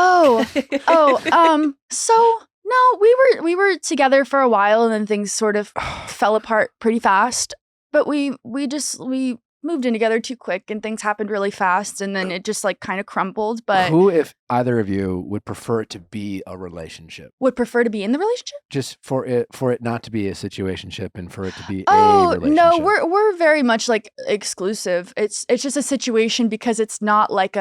so no, we were together for a while and then things sort of fell apart pretty fast. But we moved in together too quick and things happened really fast and then it just like kind of crumbled. But Who, if either of you, would prefer it to be a relationship? would prefer to be in the relationship? Just for it not to be a situationship and for it to be a Oh relationship. no, we're very much like exclusive. It's just a situation because it's not like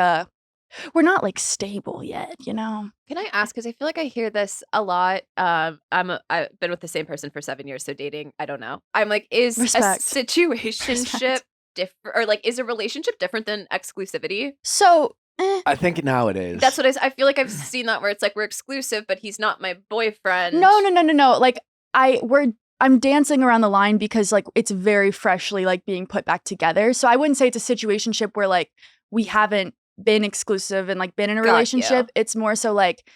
we're not like stable yet, you know. Can I ask? Because I feel like I hear this a lot. I've been with the same person for 7 years, so dating, I don't know. I'm like, is Respect. a situationship different, or like, is a relationship different than exclusivity? So I think nowadays. That's what I feel like I've seen that where it's like we're exclusive, but he's not my boyfriend. no. Like I'm dancing around the line because like it's very freshly like being put back together. So I wouldn't say it's a situationship where like we haven't been exclusive and like been in a Got you. relationship. It's more so like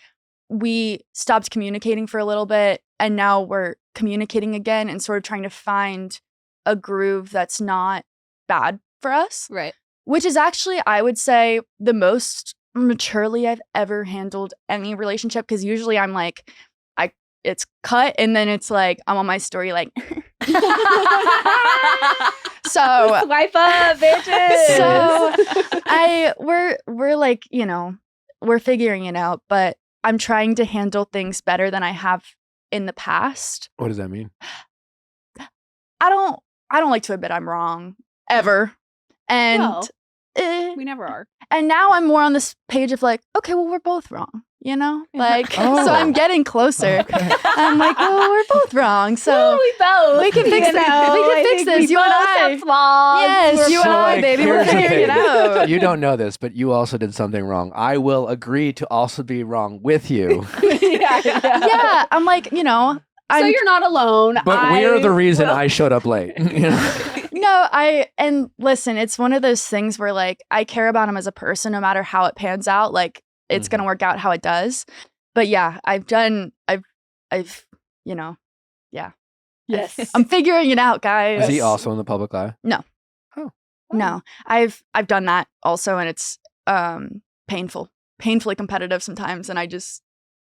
we stopped communicating for a little bit and now we're communicating again and sort of trying to find a groove that's not bad for us, Right. which is actually, I would say, the most maturely I've ever handled any relationship. Because usually I'm like, it's cut and then it's like I'm on my story like so Swipe up, bitches. so we're like, you know, we're figuring it out, but I'm trying to handle things better than I have in the past. What does that mean? I don't like to admit I'm wrong ever. And Well, we never are. and now I'm more on this page of like, okay, well, we're both wrong, you know? Like, Oh. so I'm getting closer. Okay. I'm like, well, we're both wrong. So we both. we can fix this. We can fix this. You and I. Have flaws. Yes, you So, and I, like, baby. We're here's the figuring it thing. out. You don't know this, but you also did something wrong. I will agree to also be wrong with you. Yeah, I'm like, you know, So you're not alone. But we're the reason will- I showed up late. You know? no, and listen, it's one of those things where like I care about him as a person, no matter how it pans out. Like it's gonna work out how it does. But yeah, I've you know, yeah. Yes. I'm figuring it out, guys. Is he also in the public eye? No, I've done that also, and it's painfully competitive sometimes, and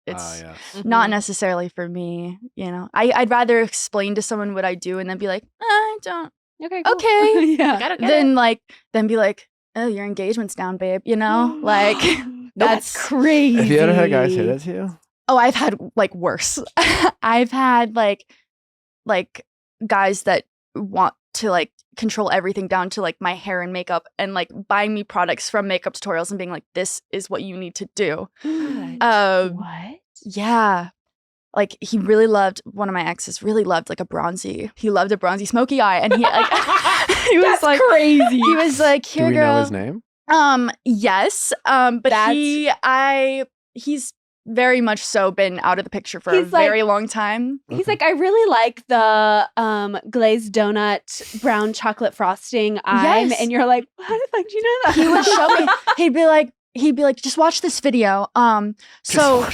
It's not necessarily for me. You know, I'd rather explain to someone what I do and then be like, I don't. Okay. Cool. Okay. Yeah. Then be like, oh, your engagement's down, babe. You know, like That's crazy. Have you ever had a guy say that to you? oh, I've had like worse. I've had like guys that want to like control everything down to like my hair and makeup and like buying me products from makeup tutorials and being like, this is what you need to do. What? Yeah. Like he really loved, one of my exes really loved like he loved a bronzy smoky eye. And he like, he was That's like crazy. He was like, Do here, we girl. know his name? Yes. But he's very much so been out of the picture for a very long time. He's like, I really like the glazed donut brown chocolate frosting eye. Yes. And you're like, how the fuck do you know that? He would show me. He'd be like, just watch this video. So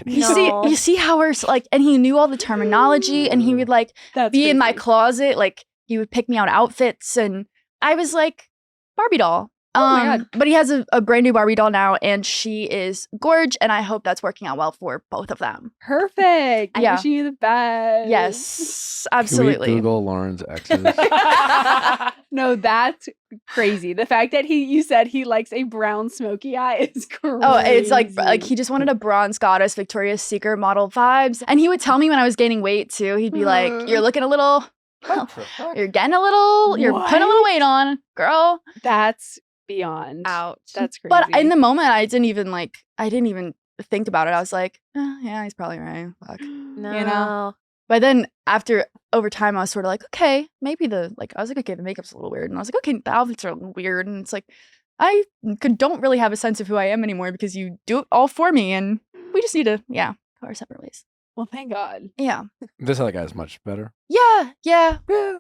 you see how we're like, and he knew all the terminology, and he would like be in my closet, like he would pick me out outfits, and I was like, Barbie doll. my God. But he has a brand new Barbie doll now, and she is gorge, and I hope that's working out well for both of them. Perfect. Yeah. I'm wishing you the best. Yes, Can we absolutely. Google Lauren's exes? No, that's crazy. The fact that you said he likes a brown smoky eye is crazy. Oh, it's like he just wanted a bronze goddess Victoria's Secret model vibes. And he would tell me when I was gaining weight too. He'd be like, you're looking a little, you're getting a little, you're putting a little weight on, girl. That's beyond. Out. That's crazy. But in the moment, I didn't even think about it. I was like, yeah, he's probably right. Fuck. No. You know? But then over time, I was sort of like, okay, maybe I was like, okay, the makeup's a little weird. And I was like, okay, the outfits are weird. And it's like, I don't really have a sense of who I am anymore because you do it all for me. And we just need to, go our separate ways. well, thank God. Yeah. This other guy's much better. Yeah. No.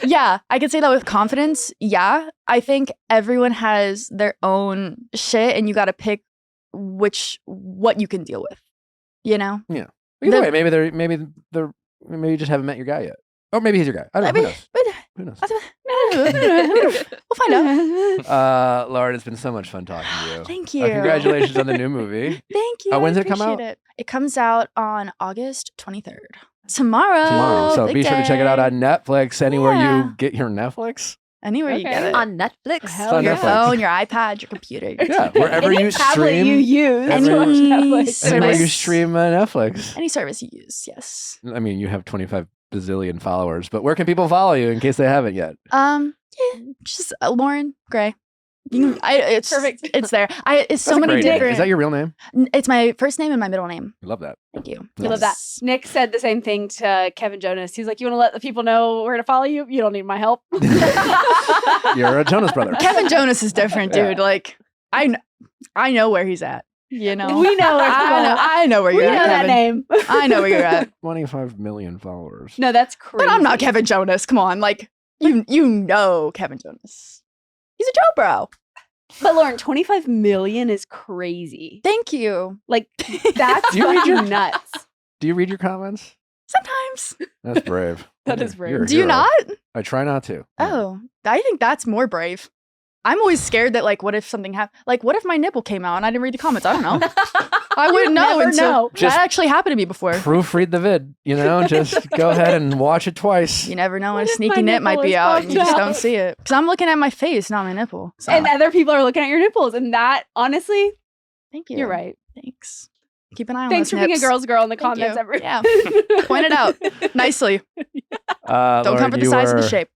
Yeah. I can say that with confidence. Yeah. I think everyone has their own shit and you got to pick what you can deal with, you know? Yeah. Either way, maybe you just haven't met your guy yet. Or maybe he's your guy. I don't know. Who knows? We'll find out. Lauren, it's been so much fun talking to you. Thank you. Congratulations on the new movie. Thank you. When's I it come out? appreciate It comes out on August 23rd. Tomorrow. So Big be sure to check it out day. on Netflix. Anywhere Yeah. you get your Netflix. Anywhere you get it. On Netflix. Hell On your Netflix. phone, your iPad, your computer. Yeah, wherever Any you tablet stream. you use. Any to watch Netflix. Anywhere you service. stream Netflix. Any service you use, yes. I mean, you have 25 bazillion followers, but where can people follow you in case they haven't yet? Just Loren Gray. It's Perfect. It's there. It's so That's a many great name. different. Is that your real name? It's my first name and my middle name. I love that. Thank you. I love that. Nick said the same thing to Kevin Jonas. He's like, you want to let the people know where to follow you? You don't need my help. You're a Jonas brother. Kevin Jonas is different, Yeah. dude. Like I know where he's at. You know, We know where I know where we you're know at. that Kevin. name. I know where you're at. 25 million followers. No, that's crazy. But I'm not Kevin Jonas. Come on, like you know Kevin Jonas. He's a Joe bro. But Lauren, 25 million is crazy. Thank you. Like that's Do you read your- fucking nuts. Do you read your comments? Sometimes. That's brave. That is brave. You're a Do you hero. not? I try not to. Oh, I think that's more brave. I'm always scared that like, what if something happened? Like, what if my nipple came out and I didn't read the comments? I don't know. I wouldn't know never until know. Just that actually happened to me before. Proofread the vid, just go ahead and watch it twice. You never know when What a if sneaky my nip might nipple be is out and you fucked just up? don't see it. Because I'm looking at my face, not my nipple. So. And other people are looking at your nipples. And that, honestly, Thank you. you're right. Thanks. Keep an eye on Thanks those for being a nips. girl's girl in the Thank comments, you. everyone. Yeah. Point it out nicely. Don't Lauren, come for the you size of the were shape.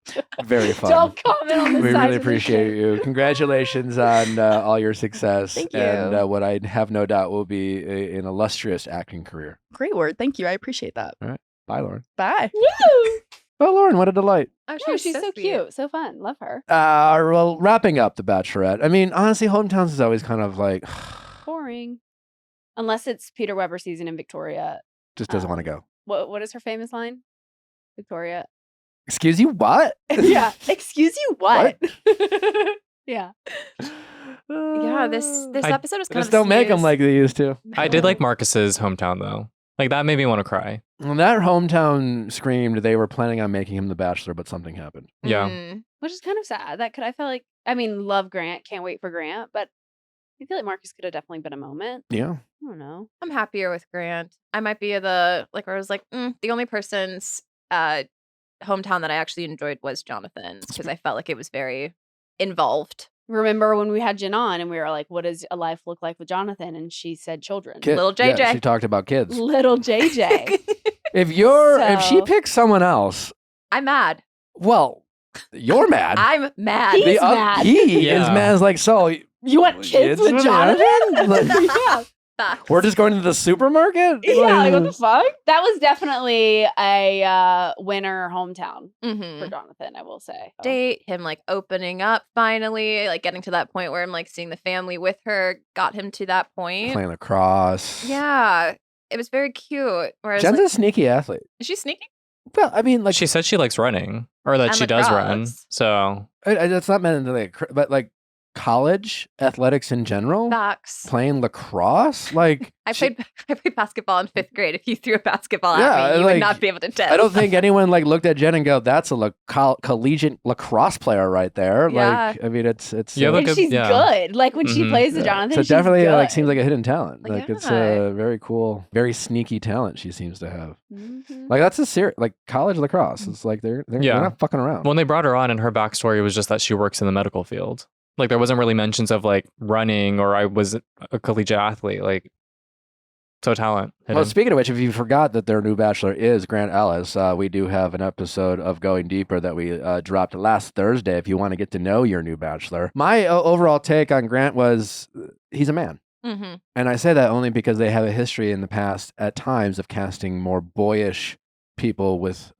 Very fun. Don't comment on the We size really of the appreciate shape. you. Congratulations on all your success. Thank you. And what I have no doubt will be an illustrious acting career. Great word. Thank you. I appreciate that. Bye, Lauren. Bye. Woo! Oh, Lauren, what a delight. Oh, Oh, she's so cute. So fun. Love her. Well, wrapping up The Bachelorette. I mean, honestly, Hometowns is always kind of like, Boring. Unless it's Peter Weber season in Victoria. just doesn't want to go. What is her famous line? Victoria. Excuse you, what? Yeah. Excuse you, what? Yeah. Yeah, this episode is kind Just of don't make them snooze. like they used to. I did like Marcus's hometown though. Like that made me want to cry. When that hometown screamed, they were planning on making him the Bachelor, but something happened. Yeah. Mm. Which is kind of sad. I felt like, I mean, love Grant. Can't wait for Grant. But I feel like Marcus could have definitely been a moment. Yeah. I don't know. I'm happier with Grant. I might be the like where I was like, the only person's hometown that I actually enjoyed was Jonathan's because I felt like it was very involved. Remember when we had Jen on and we were like, what does a life look like with Jonathan? And she said children. Little JJ. Yeah, she talked about kids. Little JJ. If she So- picks someone else, I'm mad. well, you're mad. I'm mad. He's mad. He Yeah. is mad. Is like, so You want kids with with Jonathan? Like, Yeah. Facts. we're just going to the supermarket? Yeah, like what the fuck? That was definitely a winner hometown for Mhm. Jonathan, I will say. Date him like opening up finally, like getting to that point where I'm like seeing the family with her, got him to that point. Playing lacrosse. Yeah, it was very cute. Whereas Jen's like, a sneaky athlete. is she sneaking? Well, I mean, like, She said she likes running, or that And she does run. lacrosse. So it's not meant to like, but like college athletics in general, Facts. playing lacrosse, like I she- played basketball in 5th grade. If you threw a basketball Yeah, at me, you like, would not be able to tip. I don't think anyone like looked at Jen and go, "That's a collegiate lacrosse player right there." Yeah. Like, I mean, it's You have a And good- she's yeah. good. Like when she Mhm. plays the yeah. Jonathan, So it she's definitely good. like seems like a hidden talent. Like it's Yeah. a very cool, very sneaky talent she seems to have. Mhm. Like that's a serious like college lacrosse. It's like they're Yeah. not fucking around. when they brought her on, and her backstory was just that she works in the medical field. Like there wasn't really mentions of like running or I was a collegiate athlete. Like so talent. Well, hidden. speaking of which, if you forgot that their new bachelor is Grant Ellis, we do have an episode of Going Deeper that we dropped last Thursday. If you want to get to know your new bachelor, my overall take on Grant was he's a man. Mm-hmm. And I say that only because they have a history in the past at times of casting more boyish people with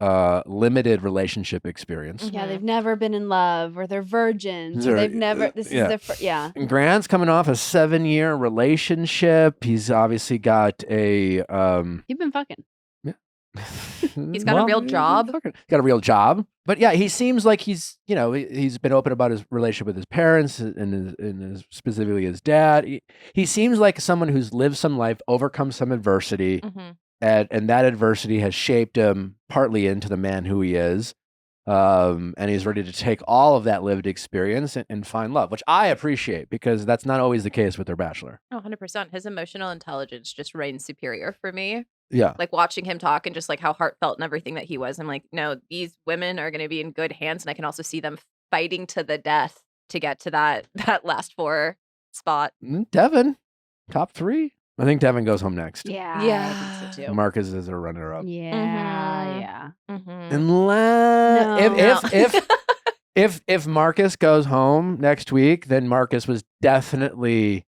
limited relationship experience. Yeah, they've never been in love or they're virgins. They're- Or they've never, this yeah. is their first, yeah. And Grant's coming off a 7-year relationship. He's obviously got a You've been fucking. He's got a real job. Got a real job. But yeah, he seems like he's been open about his relationship with his parents and specifically his dad. He seems like someone who's lived some life, overcome some adversity, Mm-hmm. and that adversity has shaped him partly into the man who he is. And he's ready to take all of that lived experience and find love, which I appreciate because that's not always the case with their bachelor. Oh, 100%. His emotional intelligence just reigns superior for me. Yeah. Like watching him talk and just like how heartfelt and everything that he was. I'm like, no, these women are going to be in good hands. And I can also see them fighting to the death to get to that last 4 spot. Devin, top 3. I think Devin goes home next. Yeah. Yeah. I think so too. Marcus is a runner up. Yeah. Mhm. Yeah. Mm-hmm. Unless if Marcus goes home next week, then Marcus was definitely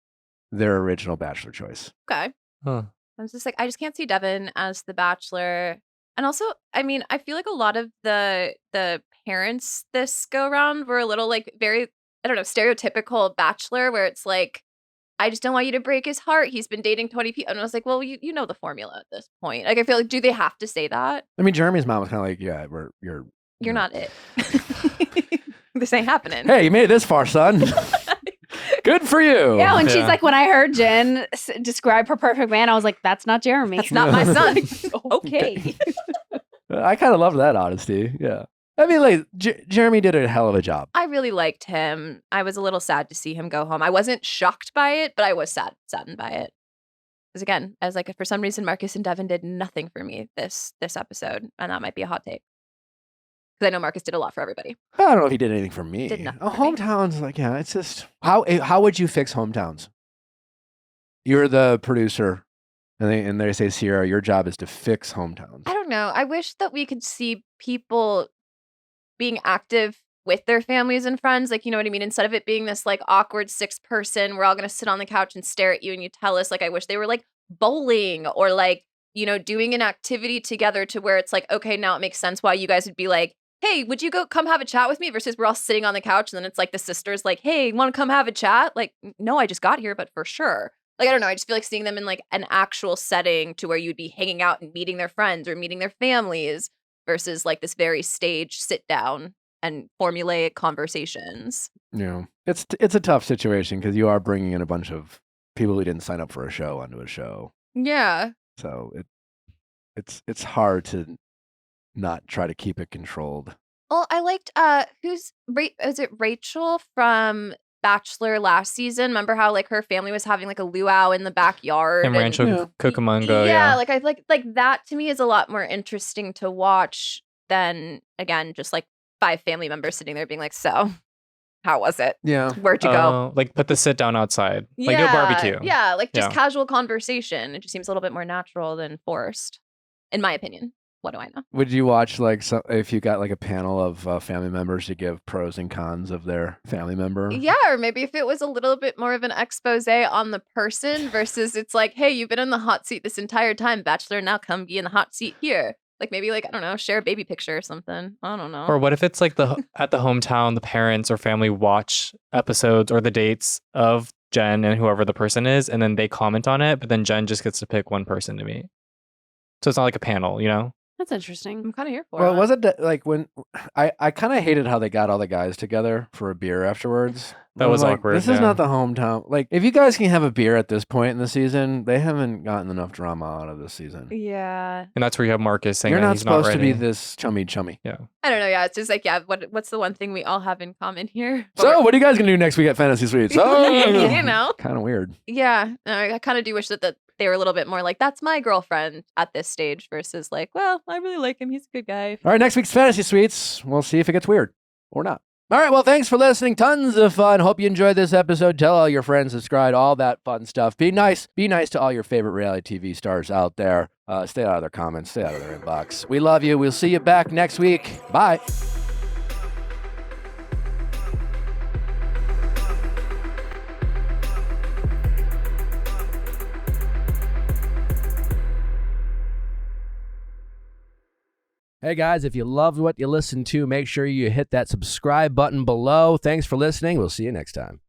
their original bachelor choice. Okay. Huh. I was just like, I just can't see Devin as the bachelor. And also, I mean, I feel like a lot of the parents this go around were a little like very, I don't know, stereotypical bachelor where it's like, I just don't want you to break his heart. He's been dating 20 people. And I was like, well, you know the formula at this point. Like, I feel like, do they have to say that? I mean, Jeremy's mom was kind of like, "Yeah, You're not it. This ain't happening. Hey, you made it this far, son. Good for you." Yeah, when she's Yeah. like, when I heard Jen describe her perfect man, I was like, that's not Jeremy. That's not my son. Okay. I kind of love that honesty. Yeah. I mean, like Jeremy did a hell of a job. I really liked him. I was a little sad to see him go home. I wasn't shocked by it, but I was saddened by it. Because again, I was like, for some reason, Marcus and Devin did nothing for me this episode, and that might be a hot take. Because I know Marcus did a lot for everybody. I don't know if he did anything for me. Did nothing Oh, for me. hometowns, like, yeah, it's just how would you fix hometowns? You're the producer, and they say, Sierra, your job is to fix hometowns. I don't know. I wish that we could see people being active with their families and friends. Like, you know what I mean? Instead of it being this like awkward 6-person, we're all going to sit on the couch and stare at you and you tell us, like, I wish they were like bowling or like, you know, doing an activity together to where it's like, okay, now it makes sense why you guys would be like, hey, would you come have a chat with me? Versus we're all sitting on the couch and then it's like the sisters like, hey, want to come have a chat? Like, no, I just got here, but for sure. Like, I don't know. I just feel like seeing them in like an actual setting to where you'd be hanging out and meeting their friends or meeting their families versus like this very staged sit down and formulaic conversations. You know, it's a tough situation because you are bringing in a bunch of people who didn't sign up for a show onto a show. Yeah. So it's hard to not try to keep it controlled. Well, I liked is it Rachel from Bachelor last season. Remember how like her family was having like a luau in the backyard And Rancho Cucamonga. Yeah, like I like that to me is a lot more interesting to watch than again just like 5 family members sitting there being like, so how was it? Yeah. Where'd you go? Like put the sit down outside. Like no barbecue. Yeah, like just Yeah. casual conversation. It just seems a little bit more natural than forced, in my opinion. What do I know? Would you watch like if you got like a panel of family members to give pros and cons of their family member? Yeah, or maybe if it was a little bit more of an expose on the person versus it's like, hey, you've been in the hot seat this entire time, Bachelor. Now come be in the hot seat here. Like maybe like, I don't know, share a baby picture or something. I don't know. Or what if it's like at the hometown, the parents or family watch episodes or the dates of Jen and whoever the person is, and then they comment on it, but then Jen just gets to pick one person to meet. So it's not like a panel, you know? That's interesting. I'm kind of here for Well, it. was it like when I kind of hated how they got all the guys together for a beer afterwards? That I was like, awkward, This is yeah. not the hometown. Like, if you guys can have a beer at this point in the season, they haven't gotten enough drama out of this season. Yeah. And that's where you have Marcus saying You're that not he's supposed not to ready. be this chummy. Yeah. I don't know. Yeah. It's just like, yeah, what's the one thing we all have in common here? So, what are you guys gonna do next week at Fantasy Suites? Oh, you know? kind of weird. Yeah. No, I kind of do wish that they were a little bit more like, that's my girlfriend at this stage versus like, well, I really like him. He's a good guy. All right, next week's Fantasy Suites. We'll see if it gets weird or not. All right, well, thanks for listening. Tons of fun. Hope you enjoyed this episode. Tell all your friends, subscribe, all that fun stuff. Be nice. Be nice to all your favorite reality TV stars out there. Stay out of their comments. Stay out of their inbox. We love you. We'll see you back next week. Bye. Hey guys, if you loved what you listened to, make sure you hit that subscribe button below. Thanks for listening. We'll see you next time.